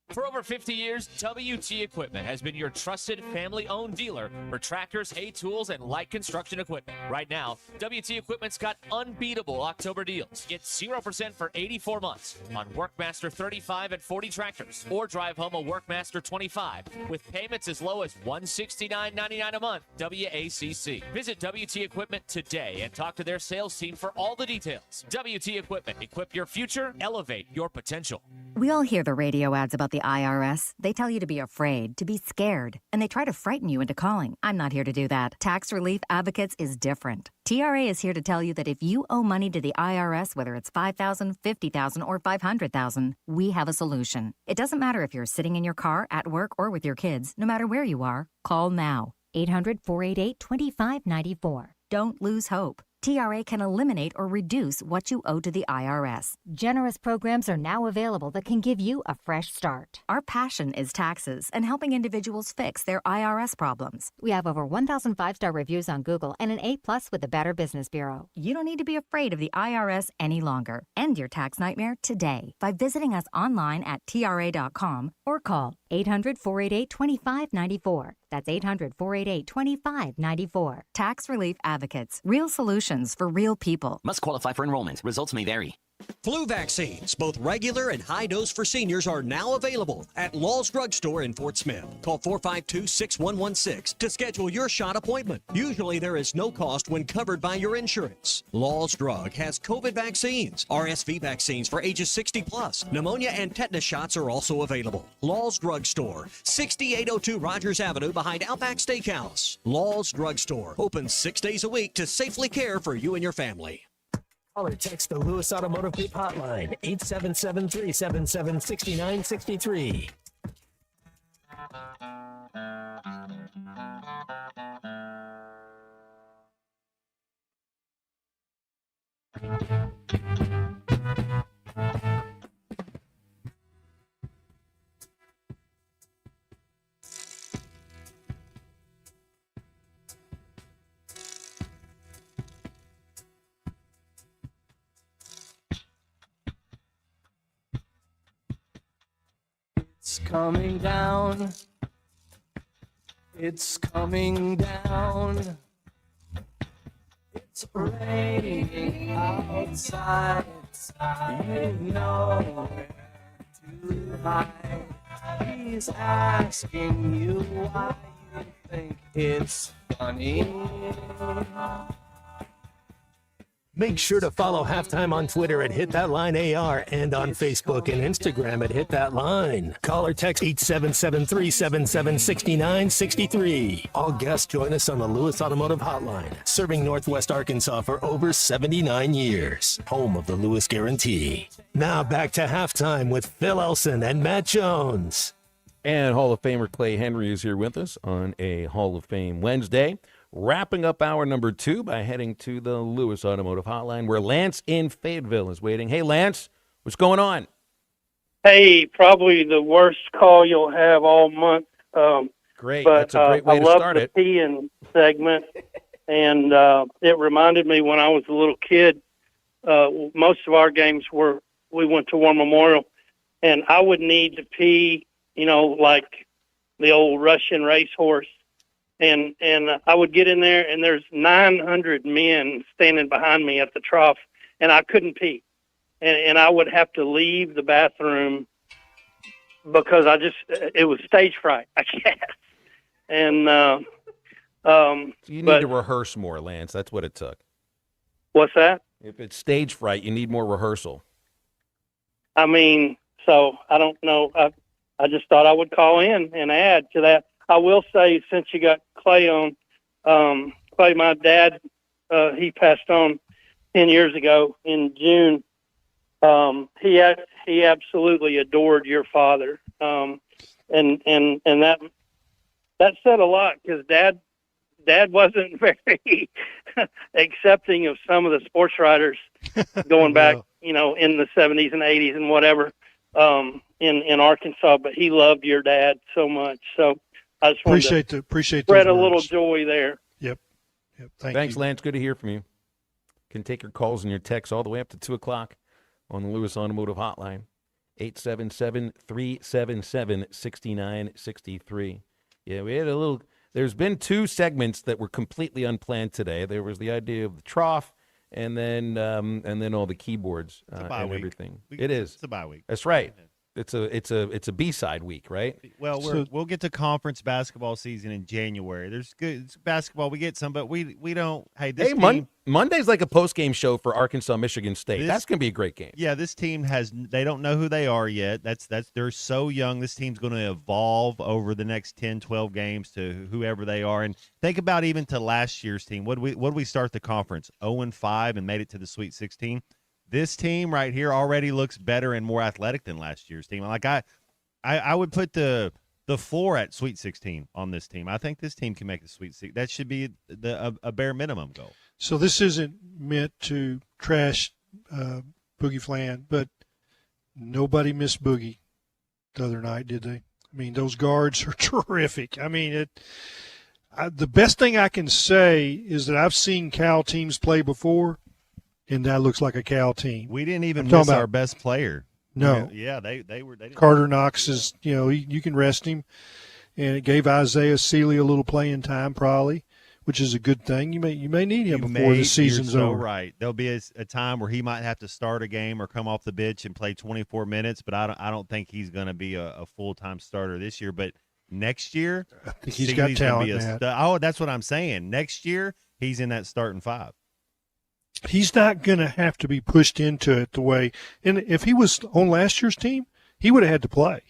For over 50 years, WT Equipment has been your trusted family-owned dealer for tractors, hay tools, and light construction equipment. Right now, WT Equipment's got unbeatable October deals. Get 0% for 84 months on Workmaster 35 and 40 tractors, or drive home a Workmaster 25 with payments as low as $169.99 a month. WACC. Visit WT Equipment today and talk to their sales team for all the details. WT Equipment. Equip your future, elevate your potential. We all hear the radio ads about the IRS. They tell you to be afraid, to be scared, and they try to frighten you into calling. I'm not here to do that. Tax Relief Advocates is different. TRA is here to tell you that if you owe money to the IRS, whether it's $5,000, $50,000, or $500,000, we have a solution. It doesn't matter if you're sitting in your car, at work, or with your kids. No matter where you are, call now. 800-488-2594. Don't lose hope. TRA can eliminate or reduce what you owe to the IRS. Generous programs are now available that can give you a fresh start. Our passion is taxes and helping individuals fix their IRS problems. We have over 1,000 5-star reviews on Google and an A+ with the Better Business Bureau. You don't need to be afraid of the IRS any longer. End your tax nightmare today by visiting us online at TRA.com or call 800-488-2594. That's 800-488-2594. Tax Relief Advocates. Real solutions for real people. Must qualify for enrollment. Results may vary. Flu vaccines, both regular and high dose for seniors, are now available at Law's Drug Store in Fort Smith. Call 452-6116 to schedule your shot appointment. Usually there is no cost when covered by your insurance. Law's Drug has COVID vaccines, RSV vaccines for ages 60 plus. Pneumonia and tetanus shots are also available. Law's Drug Store, 6802 Rogers Avenue behind Outback Steakhouse. Law's Drug Store, open 6 days a week to safely care for you and your family. Call or text the Lewis Automotive Group hotline, 877-377-6963. It's coming down. It's coming down. It's raining outside. You know where to hide. He's asking you why you think it's funny. Make sure to follow Halftime on Twitter at HitThatLineAR and on Facebook and Instagram at HitThatLine. Call or text 877-377-6963. All guests join us on the Lewis Automotive Hotline, serving Northwest Arkansas for over 79 years. Home of the Lewis Guarantee. Now back to Halftime with Phil Elson and Matt Jones. And Hall of Famer Clay Henry is here with us on a Hall of Fame Wednesday. Wrapping up hour number 2 by heading to the Lewis Automotive Hotline, where Lance in Fayetteville is waiting. Hey, Lance, what's going on? Hey, probably the worst call you'll have all month. Great. But, that's a great way to start it. I love the peeing segment, and it reminded me when I was a little kid, most of our games we went to War Memorial, and I would need to pee, like the old Russian racehorse. And I would get in there, and there's 900 men standing behind me at the trough, and I couldn't pee. And I would have to leave the bathroom because it was stage fright, I guess. And You need to rehearse more, Lance. That's what it took. What's that? If it's stage fright, you need more rehearsal. I mean, so I don't know. I just thought I would call in and add to that. I will say, since you got Clay on, Clay, my dad, he passed on 10 years ago in June. He absolutely adored your father. And that said a lot, because Dad wasn't very accepting of some of the sports writers going back, in the 70s and 80s and whatever, in Arkansas, but he loved your dad so much. So I just wanted to spread a little joy there. Yep. Thanks, Lance. Good to hear from you. Can take your calls and your texts all the way up to 2 o'clock on the Lewis Automotive Hotline, 877-377-6963. Yeah, we had a little. There's been 2 segments that were completely unplanned today. There was the idea of the trough, and then all the keyboards and everything. It is. It's a bye week. That's right. It's a B-side week, right? Well, we'll get to conference basketball season in January. There's good basketball. We get some, but we don't. Hey, this team, Monday's like a post-game show for Arkansas, Michigan State. That's going to be a great game. Yeah, this team they don't know who they are yet. They're so young. This team's going to evolve over the next 10, 12 games to whoever they are. And think about even to last year's team. What we start the conference 0-5 and made it to the Sweet 16. This team right here already looks better and more athletic than last year's team. Like I would put the floor at Sweet 16 on this team. I think this team can make the Sweet 16. That should be a bare minimum goal. So this isn't meant to trash Boogie Flan, but nobody missed Boogie the other night, did they? I mean, those guards are terrific. I mean, the best thing I can say is that I've seen Cal teams play before, and that looks like a Cal team. We didn't even miss our best player. No. Yeah, they didn't. Carter Knox is, you can rest him, and it gave Isaiah Sealy a little playing time probably, which is a good thing. You may need him before the season's over. over. Right. There'll be a time where he might have to start a game or come off the bench and play 24 minutes, but I don't think he's going to be a full-time starter this year. But next year, I think he's got talent, Matt. That's what I'm saying. Next year, he's in that starting 5. He's not going to have to be pushed into it the way – and if he was on last year's team, he would have had to play.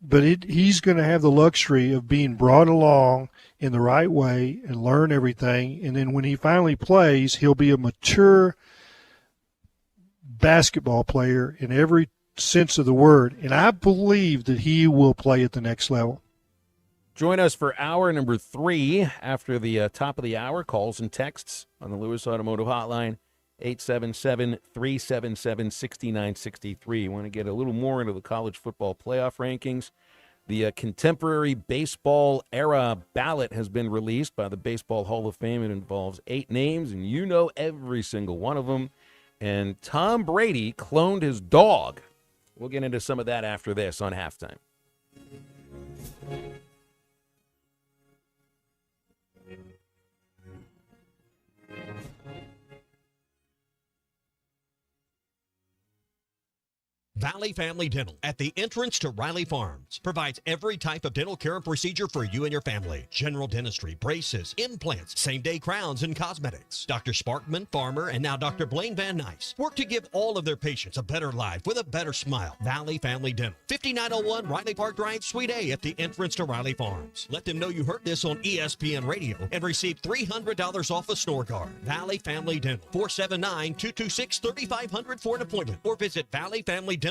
But he's going to have the luxury of being brought along in the right way and learn everything. And then when he finally plays, he'll be a mature basketball player in every sense of the word. And I believe that he will play at the next level. Join us for hour number 3 after the top of the hour. Calls and texts on the Lewis Automotive Hotline, 877-377-6963. You want to get a little more into the college football playoff rankings. The contemporary baseball era ballot has been released by the Baseball Hall of Fame. It involves 8 names, and you know every single one of them. And Tom Brady cloned his dog. We'll get into some of that after this on Halftime. Valley Family Dental at the entrance to Riley Farms provides every type of dental care and procedure for you and your family. General dentistry, braces, implants, same-day crowns, and cosmetics. Dr. Sparkman, Farmer, and now Dr. Blaine Van Nice work to give all of their patients a better life with a better smile. Valley Family Dental, 5901 Riley Park Drive, Suite A at the entrance to Riley Farms. Let them know you heard this on ESPN Radio and receive $300 off a snore guard. Valley Family Dental, 479-226-3500 for an appointment or visit valleyfamilydentalpractice.com.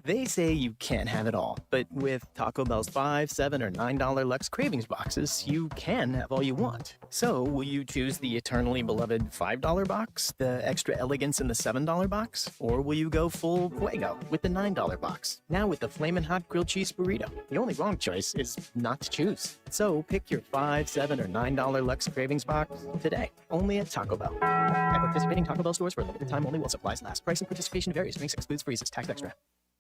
They say you can't have it all, but with Taco Bell's $5, $7, or $9 Lux Cravings boxes, you can have all you want. So, will you choose the eternally beloved $5 box, the extra elegance in the $7 box, or will you go full Fuego with the $9 box? Now with the Flamin' Hot Grilled Cheese Burrito, the only wrong choice is not to choose. So, pick your $5, $7, or $9 Lux Cravings box today, only at Taco Bell. At participating Taco Bell stores for a limited time only while supplies last. Price and participation varies. Drinks excludes freezes. Tax extra.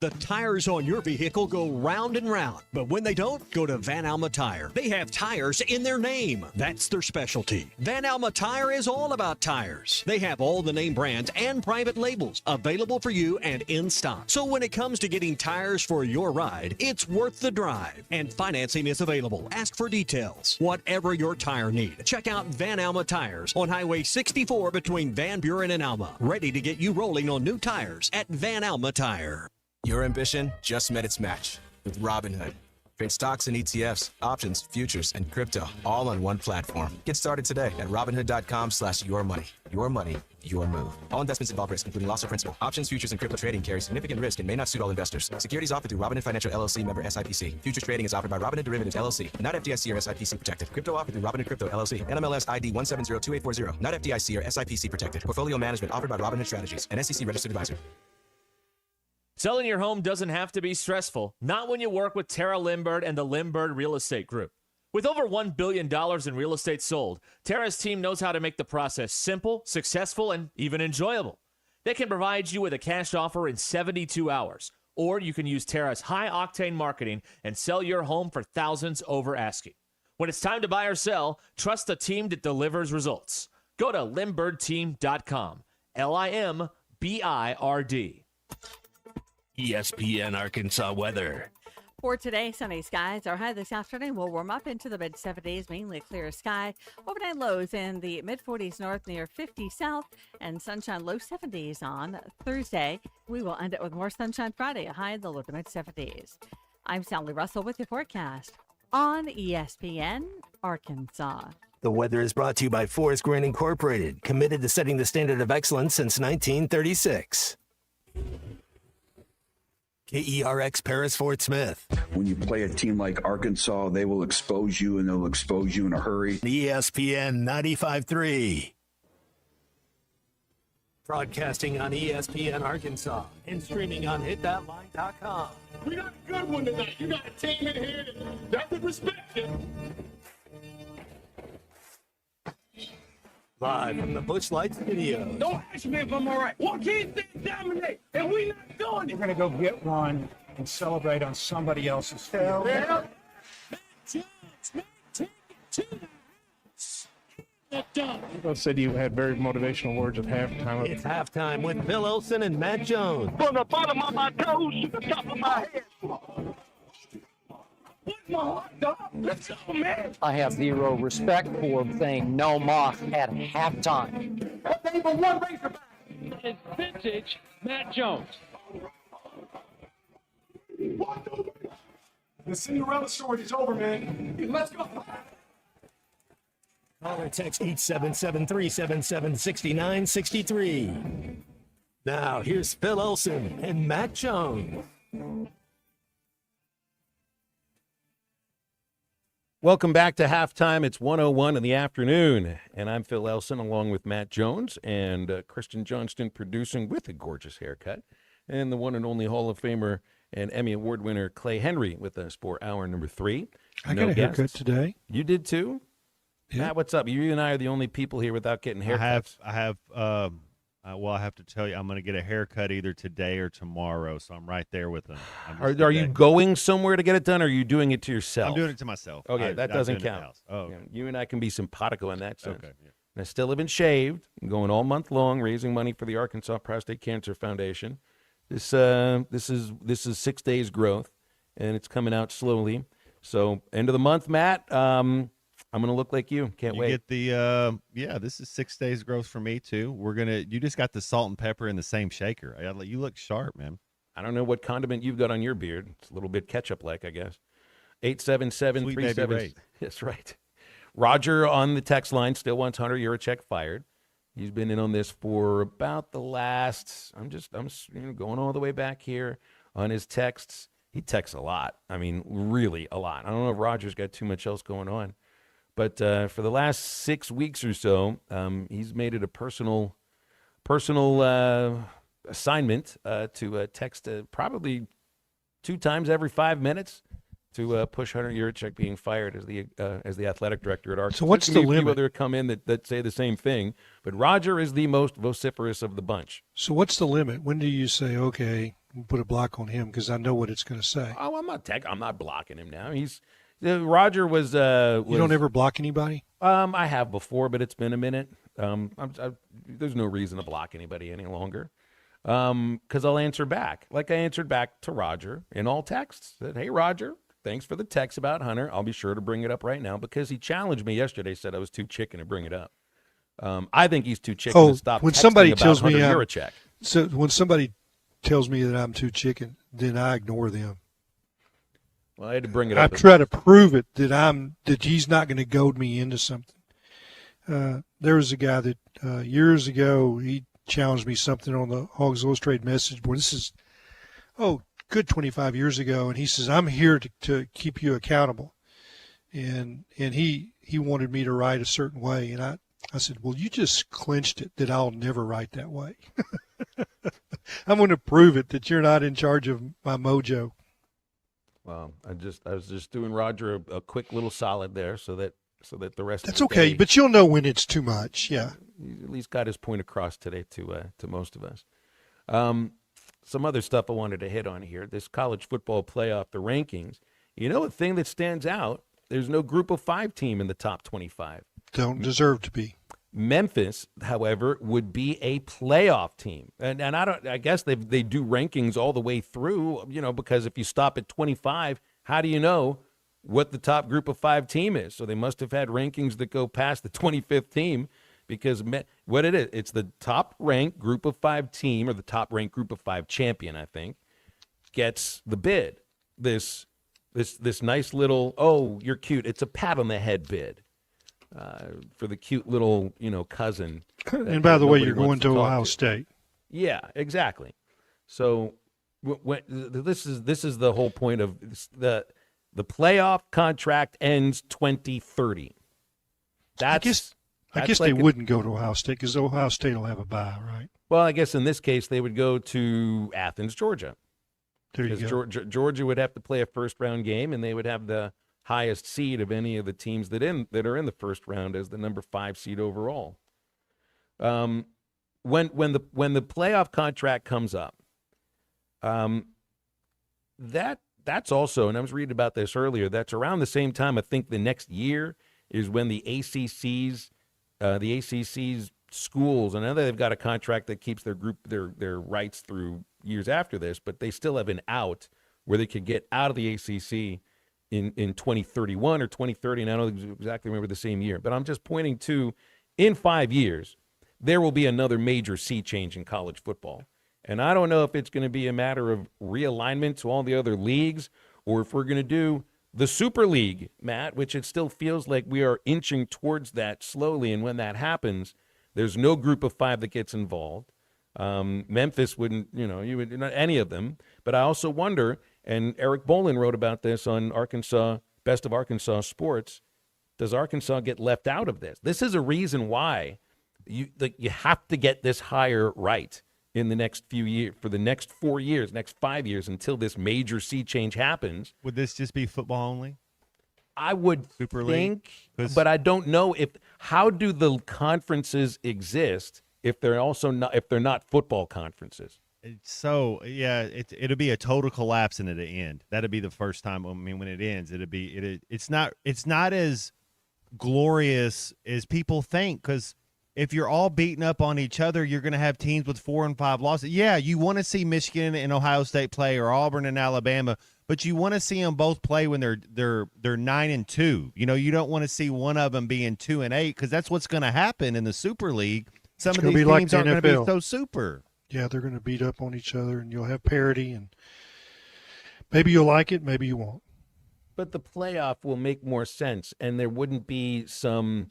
The tires on your vehicle go round and round, but when they don't, go to Van Alma Tire. They have tires in their name. That's their specialty. Van Alma Tire is all about tires. They have all the name brands and private labels available for you and in stock. So when it comes to getting tires for your ride, it's worth the drive. And financing is available. Ask for details. Whatever your tire need, check out Van Alma Tires on Highway 64 between Van Buren and Alma. Ready to get you rolling on new tires at Van Alma Tire. Your ambition just met its match with Robinhood. Trade stocks and ETFs, options, futures, and crypto all on one platform. Get started today at Robinhood.com/yourmoney. Your money, your move. All investments involve risk, including loss of principal. Options, futures, and crypto trading carry significant risk and may not suit all investors. Securities offered through Robinhood Financial LLC, member SIPC. Futures trading is offered by Robinhood Derivatives LLC, not FDIC or SIPC protected. Crypto offered through Robinhood Crypto LLC, NMLS ID 1702840, not FDIC or SIPC protected. Portfolio management offered by Robinhood Strategies, an SEC registered advisor. Selling your home doesn't have to be stressful, not when you work with Tara Lindbergh and the Lindbergh Real Estate Group. With over $1 billion in real estate sold, Tara's team knows how to make the process simple, successful, and even enjoyable. They can provide you with a cash offer in 72 hours, or you can use Tara's high-octane marketing and sell your home for thousands over asking. When it's time to buy or sell, trust a team that delivers results. Go to LindberghTeam.com, LIMBIRD. ESPN Arkansas weather. For today, sunny skies. Our high this afternoon will warm up into the mid-70s, mainly clear sky. Overnight lows in the mid-40s north, near 50 south, and sunshine low 70s on Thursday. We will end it with more sunshine Friday, a high in the low to mid-70s. I'm Sally Russell with the forecast on ESPN Arkansas. The weather is brought to you by Forest Green Incorporated, committed to setting the standard of excellence since 1936. KERX Paris Fort Smith. When you play a team like Arkansas, they will expose you, and they'll expose you in a hurry. ESPN 95.3. Broadcasting on ESPN Arkansas and streaming on hitthatline.com. We got a good one tonight. You got a team in here that would respect you. Live from the Busch Light Studio. Don't ask me if I'm all right. What can't they dominate? And we not doing it. We're going to go get one and celebrate on somebody else's field. Yeah. Both said you had very motivational words at halftime. It's halftime with Phil Olsen and Matt Jones. From the bottom of my toes to the top of my head. What's my heart, dog? Let's go, man. I have zero respect for saying no moss at halftime. Name of one Razorback. It's vintage Matt Jones. The Cinderella story is over, man. Let's go. Call or text 877-377-6963. Now, here's Phil Olsen and Matt Jones. Welcome back to halftime. It's 1:01 in the afternoon, and I'm Phil Elson along with Matt Jones and Kristen Johnston producing with a gorgeous haircut, and the one and only Hall of Famer and Emmy Award winner Clay Henry with us for hour number 3. I got a haircut today. You did too? Yeah. Matt, what's up? You and I are the only people here without getting haircuts. I have to tell you, I'm going to get a haircut either today or tomorrow, so I'm right there with them. Are you going somewhere to get it done, or are you doing it to yourself? I'm doing it to myself. Okay, that doesn't I'm doing it count. at the house. Oh, Yeah, you and I can be simpatico in that sense. Okay, yeah. And I still haven't shaved. I'm going all month long, raising money for the Arkansas Prostate Cancer Foundation. This is 6 days growth, and it's coming out slowly. So end of the month, Matt. I'm going to look like you. Can't wait. Get the this is 6 days growth for me too. You just got the salt and pepper in the same shaker. You look sharp, man. I don't know what condiment you've got on your beard. It's a little bit ketchup-like, I guess. 877-37. That's right. Roger on the text line still wants Hunter Yurachek fired. He's been in on this for about the last. I'm going all the way back here on his texts. He texts a lot. I mean, really a lot. I don't know if Roger's got too much else going on. But for the last 6 weeks or so, he's made it a personal assignment to text probably 2 times every 5 minutes to push Hunter Yurachek being fired as the athletic director at Arkansas. So what's There's gonna the be a few limit? other come in that say the same thing, but Roger is the most vociferous of the bunch. So what's the limit? When do you say, okay, we'll put a block on him because I know what it's going to say? Oh, I'm not blocking him now. Roger was. You don't ever block anybody? I have before, but it's been a minute. There's no reason to block anybody any longer. Because I'll answer back. Like I answered back to Roger in all texts. Said, hey, Roger, thanks for the text about Hunter. I'll be sure to bring it up right now because he challenged me yesterday, said I was too chicken to bring it up. I think he's too chicken to stop when texting somebody about tells Hunter me Yurachek. So when somebody tells me that I'm too chicken, then I ignore them. Well, I had to bring it I up. try to prove it that he's not going to goad me into something. There was a guy that years ago he challenged me something on the Hogs Illustrated message board. This is good 25 years ago, and he says I'm here to keep you accountable, and he wanted me to write a certain way, and I said, well, you just clinched it that I'll never write that way. I'm going to prove it that you're not in charge of my mojo. Well, I was just doing Roger a quick little solid there, so that the rest. That's of the okay, day, but you'll know when it's too much. Yeah, he at least got his point across today to most of us. Some other stuff I wanted to hit on here. This college football playoff, the rankings. You know, a thing that stands out. There's no Group of 5 team in the top 25. Don't deserve to be. Memphis, however, would be a playoff team, and I guess they do rankings all the way through, because if you stop at 25, how do you know what the top Group of 5 team is? So they must have had rankings that go past the 25th team, because what it is, it's the top ranked Group of 5 team, or the top ranked Group of 5 champion, I think, gets the bid. This nice little, oh, you're cute, it's a pat on the head bid. For the cute little, cousin. And by the way, you're going to talk Ohio State. Yeah, exactly. So this is the whole point of the playoff contract ends 2030. I guess they wouldn't go to Ohio State because Ohio State will have a bye, right? Well, I guess in this case they would go to Athens, Georgia. There you go. Georgia would have to play a first-round game, and they would have the highest seed of any of the teams that are in the first round as the number 5 seed overall. When the playoff contract comes up, that's also, and I was reading about this earlier, that's around the same time I think the next year is when the ACC's schools, and I know they've got a contract that keeps their rights through years after this, but they still have an out where they could get out of the ACC in 2031 or 2030, and I don't exactly remember the same year. But I'm just pointing to, in 5 years, there will be another major sea change in college football. And I don't know if it's going to be a matter of realignment to all the other leagues, or if we're going to do the Super League, Matt, which it still feels like we are inching towards that slowly. And when that happens, there's no Group of 5 that gets involved. Memphis wouldn't, you would not any of them. But I also wonder, and Eric Bolin wrote about this on Arkansas, Best of Arkansas Sports, does Arkansas get left out of this? This is a reason why you have to get this hire right in the next few years, for the next 4 years, next 5 years, until this major sea change happens. Would this just be football only? I would Super think, League? but I don't know how do the conferences exist if they're not football conferences. It'll be a total collapse and it'll end. That'll be the first time. I mean, when it ends, it's not as glorious as people think, because if you're all beating up on each other, you're going to have teams with 4 and 5 losses. Yeah, you want to see Michigan and Ohio State play, or Auburn and Alabama, but you want to see them both play when they're 9-2. You don't want to see one of them being 2-8, because that's what's going to happen in the Super League. Some of these teams aren't going to be so super. Yeah, they're going to beat up on each other, and you'll have parity, and maybe you'll like it, maybe you won't. But the playoff will make more sense, and there wouldn't be some,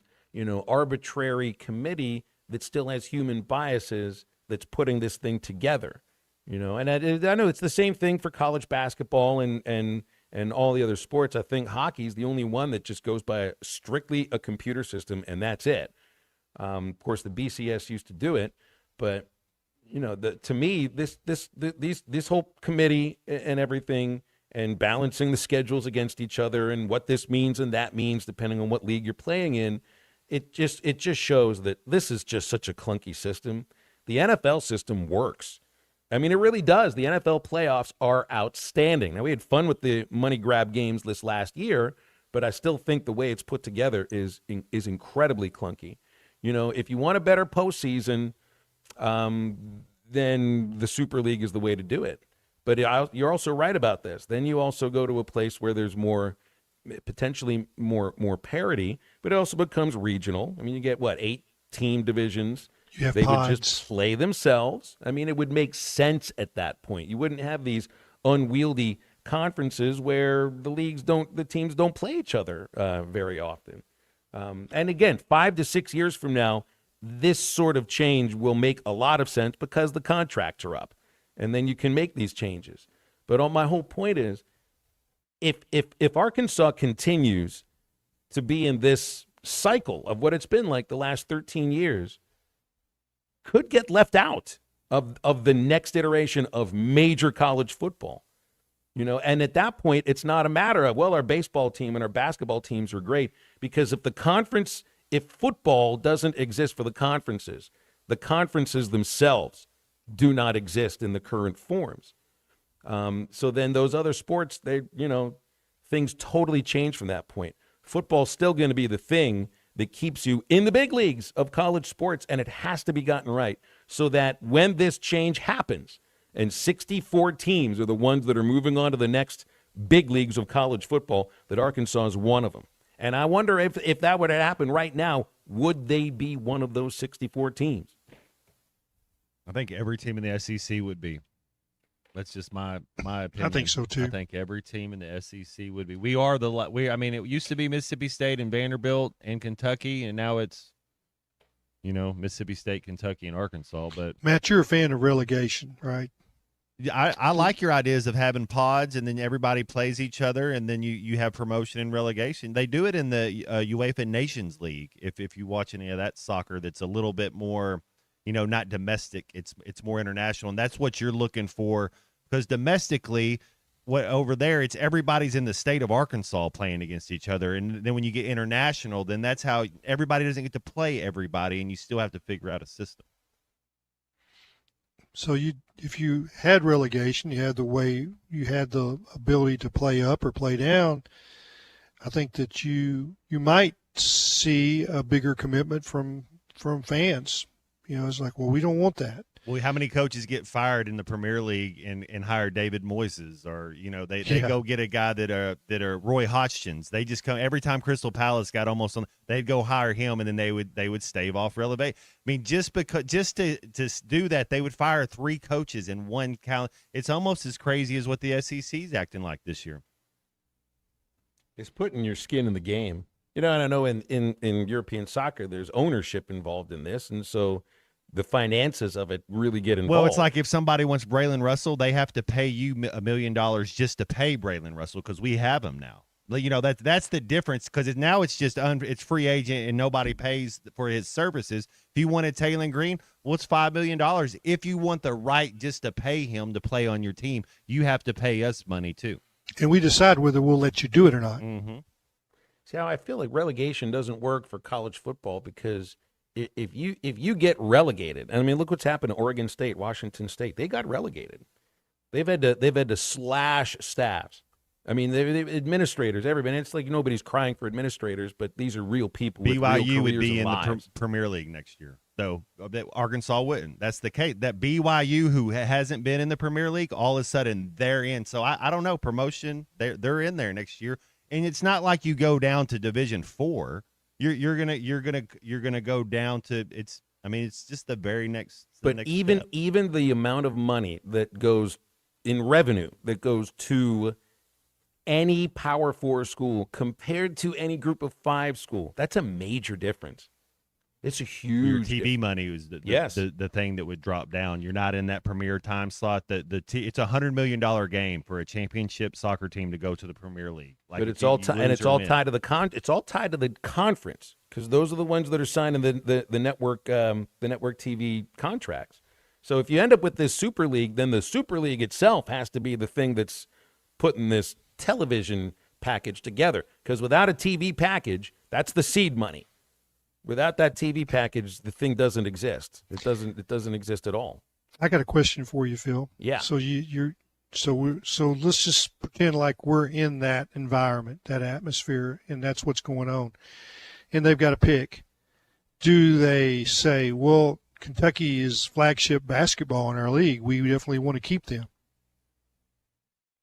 arbitrary committee that still has human biases that's putting this thing together. And I know it's the same thing for college basketball and all the other sports. I think hockey's the only one that just goes by strictly a computer system, and that's it. Of course, the BCS used to do it, but to me, this whole committee and everything, and balancing the schedules against each other and what this means and that means depending on what league you're playing in, it just shows that this is just such a clunky system. The NFL system works. I mean, it really does. The NFL playoffs are outstanding. Now, we had fun with the money grab games this last year, but I still think the way it's put together is incredibly clunky. You know, if you want a better postseason, then the Super League is the way to do it. But you're also right about this. Then you also go to a place where there's potentially more parity, but it also becomes regional. I mean, you get, 8 team divisions. You have they pods. would just play themselves. I mean, it would make sense at that point. You wouldn't have these unwieldy conferences where the teams don't play each other very often. And again, 5 to 6 years from now, this sort of change will make a lot of sense because the contracts are up, and then you can make these changes. But my whole point is, if Arkansas continues to be in this cycle of what it's been like the last 13 years, could get left out of the next iteration of major college football. You know, and at that point, it's not a matter of, our baseball team and our basketball teams are great, because if football doesn't exist for the conferences themselves do not exist in the current forms. So then those other sports, things totally change from that point. Football's still going to be the thing that keeps you in the big leagues of college sports, and it has to be gotten right so that when this change happens, and 64 teams are the ones that are moving on to the next big leagues of college football, that Arkansas is one of them. And I wonder if that would happen right now, would they be one of those 64 teams? I think every team in the SEC would be. That's just my opinion. I think so too. I think every team in the SEC would be. It used to be Mississippi State and Vanderbilt and Kentucky, and now it's, Mississippi State, Kentucky, and Arkansas. But Matt, you're a fan of relegation, right? I like your ideas of having pods, and then everybody plays each other, and then you have promotion and relegation. They do it in the UEFA Nations League. If you watch any of that soccer, that's a little bit more, not domestic. It's more international, and that's what you're looking for, because domestically, over there, it's everybody's in the state of Arkansas playing against each other, and then when you get international, then that's how everybody doesn't get to play everybody, and you still have to figure out a system. So if you had relegation, you had the ability to play up or play down. I think that you might see a bigger commitment from fans. It's like, we don't want that. Well, how many coaches get fired in the Premier League and hire David Moyes, or they go get a guy that are Roy Hodgson's. They just come every time Crystal Palace got almost on. They'd go hire him, and then they would stave off relegation. I mean, just to do that, they would fire 3 coaches in one count. It's almost as crazy as what the SEC's acting like this year. It's putting your skin in the game. And I know in European soccer, there's ownership involved in this, and so the finances of it really get involved. Well, it's like if somebody wants Braylon Russell, they have to pay you $1 million just to pay Braylon Russell, because we have him now. That's the difference, because now it's just it's free agent and nobody pays for his services. If you wanted Taylor Green, well, it's $5 million. If you want the right just to pay him to play on your team, you have to pay us money too. And we decide whether we'll let you do it or not. Mm-hmm. See how I feel like relegation doesn't work for college football, because if you get relegated, I mean, look what's happened to Oregon State, Washington State. They got relegated. They've had to slash staffs. I mean, they've administrators, everybody. It's like nobody's crying for administrators, but these are real people. With BYU real would be in lives. the Premier League next year, though. Arkansas wouldn't. That's the case. That BYU, who hasn't been in the Premier League, all of a sudden they're in. So I don't know. Promotion, they're in there next year, and it's not like you go down to Division 4. You're gonna go down to it's. I mean, it's just the very next. But even the amount of money that goes in revenue that goes to any Power 4 school compared to any Group of 5 school, that's a major difference. It's a huge Your TV money was the thing that would drop down. You're not in that premier time slot. It's a $100 million game for a championship soccer team to go to the Premier League. But it's all tied to the conference, because those are the ones that are signing the network TV contracts. So if you end up with this Super League, then the Super League itself has to be the thing that's putting this television package together. Because without a TV package, that's the seed money. Without that TV package, the thing doesn't exist. It doesn't exist at all. I got a question for you, Phil. Yeah. So so let's just pretend like we're in that environment, that atmosphere, and that's what's going on. And they've got to pick. Do they say, well, Kentucky is flagship basketball in our league, we definitely want to keep them?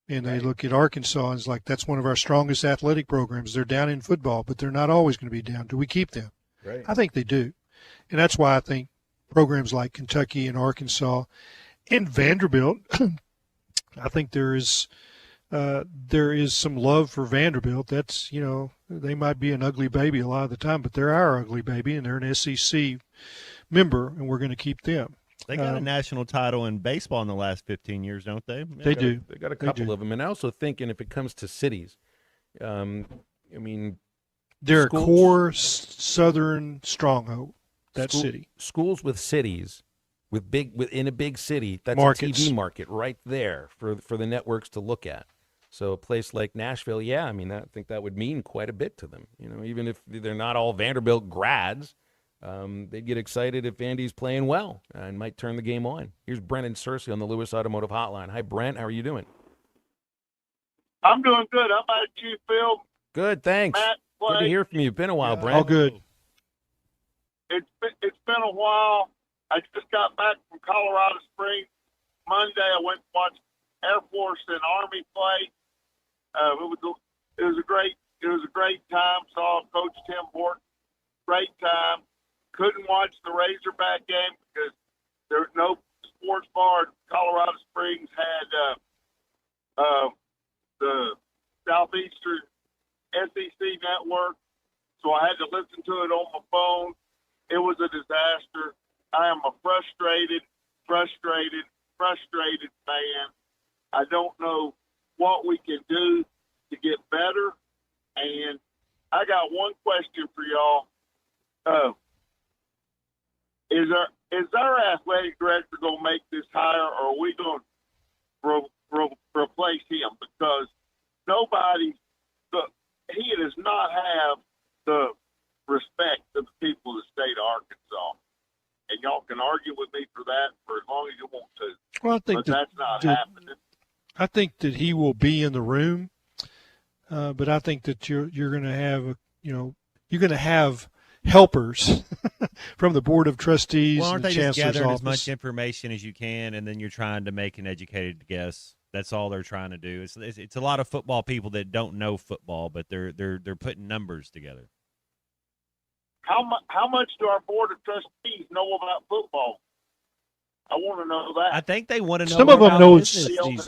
And they look at Arkansas and it's like, that's one of our strongest athletic programs. They're down in football, but they're not always going to be down. Do we keep them? Right. I think they do. And that's why I think programs like Kentucky and Arkansas and Vanderbilt, I think there is some love for Vanderbilt. That's, they might be an ugly baby a lot of the time, but they're our ugly baby, and they're an SEC member, and we're going to keep them. They got a national title in baseball in the last 15 years, don't they? They do. They got a couple of them. And I also think, and if it comes to cities, I mean, they're a core southern stronghold, that city. Schools with cities, within a big city, that's Markets. a TV market right there for the networks to look at. So a place like Nashville, yeah, I mean, I think that would mean quite a bit to them. Even if they're not all Vanderbilt grads, they'd get excited if Vandy's playing well and might turn the game on. Here's Brennan Searcy on the Lewis Automotive Hotline. Hi, Brent. How are you doing? I'm doing good. How about you, Phil? Good, thanks. Matt, Good to hear from you. Been a while, Brent. All good. It's been a while. I just got back from Colorado Springs. Monday, I went and watched Air Force and Army play. It was a great time. Saw Coach Tim Borton. Great time. Couldn't watch the Razorback game because there was no sports bar. Colorado Springs had the Southeastern SEC network, so I had to listen to it on my phone. It was a disaster. I am a frustrated man. I don't know what we can do to get better. And I got one question for y'all. Is our athletic director going to make this hire, or are we going to replace him? Because he does not have the respect of the people of the state of Arkansas. And y'all can argue with me for that for as long as you want to. Well, I think but that's not happening. I think that he will be in the room, but I think that you're going to have, you're going to have helpers from the board of trustees Well, aren't and they the just chancellor's gathering office. as much information as you can, and then you're trying to make an educated guess? That's all they're trying to do. It's a lot of football people that don't know football, but they're putting numbers together. How much do our board of trustees know about football? I want to know that. I think they want to know. Some of them about know. business.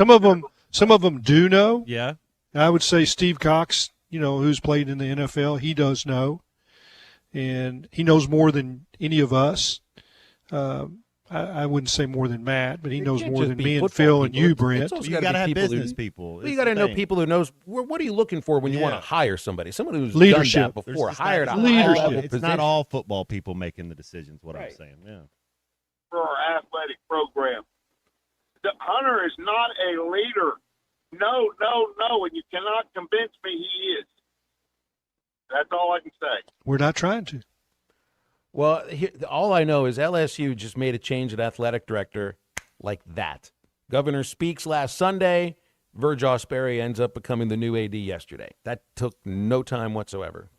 Some of them do know. Yeah. I would say Steve Cox, who's played in the NFL, he does know, and he knows more than any of us. I wouldn't say more than Matt, but he knows more than me and Phil and you, Brent. You got to have business people. Well, you got to know people who knows. What are you looking for when you want to hire somebody? Someone who's Leadership. done that before, hired a leadership. high-level It's position. not all football people making the decisions. What I'm saying. Yeah. For our athletic program, Hunter is not a leader. No, and you cannot convince me he is. That's all I can say. We're not trying to. Well, all I know is LSU just made a change at athletic director like that. Governor speaks last Sunday. Verge Osbury ends up becoming the new AD yesterday. That took no time whatsoever.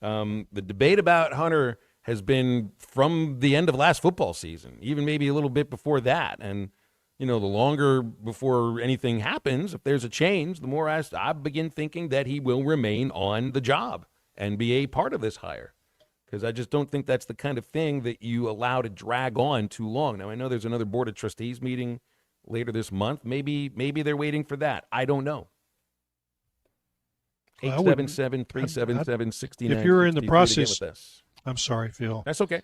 The debate about Hunter has been from the end of last football season, even maybe a little bit before that. And, the longer before anything happens, if there's a change, the more I begin thinking that he will remain on the job and be a part of this hire. Because I just don't think that's the kind of thing that you allow to drag on too long. Now, I know there's another board of trustees meeting later this month. Maybe they're waiting for that. I don't know. 877-377-69. If you're in the process, I'm sorry, Phil. That's okay.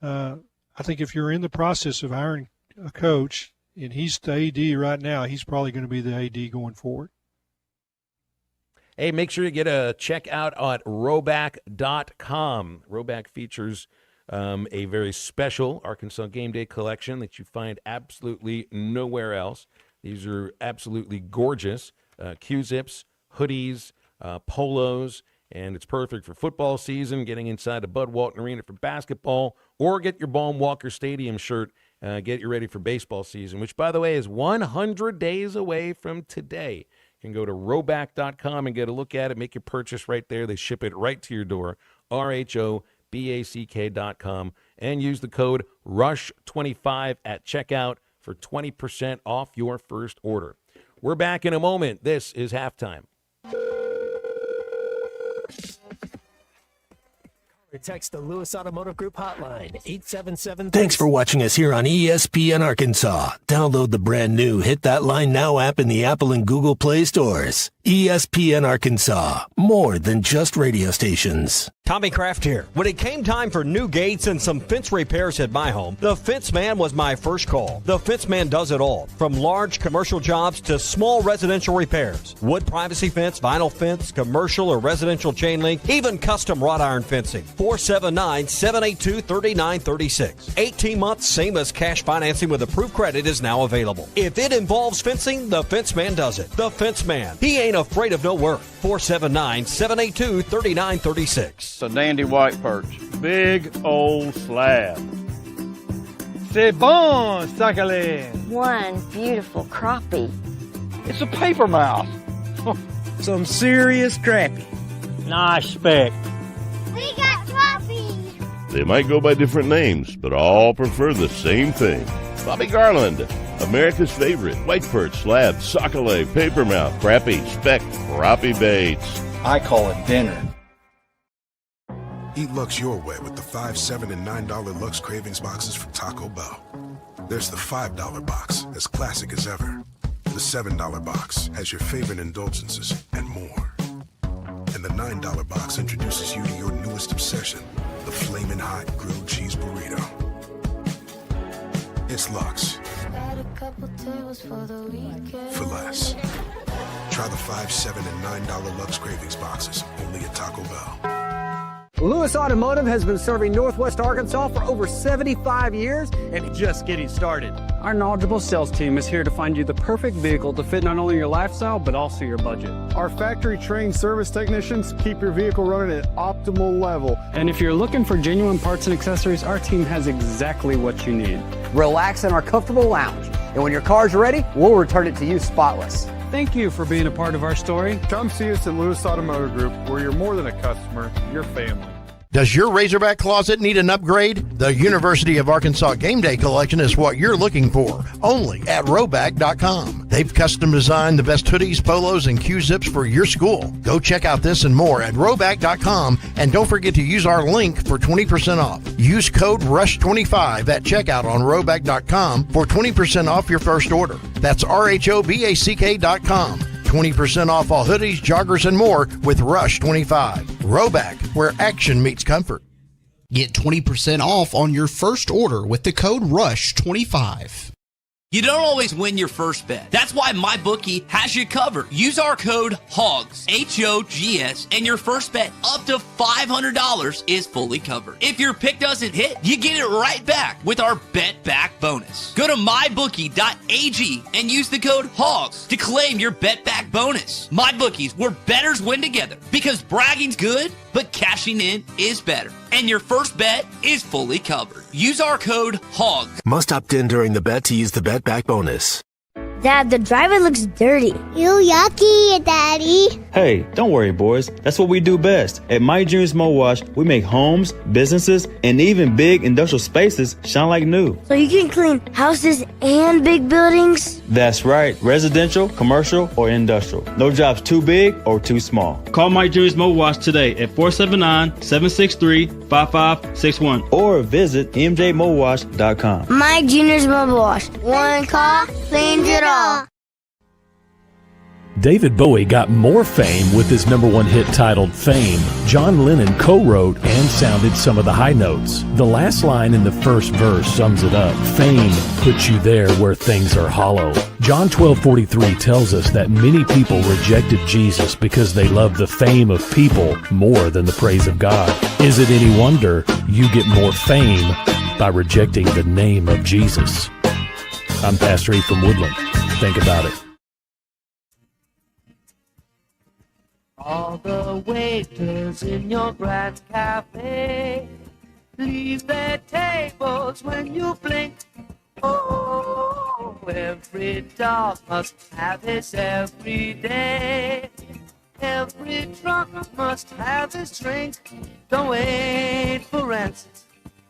I think if you're in the process of hiring a coach and he's the AD right now, he's probably going to be the AD going forward. Hey, make sure you get a check out at Roback.com. Roback features a very special Arkansas Game Day collection that you find absolutely nowhere else. These are absolutely gorgeous. Q-zips, hoodies, polos, and it's perfect for football season, getting inside the Bud Walton Arena for basketball, or get your Baum Walker Stadium shirt, get you ready for baseball season, which, by the way, is 100 days away from today. You can go to Roback.com and get a look at it, make your purchase right there. They ship it right to your door, RHOBACK.com, and use the code RUSH25 at checkout for 20% off your first order. We're back in a moment. This is Halftime. Text the Lewis Automotive Group hotline, 877. Thanks for watching us here on ESPN Arkansas. Download the brand new Hit That Line Now app in the Apple and Google Play stores. ESPN Arkansas, more than just radio stations. Tommy Kraft here. When it came time for new gates and some fence repairs at my home, the Fence Man was my first call. The Fence Man does it all, from large commercial jobs to small residential repairs. Wood privacy fence, vinyl fence, commercial or residential chain link, even custom wrought iron fencing. 479-782-3936. 18 months, same as cash financing with approved credit is now available. If it involves fencing, the Fence Man does it. The Fence Man. He ain't afraid of no work. 479-782-3936. It's a dandy white perch. Big old slab. C'est bon, Sakhalin. One beautiful crappie. It's a paper mouth. Some serious crappie. Nice speck. We got trophies. They might go by different names, but all prefer the same thing. Bobby Garland, America's favorite white perch, slab, sockeye, papermouth, crappie, speck, crappie baits. I call it dinner. Eat Lux your way with the $5, $7, and $9 Lux Cravings boxes from Taco Bell. There's the $5 box, as classic as ever. The $7 box has your favorite indulgences and more. And the $9 box introduces you to your newest obsession, the Flamin' Hot Grilled Cheese Burrito. It's Lux. For less. Try the $5, $7, and $9 Lux Cravings boxes, only at Taco Bell. Lewis Automotive has been serving Northwest Arkansas for over 75 years and just getting started. Our knowledgeable sales team is here to find you the perfect vehicle to fit not only your lifestyle, but also your budget. Our factory-trained service technicians keep your vehicle running at optimal level. And if you're looking for genuine parts and accessories, our team has exactly what you need. Relax in our comfortable lounge, and when your car's ready, we'll return it to you spotless. Thank you for being a part of our story. Come see us at Lewis Automotive Group, where you're more than a customer, you're family. Does your Razorback closet need an upgrade? The University of Arkansas Game Day Collection is what you're looking for, only at Roback.com. They've custom designed the best hoodies, polos, and Q-zips for your school. Go check out this and more at Roback.com, and don't forget to use our link for 20% off. Use code RUSH25 at checkout on Roback.com for 20% off your first order. That's RHOBACK.com. 20% off all hoodies, joggers, and more with Rush25. Roback, where action meets comfort. Get 20% off on your first order with the code RUSH25. You don't always win your first bet. That's why MyBookie has you covered. Use our code HOGS, H-O-G-S, and your first bet up to $500 is fully covered. If your pick doesn't hit, you get it right back with our Bet Back bonus. Go to MyBookie.ag and use the code HOGS to claim your Bet Back bonus. MyBookie's, where bettors win together, because bragging's good, but cashing in is better. And your first bet is fully covered. Use our code HOGS. Must opt in during the bet to use the Bet Back bonus. Dad, the driver looks dirty. You yucky, Daddy. Hey, don't worry, boys. That's what we do best. At My Dreams Mo Wash, we make homes, businesses, and even big industrial spaces shine like new. So you can clean houses and big buildings? That's right. Residential, commercial, or industrial. No job's too big or too small. Call My Dreams Mo Wash today at 479-763-5561 or visit mjmowash.com. My Junior's Mobile Wash. One call cleans it all. David Bowie got more fame with his #1 hit titled Fame. John Lennon co-wrote and sounded some of the high notes. The last line in the first verse sums it up. Fame puts you there where things are hollow. John 12:43 tells us that many people rejected Jesus because they loved the fame of people more than the praise of God. Is it any wonder you get more fame by rejecting the name of Jesus? I'm Pastor E from Woodland. Think about it. All the waiters in your grand cafe leave their tables when you blink. Oh, every dog must have his every day. Every drunk must have his drink. Don't wait for answers,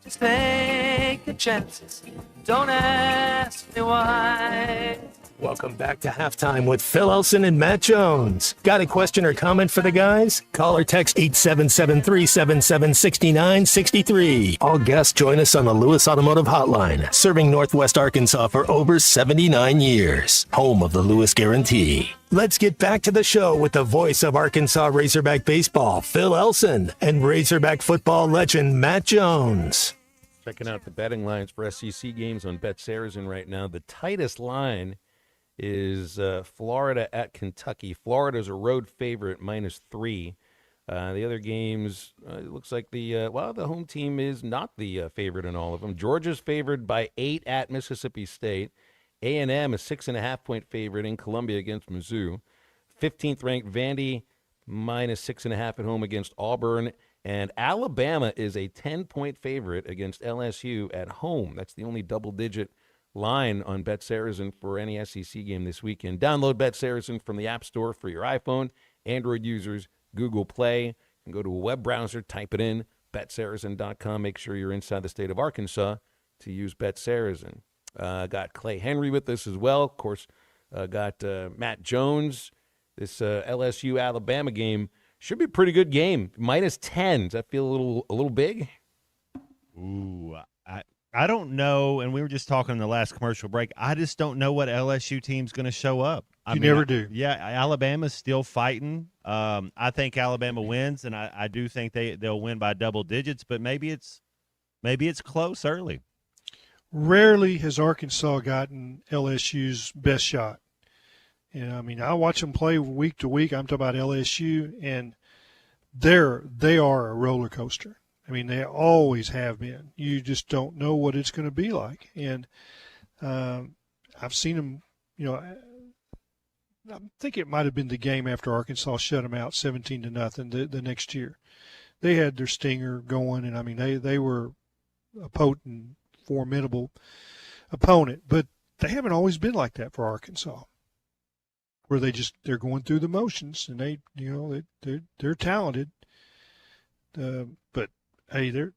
just take your chances. Don't ask me why. Welcome back to Halftime with Phil Elson and Matt Jones. Got a question or comment for the guys? Call or text 877-377-6963. All guests join us on the Lewis Automotive Hotline, serving Northwest Arkansas for over 79 years. Home of the Lewis Guarantee. Let's get back to the show with the voice of Arkansas Razorback baseball, Phil Elson, and Razorback football legend, Matt Jones. Checking out the betting lines for SEC games on BetSaracen right now. The tightest line is Florida at Kentucky. Florida's a road favorite, -3. The other games, it looks like the home team is not the favorite in all of them. Georgia's favored by 8 at Mississippi State. A&M a 6.5-point favorite in Columbia against Mizzou. 15th ranked Vandy -6.5 at home against Auburn. And Alabama is a 10-point favorite against LSU at home. That's the only double-digit line on BetSaracen for any SEC game this weekend. Download BetSaracen from the App Store for your iPhone. Android users, Google Play. And go to a web browser, type it in, BetSaracen.com. Make sure you're inside the state of Arkansas to use BetSaracen. Got Clay Henry with us as well. Of course, got Matt Jones. This LSU-Alabama game should be a pretty good game. -10. Does that feel a little big? Ooh, I don't know, and we were just talking in the last commercial break. I just don't know what LSU team's going to show up. You never do. Yeah, Alabama's still fighting. I think Alabama wins, and I do think they'll win by double digits. But maybe it's close early. Rarely has Arkansas gotten LSU's best shot. And I mean, I watch them play week to week. I'm talking about LSU, and they are a roller coaster. I mean, they always have been. You just don't know what it's going to be like. And I've seen them, I think it might have been the game after Arkansas shut them out 17-0 the next year. They had their stinger going, and I mean, they were a potent, formidable opponent. But they haven't always been like that for Arkansas, where they're going through the motions, and they're talented. But hey, they're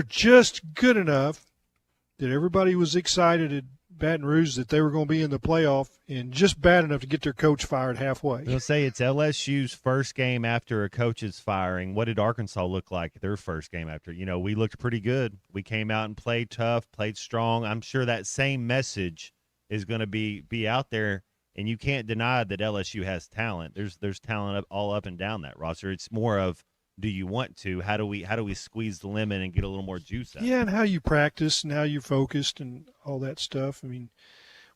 just good enough that everybody was excited at Baton Rouge that they were going to be in the playoff, and just bad enough to get their coach fired halfway. They'll say it's LSU's first game after a coach's firing. What did Arkansas look like their first game after? We looked pretty good. We came out and played tough, played strong. I'm sure that same message is going to be out there, and you can't deny that LSU has talent. There's talent all up and down that roster. It's more of, do you want to? How do we squeeze the lemon and get a little more juice out? Yeah, and how you practice and how you're focused and all that stuff. I mean,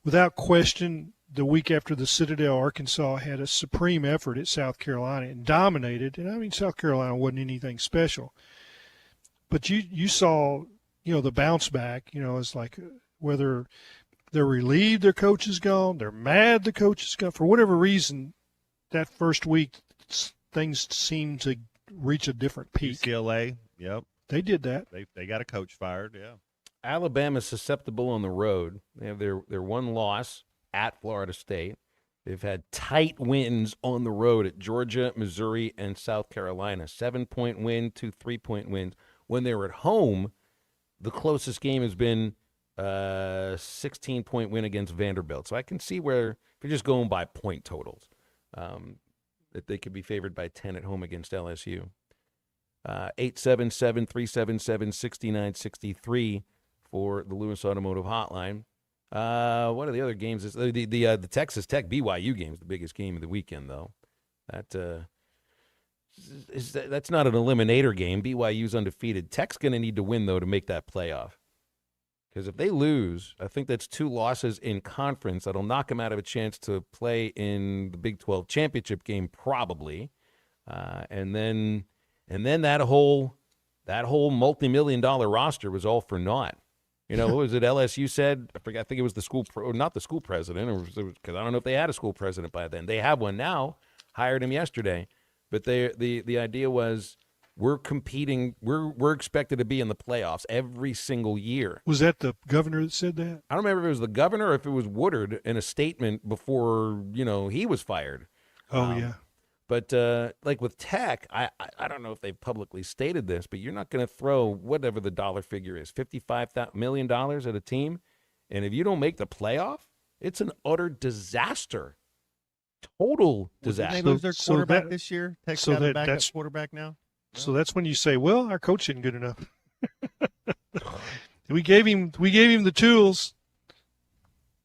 without question, the week after the Citadel, Arkansas had a supreme effort at South Carolina and dominated. And I mean, South Carolina wasn't anything special, but you saw, the bounce back. It's like whether they're relieved their coach is gone, they're mad the coach is gone, for whatever reason, that first week things seem to reach a different peak. UCLA, yep. They did that. They got a coach fired, yeah. Alabama's susceptible on the road. They have their one loss at Florida State. They've had tight wins on the road at Georgia, Missouri, and South Carolina. 7-point win, 2 3-point wins. When they're at home, the closest game has been a 16-point win against Vanderbilt. So I can see where, if you're just going by point totals, that they could be favored by 10 at home against LSU. 877-377-6963 for the Lewis Automotive Hotline. What are the other games? The Texas Tech BYU game is the biggest game of the weekend, though. That's not an eliminator game. BYU's undefeated. Tech's going to need to win, though, to make that playoff. Because if they lose, I think that's 2 losses in conference. That'll knock them out of a chance to play in the Big 12 championship game, probably. And then that whole multi-million-dollar roster was all for naught. What was it LSU said? I forget. I think it was the school, not the school president, because I don't know if they had a school president by then. They have one now. hired him yesterday. But the idea was we're competing. We're expected to be in the playoffs every single year. Was that the governor that said that? I don't remember if it was the governor or if it was Woodard in a statement before he was fired. Oh yeah. But like with Tech, I don't know if they've publicly stated this, but you're not going to throw whatever the dollar figure is, $55 million at a team, and if you don't make the playoff, it's an utter disaster. Total disaster. Did they lose their quarterback this year? Tech's got a backup quarterback now? So that's when you say, well, our coach isn't good enough. we gave him the tools.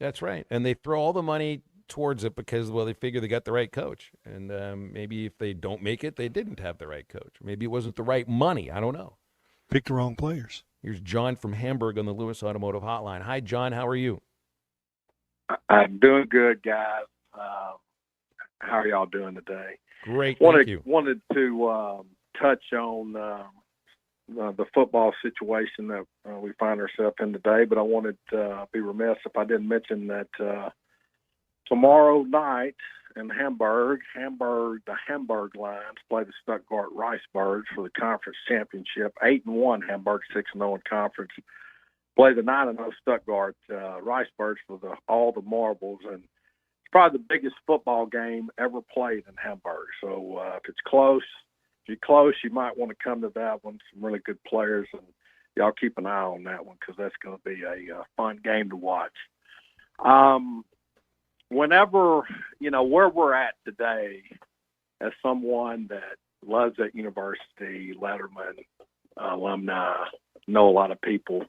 That's right. And they throw all the money towards it because, well, they figure they got the right coach. And maybe if they don't make it, they didn't have the right coach. Maybe it wasn't the right money. I don't know. Picked the wrong players. Here's John from Hamburg on the Lewis Automotive Hotline. Hi, John. How are you? I'm doing good, guys. How are y'all doing today? Great, thank you. Wanted to touch on the football situation that we find ourselves in today, but I wanted to be remiss if I didn't mention that tomorrow night in Hamburg, the Hamburg Lions play the Stuttgart Riceburgs for the conference championship. 8-1 Hamburg, 6-0 in conference. Play the 9-0 Stuttgart Riceburgs for all the marbles, and it's probably the biggest football game ever played in Hamburg. So if you're close, you might want to come to that one. Some really good players, and y'all keep an eye on that one because that's going to be a fun game to watch. Whenever, where we're at today, as someone that loves that university, Letterman, alumni, know a lot of people,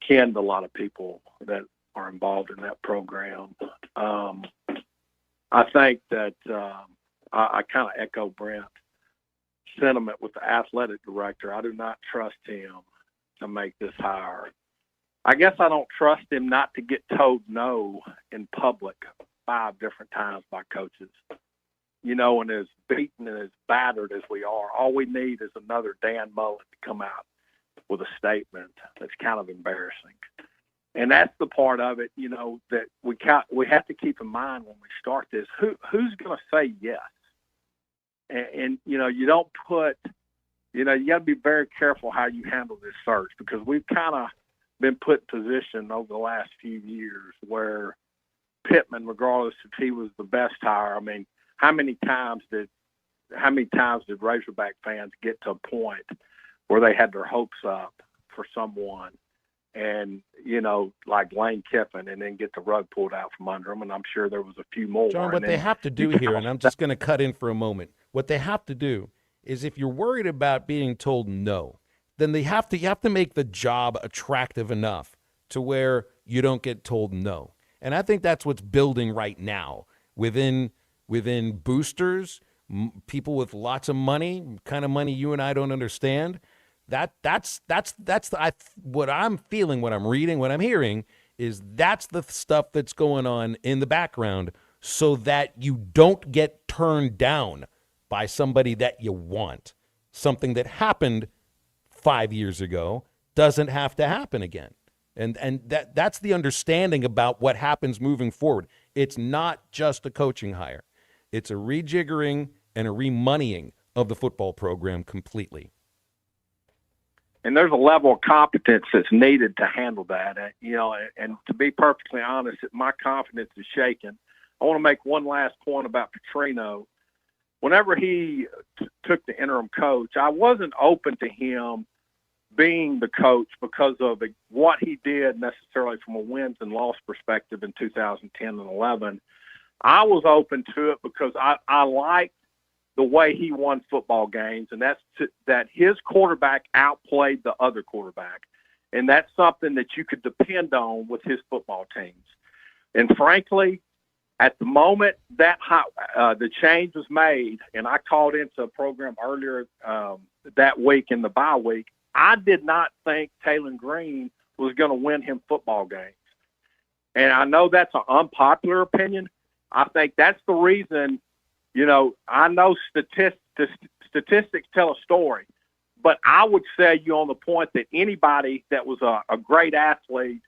ken to a lot of people that are involved in that program. I think that I kind of echo Brent's sentiment with the athletic director. I do not trust him to make this hire. I guess I don't trust him not to get told no in public 5 different times by coaches. And as beaten and as battered as we are, all we need is another Dan Mullen to come out with a statement that's kind of embarrassing. And that's the part of it, that we have to keep in mind when we start this. Who's going to say yes? And you don't put, you got to be very careful how you handle this search, because we've kind of been put in position over the last few years where Pittman, regardless if he was the best hire, I mean, how many times did Razorback fans get to a point where they had their hopes up for someone and, like Lane Kiffin, and then get the rug pulled out from under them? And I'm sure there was a few more. John, what they have to do here, and I'm just going to cut in for a moment, what they have to do is, if you're worried about being told no, then you have to make the job attractive enough to where you don't get told no. And I think that's what's building right now within boosters, people with lots of money, kind of money you and I don't understand. That's what I'm feeling, what I'm reading, what I'm hearing is that's the stuff that's going on in the background, so that you don't get turned down by somebody that you want. Something that happened 5 years ago doesn't have to happen again. And that's the understanding about what happens moving forward. It's not just a coaching hire. It's a rejiggering and a remoneying of the football program completely. And there's a level of competence that's needed to handle that. And to be perfectly honest, my confidence is shaken. I want to make one last point about Petrino. Whenever he took the interim coach, I wasn't open to him being the coach because of what he did necessarily from a wins and loss perspective in 2010 and 11. I was open to it because I liked the way he won football games, and that's that his quarterback outplayed the other quarterback. And that's something that you could depend on with his football teams. And frankly, at the moment that the change was made, and I called into a program earlier that week in the bye week, I did not think Taylor Green was going to win him football games. And I know that's an unpopular opinion. I think that's the reason, I know statistics tell a story, but I would say you on the point that anybody that was a great athlete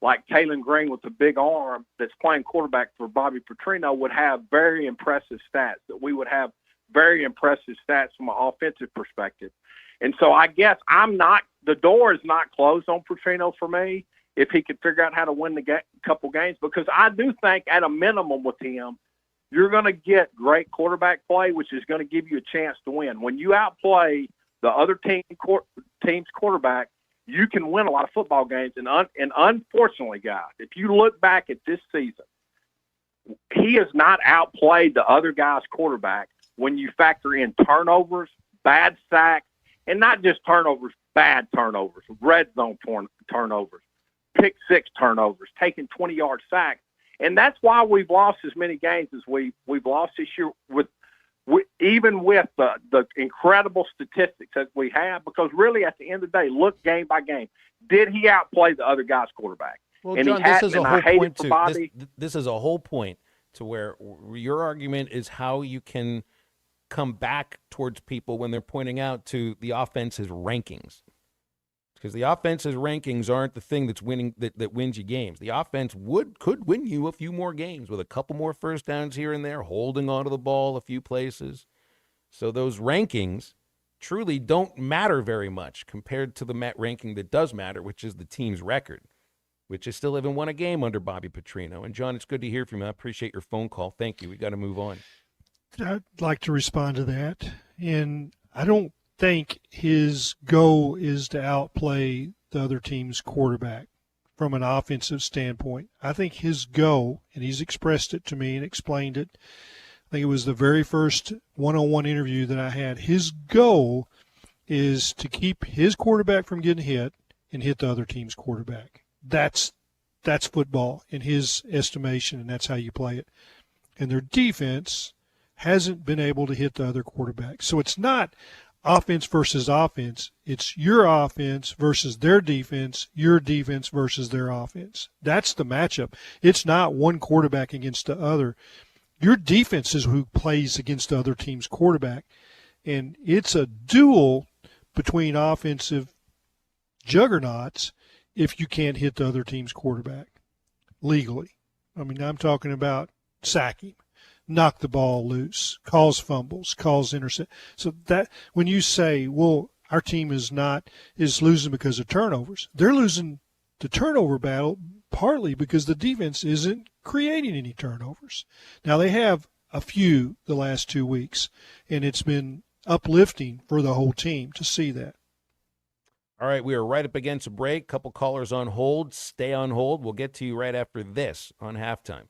like Kalen Green with a big arm that's playing quarterback for Bobby Petrino would have very impressive stats, that we would have very impressive stats from an offensive perspective. And so I guess the door is not closed on Petrino for me if he could figure out how to win the couple games, because I do think at a minimum with him, you're going to get great quarterback play, which is going to give you a chance to win. When you outplay the other team's quarterback, you can win a lot of football games. And unfortunately, guys, if you look back at this season, he has not outplayed the other guy's quarterback when you factor in turnovers, bad sacks, and not just turnovers, bad turnovers, red zone turnovers, pick six turnovers, taking 20-yard sacks. And that's why we've lost as many games as we've lost this year, even with the incredible statistics that we have, because really at the end of the day, look game by game. Did he outplay the other guy's quarterback? Well, and John, this is a whole point to this is a whole point to where your argument is how you can come back towards people when they're pointing out to the offense's rankings. Because the offense's rankings aren't the thing that's winning that wins you games. The offense could win you a few more games with a couple more first downs here and there, holding onto the ball a few places. So those rankings truly don't matter very much compared to the ranking that does matter, which is the team's record, which is still haven't won a game under Bobby Petrino. And John, it's good to hear from you. I appreciate your phone call. Thank you. We got to move on. I'd like to respond to that, and I don't think his goal is to outplay the other team's quarterback from an offensive standpoint. I think his goal, and he's expressed it to me and explained it, I think it was the very first one-on-one interview that I had, his goal is to keep his quarterback from getting hit and hit the other team's quarterback. That's football in his estimation, and that's how you play it. And their defense hasn't been able to hit the other quarterback. So it's not offense versus offense. It's your offense versus their defense, your defense versus their offense. That's the matchup. It's not one quarterback against the other. Your defense is who plays against the other team's quarterback. And it's a duel between offensive juggernauts if you can't hit the other team's quarterback legally. I mean, I'm talking about sack him, knock the ball loose, cause fumbles, cause intercept. So that when you say, well, our team is losing because of turnovers, they're losing the turnover battle partly because the defense isn't creating any turnovers. Now they have a few the last 2 weeks, and it's been uplifting for the whole team to see that. All right, we are right up against a break. Couple callers on hold. Stay on hold. We'll get to you right after this on Halftime.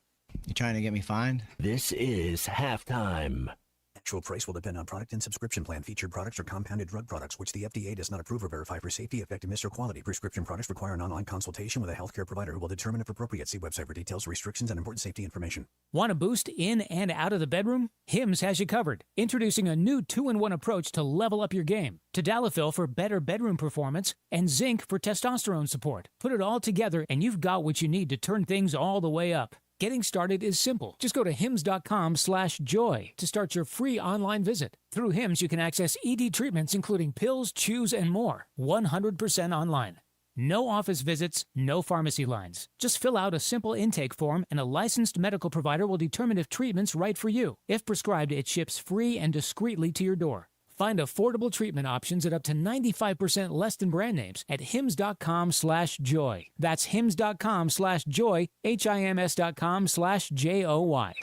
You trying to get me fined? This is Halftime. Actual price will depend on product and subscription plan. Featured products are compounded drug products, which the FDA does not approve or verify for safety, effectiveness, or quality. Prescription products require an online consultation with a healthcare provider who will determine if appropriate. See website for details, restrictions, and important safety information. Want a boost in and out of the bedroom? Hims has you covered. Introducing a new 2-in-1 approach to level up your game. Tadalafil for better bedroom performance and zinc for testosterone support. Put it all together and you've got what you need to turn things all the way up. Getting started is simple. Just go to hims.com/joy to start your free online visit. Through Hims, you can access ED treatments including pills, chews, and more. 100% online. No office visits, no pharmacy lines. Just fill out a simple intake form and a licensed medical provider will determine if treatment's right for you. If prescribed, it ships free and discreetly to your door. Find affordable treatment options at up to 95% less than brand names at hims.com/joy. That's hims.com/joy, HIMS.com/JOY.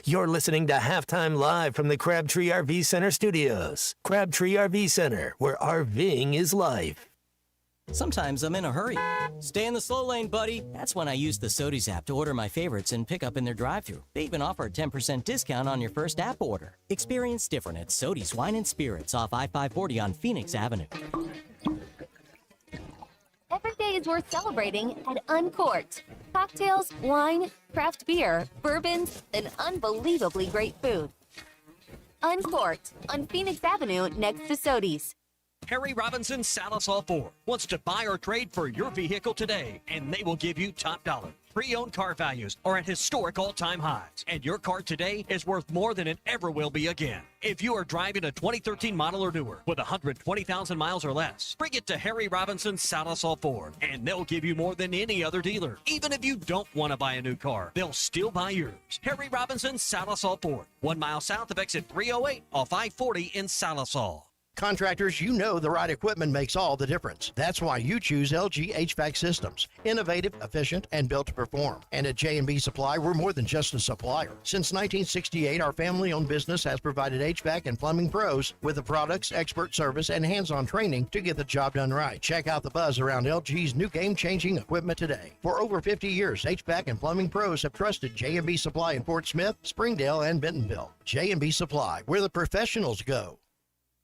You're listening to Halftime Live from the Crabtree RV Center studios. Crabtree RV Center, where RVing is life. Sometimes I'm in a hurry. Stay in the slow lane, buddy. That's when I use the Sodies app to order my favorites and pick up in their drive-thru. They even offer a 10% discount on your first app order. Experience different at Sodies Wine and Spirits off I-540 on Phoenix Avenue. Every day is worth celebrating at Uncorked. Cocktails, wine, craft beer, bourbons, and unbelievably great food. Uncorked on Phoenix Avenue next to Sodies. Harry Robinson Salisol Ford wants to buy or trade for your vehicle today, and they will give you top dollar. Pre-owned car values are at historic all-time highs, and your car today is worth more than it ever will be again. If you are driving a 2013 model or newer with 120,000 miles or less, bring it to Harry Robinson Salasol Ford, and they'll give you more than any other dealer. Even if you don't want to buy a new car, they'll still buy yours. Harry Robinson Salasol Ford, 1 mile south of exit 308 off I-40 in Salasol. Contractors, you know the right equipment makes all the difference. That's why you choose LG HVAC Systems. Innovative, efficient, and built to perform. And at J&B Supply, we're more than just a supplier. Since 1968, our family-owned business has provided HVAC and plumbing pros with the products, expert service, and hands-on training to get the job done right. Check out the buzz around LG's new game-changing equipment today. For over 50 years, HVAC and plumbing pros have trusted J&B Supply in Fort Smith, Springdale, and Bentonville. J&B Supply, where the professionals go.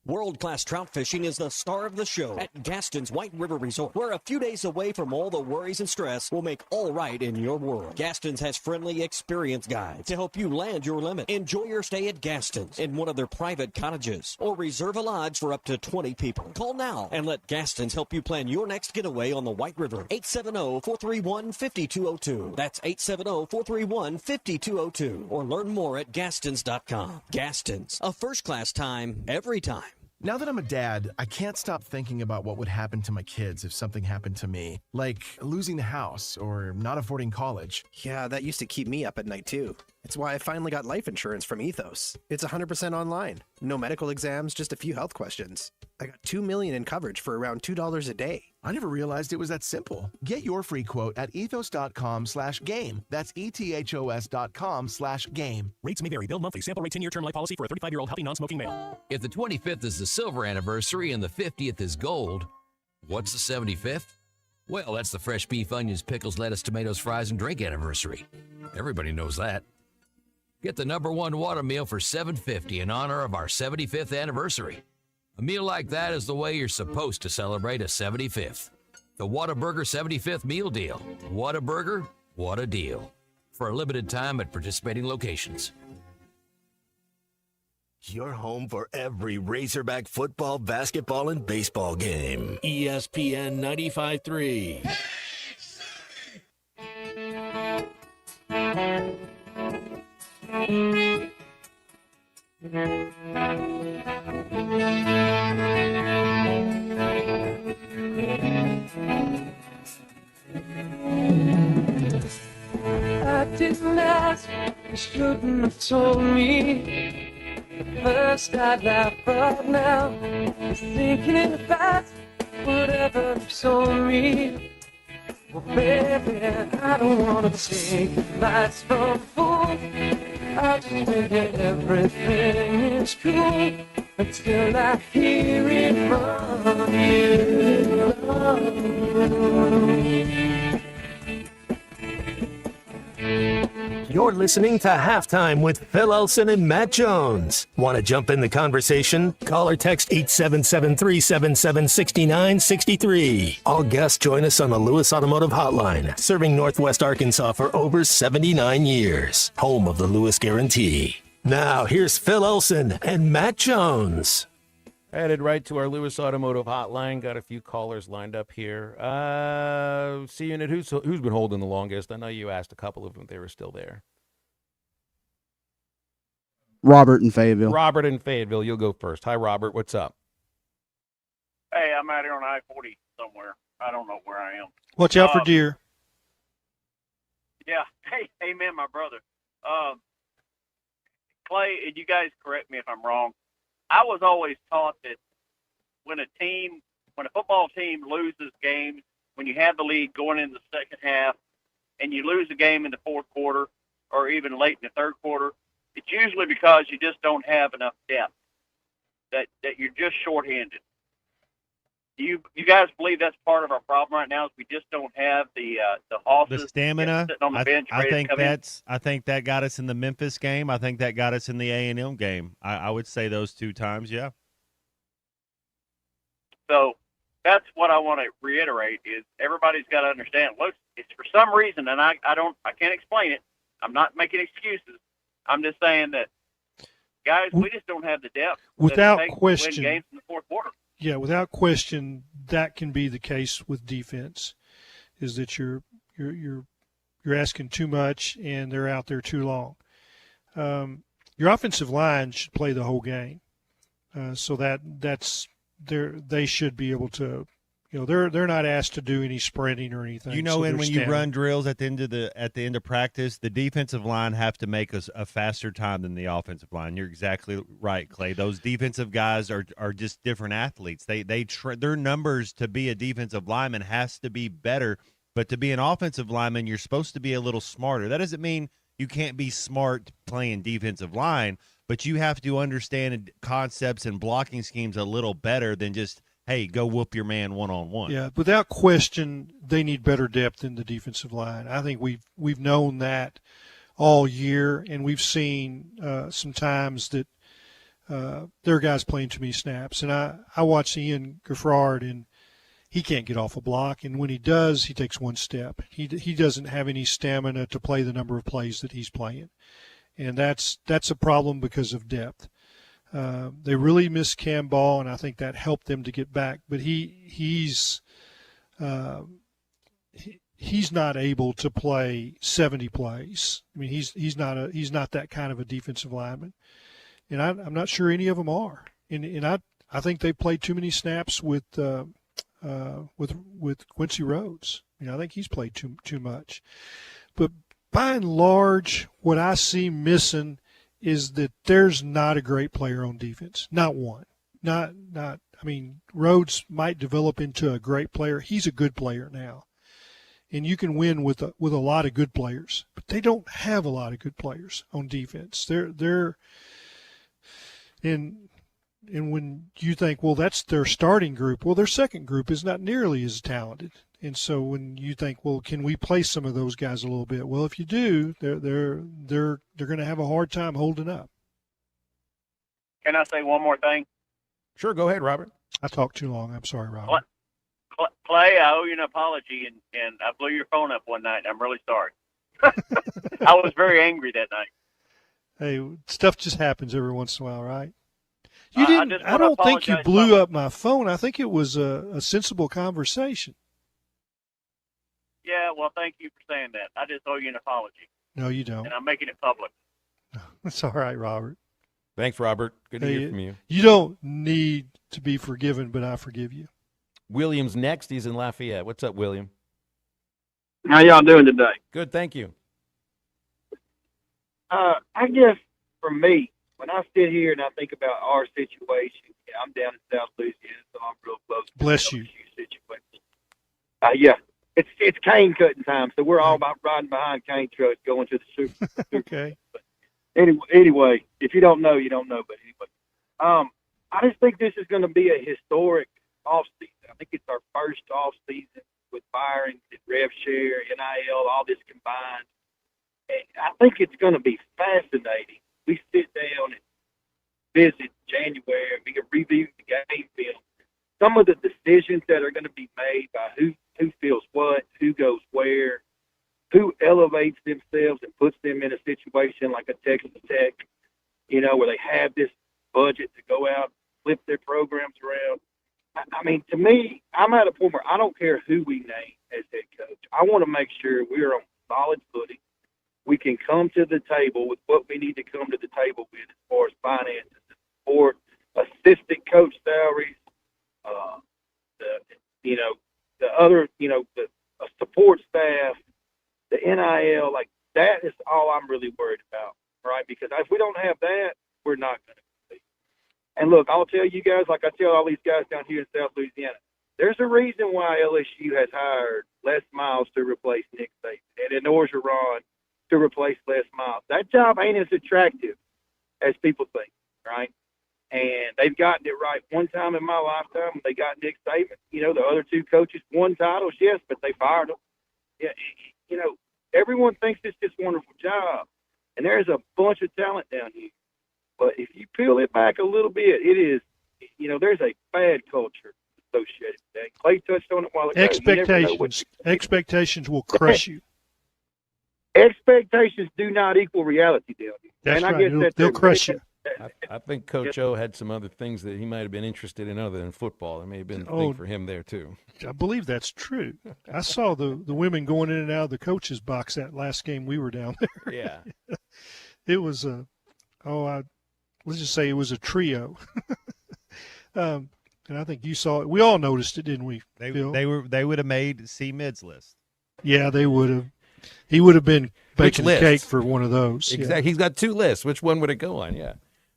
World-class trout fishing is the star of the show at Gaston's White River Resort, where a few days away from all the worries and stress will make all right in your world. Gaston's has friendly, experienced guides to help you land your limit. Enjoy your stay at Gaston's in one of their private cottages, or reserve a lodge for up to 20 people. Call now and let Gaston's help you plan your next getaway on the White River. 870-431-5202. That's 870-431-5202. Or learn more at Gastons.com. Gaston's, a first-class time, every time. Now that I'm a dad, I can't stop thinking about what would happen to my kids if something happened to me, like losing the house or not affording college. Yeah, that used to keep me up at night too. It's why I finally got life insurance from Ethos. It's 100% online. No medical exams, just a few health questions. I got $2 million in coverage for around $2 a day. I never realized it was that simple. Get your free quote at ethos.com/game. That's ethos.com/game. Rates may vary. Bill monthly. Sample rate 10-year term life policy for a 35-year-old healthy non-smoking male. If the 25th is the silver anniversary and the 50th is gold, what's the 75th? Well, that's the fresh beef, onions, pickles, lettuce, tomatoes, fries, and drink anniversary. Everybody knows that. Get the #1 water meal for $7.50 in honor of our 75th anniversary. A meal like that is the way you're supposed to celebrate a 75th. The Whataburger 75th Meal Deal. Whataburger, what a deal. For a limited time at participating locations. Your home for every Razorback football, basketball, and baseball game. ESPN 95.3. I didn't ask, you shouldn't have told me. At first I laughed, but now I'm thinking about whatever you told me. Well, baby, I don't wanna take advice from fools. I just think that everything is cool until I hear it from you. You're listening to Halftime with Phil Elson and Matt Jones. Want to jump in the conversation? Call or text 877-377-6963. All guests join us on the Lewis Automotive Hotline, serving Northwest Arkansas for over 79 years. Home of the Lewis Guarantee. Now, here's Phil Elson and Matt Jones. Headed right to our Lewis Automotive Hotline. Got a few callers lined up here. C Unit, who's been holding the longest? I know you asked a couple of them if they were still there. Robert in Fayetteville. Robert in Fayetteville, you'll go first. Hi, Robert. What's up? Hey, I'm out here on I-40 somewhere. I don't know where I am. Watch out for deer. Yeah. Hey, amen, my brother. Clay, and you guys correct me if I'm wrong. I was always taught that when a football team loses games, when you have the lead going into the second half, and you lose a game in the fourth quarter or even late in the third quarter, it's usually because you just don't have enough depth, that you're just shorthanded. You guys believe that's part of our problem right now? Is we just don't have the hosses, the stamina sitting on the bench. I think that got us in the Memphis game. I think that got us in the A&M game. I would say those two times, yeah. So that's what I want to reiterate: is everybody's got to understand. Look, it's for some reason, and I can't explain it. I'm not making excuses. I'm just saying that, guys, we just don't have the depth without to question win games in the fourth quarter. Yeah, without question, that can be the case with defense, is that your you're asking too much, and they're out there too long. Your offensive line should play the whole game, so they should be able to. They're not asked to do any sprinting or anything. And when you run drills at the end of practice, the defensive line have to make a faster time than the offensive line. You're exactly right, Clay. Those defensive guys are just different athletes. Their numbers to be a defensive lineman has to be better, but to be an offensive lineman, you're supposed to be a little smarter. That doesn't mean you can't be smart playing defensive line, but you have to understand concepts and blocking schemes a little better than just, hey, go whoop your man one-on-one. Yeah, without question, they need better depth in the defensive line. I think we've known that all year, and we've seen some times that there are guys playing too many snaps. And I watch Ian Gifford, and he can't get off a block, and when he does, he takes one step. He doesn't have any stamina to play the number of plays that he's playing, and that's a problem because of depth. They really missed Cam Ball, and I think that helped them to get back. But he's not able to play 70 plays. I mean, he's not that kind of a defensive lineman, and I'm not sure any of them are. And I think they played too many snaps with Quincy Rhodes. I think he's played too much. But by and large, what I see missing is that there's not a great player on defense. Not one. Not. I mean, Rhodes might develop into a great player. He's a good player now, and you can win with a lot of good players. But they don't have a lot of good players on defense. They're and when you think, well, that's their starting group. Well, their second group is not nearly as talented. And so when you think, well, can we play some of those guys a little bit? Well, if you do, they're going to have a hard time holding up. Can I say one more thing? Sure, go ahead, Robert. I talked too long. I'm sorry, Robert. Clay, I owe you an apology, and I blew your phone up one night. I'm really sorry. I was very angry that night. Hey, stuff just happens every once in a while, right? You didn't. I don't think you blew up my phone. I think it was a sensible conversation. Yeah, well, thank you for saying that. I just owe you an apology. No, you don't. And I'm making it public. That's all right, Robert. Thanks, Robert. Good to hear from you. You don't need to be forgiven, but I forgive you. William's next. He's in Lafayette. What's up, William? How y'all doing today? Good, thank you. I guess for me, when I sit here and I think about our situation, I'm down in South Louisiana, so I'm real close to Bless you. situation. Yeah. It's cane cutting time, so we're all about riding behind cane trucks going to the super. Okay. But anyway, if you don't know, you don't know. But anyway, I just think this is going to be a historic off season. I think it's our first off season with Byron, rev share, NIL, all this combined. And I think it's going to be fascinating. We sit down and visit January. We can review the game film. Some of the decisions that are going to be made by who feels what, who goes where, who elevates themselves and puts them in a situation like a Texas Tech, where they have this budget to go out, flip their programs around. I mean, to me, I'm at a point where I don't care who we name as head coach. I want to make sure we're on solid footing. We can come to the table with what we need to come to the table with as far as finances, support, assistant coach salaries, the other, the support staff, the NIL, like that is all I'm really worried about, right? Because if we don't have that, we're not going to compete. And look, I'll tell you guys, like I tell all these guys down here in South Louisiana, there's a reason why LSU has hired Les Miles to replace Nick Saban and Enoch Orgeron to replace Les Miles. That job ain't as attractive as people think, right? And they've gotten it right one time in my lifetime. They got Nick Saban. The other two coaches won titles, yes, but they fired them. Yeah, everyone thinks it's this wonderful job, and there's a bunch of talent down here. But if you peel it back a little bit, it is, there's a bad culture associated with that. Clay touched on it a while ago. Expectations will crush you. Expectations do not equal reality down here. That's and right. They'll crush you. I think Coach O had some other things that he might have been interested in other than football. There may have been a thing for him there, too. I believe that's true. I saw the women going in and out of the coach's box that last game we were down there. Yeah. It was let's just say it was a trio. And I think you saw it. We all noticed it, didn't we, Phil? They would have made C Mid's list. Yeah, they would have. He would have been baking a cake for one of those. Exactly. Yeah. He's got 2 lists. Which one would it go on? Yeah.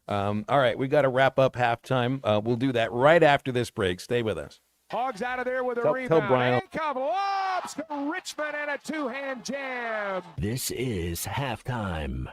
All right, we got to wrap up halftime. We'll do that right after this break. Stay with us. Hogs out of there with a Tell rebound. Brian. And couple ups to Richmond and a 2-hand jam. This is halftime.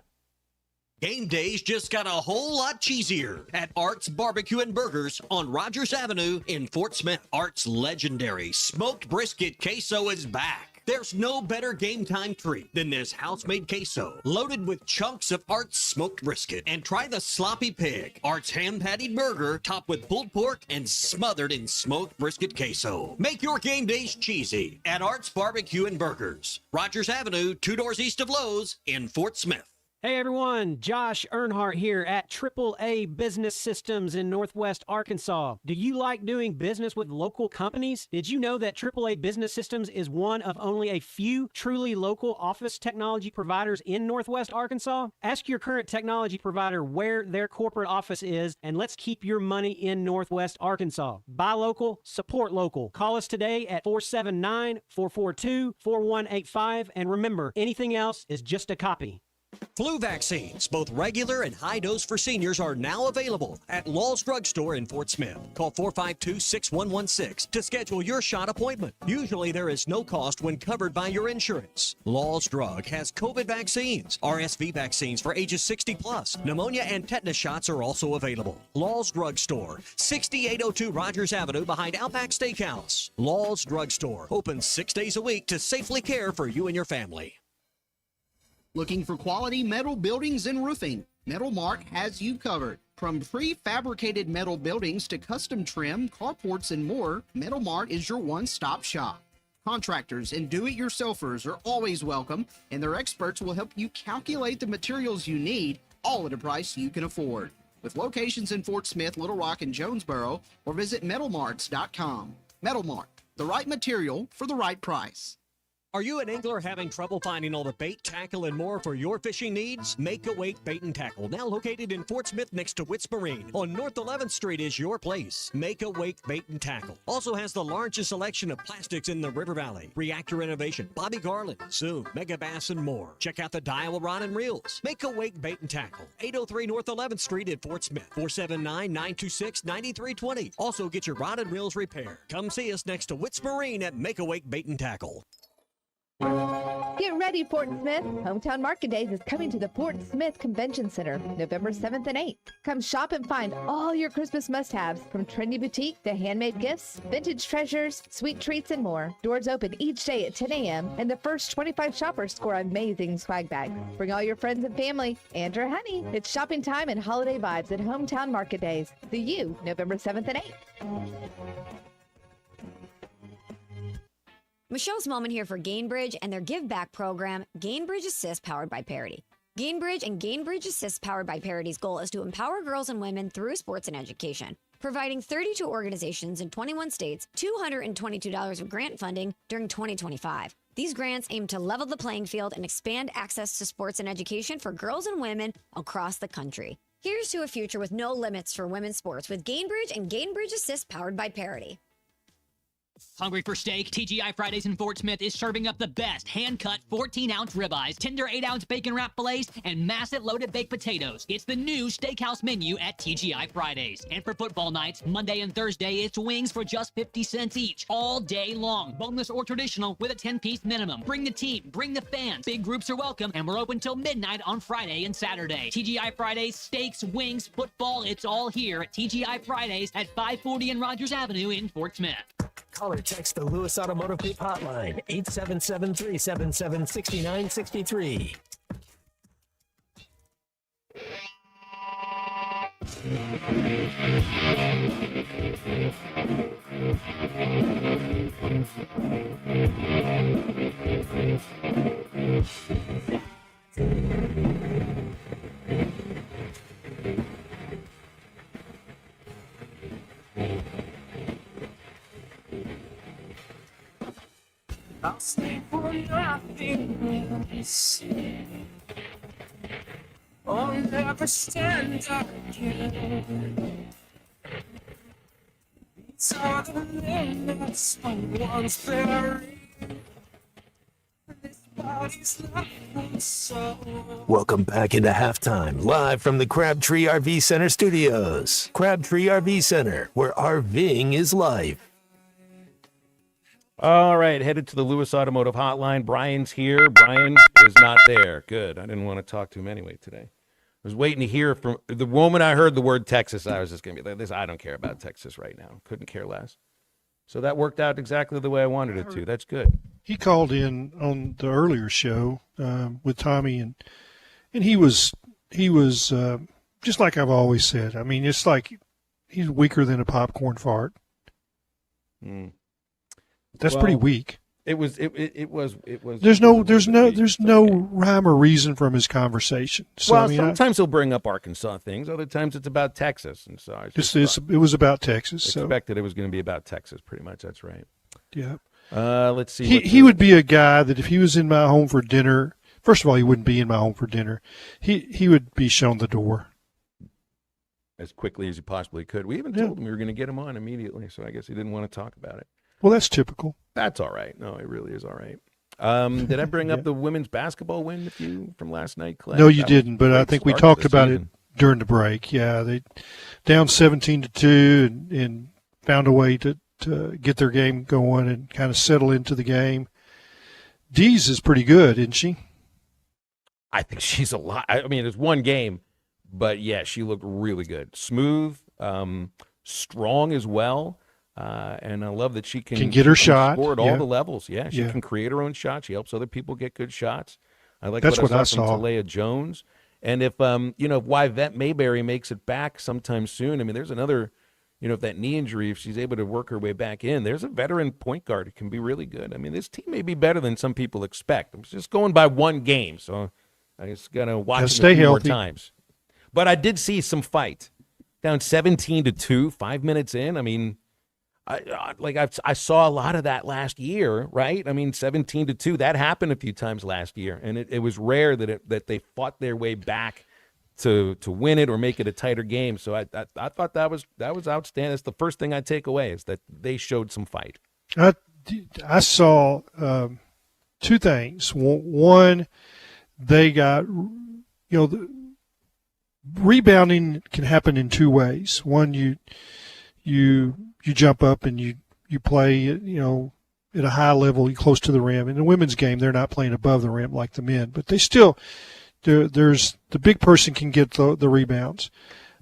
Game days just got a whole lot cheesier at Art's Barbecue and Burgers on Rogers Avenue in Fort Smith. Art's legendary smoked brisket queso is back. There's no better game time treat than this house-made queso, loaded with chunks of Art's smoked brisket. And try the sloppy pig, Art's hand-patted burger, topped with pulled pork and smothered in smoked brisket queso. Make your game days cheesy at Art's Barbecue and Burgers, Rogers Avenue, 2 doors east of Lowe's in Fort Smith. Hey everyone, Josh Earnhardt here at AAA Business Systems in Northwest Arkansas. Do you like doing business with local companies? Did you know that AAA Business Systems is one of only a few truly local office technology providers in Northwest Arkansas? Ask your current technology provider where their corporate office is, and let's keep your money in Northwest Arkansas. Buy local, support local. Call us today at 479-442-4185, and remember, anything else is just a copy. Flu vaccines, both regular and high dose for seniors, are now available at Law's Drug Store in Fort Smith. Call 452-6116 to schedule your shot appointment. Usually there is no cost when covered by your insurance. Law's Drug has COVID vaccines, RSV vaccines for ages 60 plus. Pneumonia and tetanus shots are also available. Law's Drug Store, 6802 Rogers Avenue behind Outback Steakhouse. Law's Drug Store, open 6 days a week to safely care for you and your family. Looking for quality metal buildings and roofing? Metal Mart has you covered. From prefabricated metal buildings to custom trim, carports, and more, Metal Mart is your one-stop shop. Contractors and do-it-yourselfers are always welcome, and their experts will help you calculate the materials you need, all at a price you can afford. With locations in Fort Smith, Little Rock, and Jonesboro, or visit metalmarts.com. Metal Mart, the right material for the right price. Are you an angler having trouble finding all the bait, tackle, and more for your fishing needs? Make Awake Bait and Tackle, now located in Fort Smith next to Witts Marine on North 11th Street, is your place. Make Awake Bait and Tackle also has the largest selection of plastics in the River Valley. Reactor Innovation, Bobby Garland, Zoom, Mega Bass, and more. Check out the Daiwa Rod and Reels. Make Awake Bait and Tackle, 803 North 11th Street in Fort Smith, 479-926-9320. Also get your rod and reels repaired. Come see us next to Witts Marine at Make Awake Bait and Tackle. Get ready, Fort Smith! Hometown Market Days is coming to the Fort Smith Convention Center November 7th and 8th. Come shop and find all your Christmas must-haves, from trendy boutique to handmade gifts, vintage treasures, sweet treats, and more. Doors open each day at 10 a.m. and the first 25 shoppers score amazing swag bags. Bring all your friends and family and your honey. It's shopping time and holiday vibes at Hometown Market Days. The U, November 7th and 8th. Michelle Smallman here for Gainbridge and their Give Back program, Gainbridge Assist, powered by Parity. Gainbridge and Gainbridge Assist, powered by Parity's goal is to empower girls and women through sports and education, providing 32 organizations in 21 states $222 of grant funding during 2025. These grants aim to level the playing field and expand access to sports and education for girls and women across the country. Here's to a future with no limits for women's sports with Gainbridge and Gainbridge Assist, powered by Parity. Hungry for steak? TGI Fridays in Fort Smith is serving up the best hand-cut 14-ounce ribeyes, tender 8-ounce bacon wrap fillets, and massive loaded baked potatoes. It's the new steakhouse menu at TGI Fridays. And for football nights, Monday and Thursday, it's wings for just 50 cents each, all day long. Boneless or traditional with a 10-piece minimum. Bring the team, bring the fans. Big groups are welcome, and we're open till midnight on Friday and Saturday. TGI Fridays, steaks, wings, football, it's all here at TGI Fridays at 540 and Rogers Avenue in Fort Smith. Call or text the Lewis Automotive Group hotline, 877-377-6963. see. Oh, never stand up again. These are the limits of one's buried. This body's not so. Welcome back into halftime, live from the Crabtree RV Center studios. Crabtree RV Center, where RVing is life. All right, headed to the Lewis Automotive Hotline. Brian's here. Brian is not there. Good. I didn't want to talk to him anyway today. I was waiting to hear from the moment I heard the word Texas. I was just going to be like, "This, I don't care about Texas right now. Couldn't care less." So that worked out exactly the way I wanted it to. That's good. He called in on the earlier show with Tommy, and he was just like I've always said. I mean, it's like he's weaker than a popcorn fart. That's pretty weak. It was. There's no rhyme or reason from his conversation. So, Well, I mean, sometimes he'll bring up Arkansas things. Other times it's about Texas, and so I it was about Texas. So. expected it was going to be about Texas. Pretty much, that's right. Yeah. Let's see. He would be a guy that if he was in my home for dinner, first of all, he wouldn't be in my home for dinner. He would be shown the door as quickly as he possibly could. We even told him we were going to get him on immediately, so I guess he didn't want to talk about it. Well, that's typical. That's all right. No, it really is all right. Did I bring up the women's basketball win with you from last night, Clay? No, you didn't, but I think we talked about it during the break. Yeah, they down 17-2 and found a way to get their game going and kind of settle into the game. Dees is pretty good, isn't she? I think she's a lot. I mean, it's one game, but yeah, she looked really good. Smooth, strong as well. And I love that she can get her shot. Score at all the levels. Yeah, she can create her own shot. She helps other people get good shots. I like That's what I saw from Talia Jones. And if if Yvette Mayberry makes it back sometime soon, I mean, there's another, if that knee injury, if she's able to work her way back in, there's a veteran point guard who can be really good. I mean, this team may be better than some people expect. I'm just going by one game, so I just gotta watch them a few more times. But I did see some fight. Down 17-2, 5 minutes in. I mean, I saw a lot of that last year, right? I mean, 17-2, that happened a few times last year, and it was rare that they fought their way back to win it or make it a tighter game. So I thought that was outstanding. That's the first thing I take away is that they showed some fight. I saw two things. One, they got rebounding can happen in two ways. One, you jump up and you play, at a high level, close to the rim. In the women's game, they're not playing above the rim like the men, but they still, there's the big person can get the rebounds.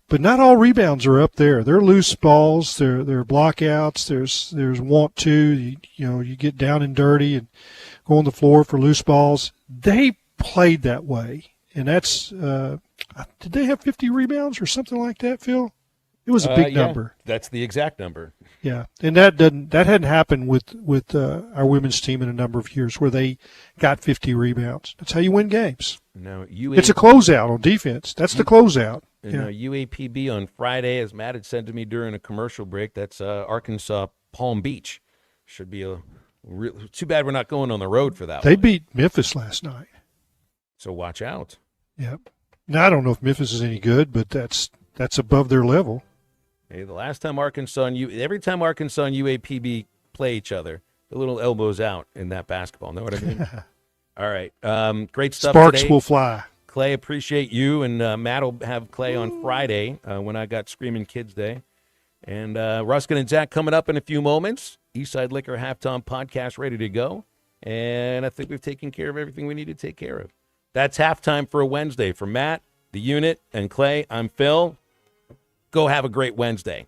But not all rebounds are up there. They're loose balls. They're blockouts. There's want to. You get down and dirty and go on the floor for loose balls. They played that way, and that's. Did they have 50 rebounds or something like that, Phil? It was a big number. That's the exact number. Yeah, and that hadn't happened with our women's team in a number of years where they got 50 rebounds. That's how you win games. No, it's a closeout on defense. That's the closeout. UAPB on Friday, as Matt had said to me during a commercial break, that's Arkansas Palm Beach. Should be too bad we're not going on the road for that. They beat Memphis last night. So watch out. Yep. Now I don't know if Memphis is any good, but that's above their level. Hey, the last time every time Arkansas and UAPB play each other, the little elbows out in that basketball. Know what I mean? All right. Great stuff Sparks today. will fly. Clay, appreciate you. And Matt will have Clay on Friday when I got Screaming Kids Day. And Ruskin and Zach coming up in a few moments. Eastside Liquor Halftime Podcast ready to go. And I think we've taken care of everything we need to take care of. That's halftime for a Wednesday. For Matt, the unit, and Clay, I'm Phil. Go have a great Wednesday.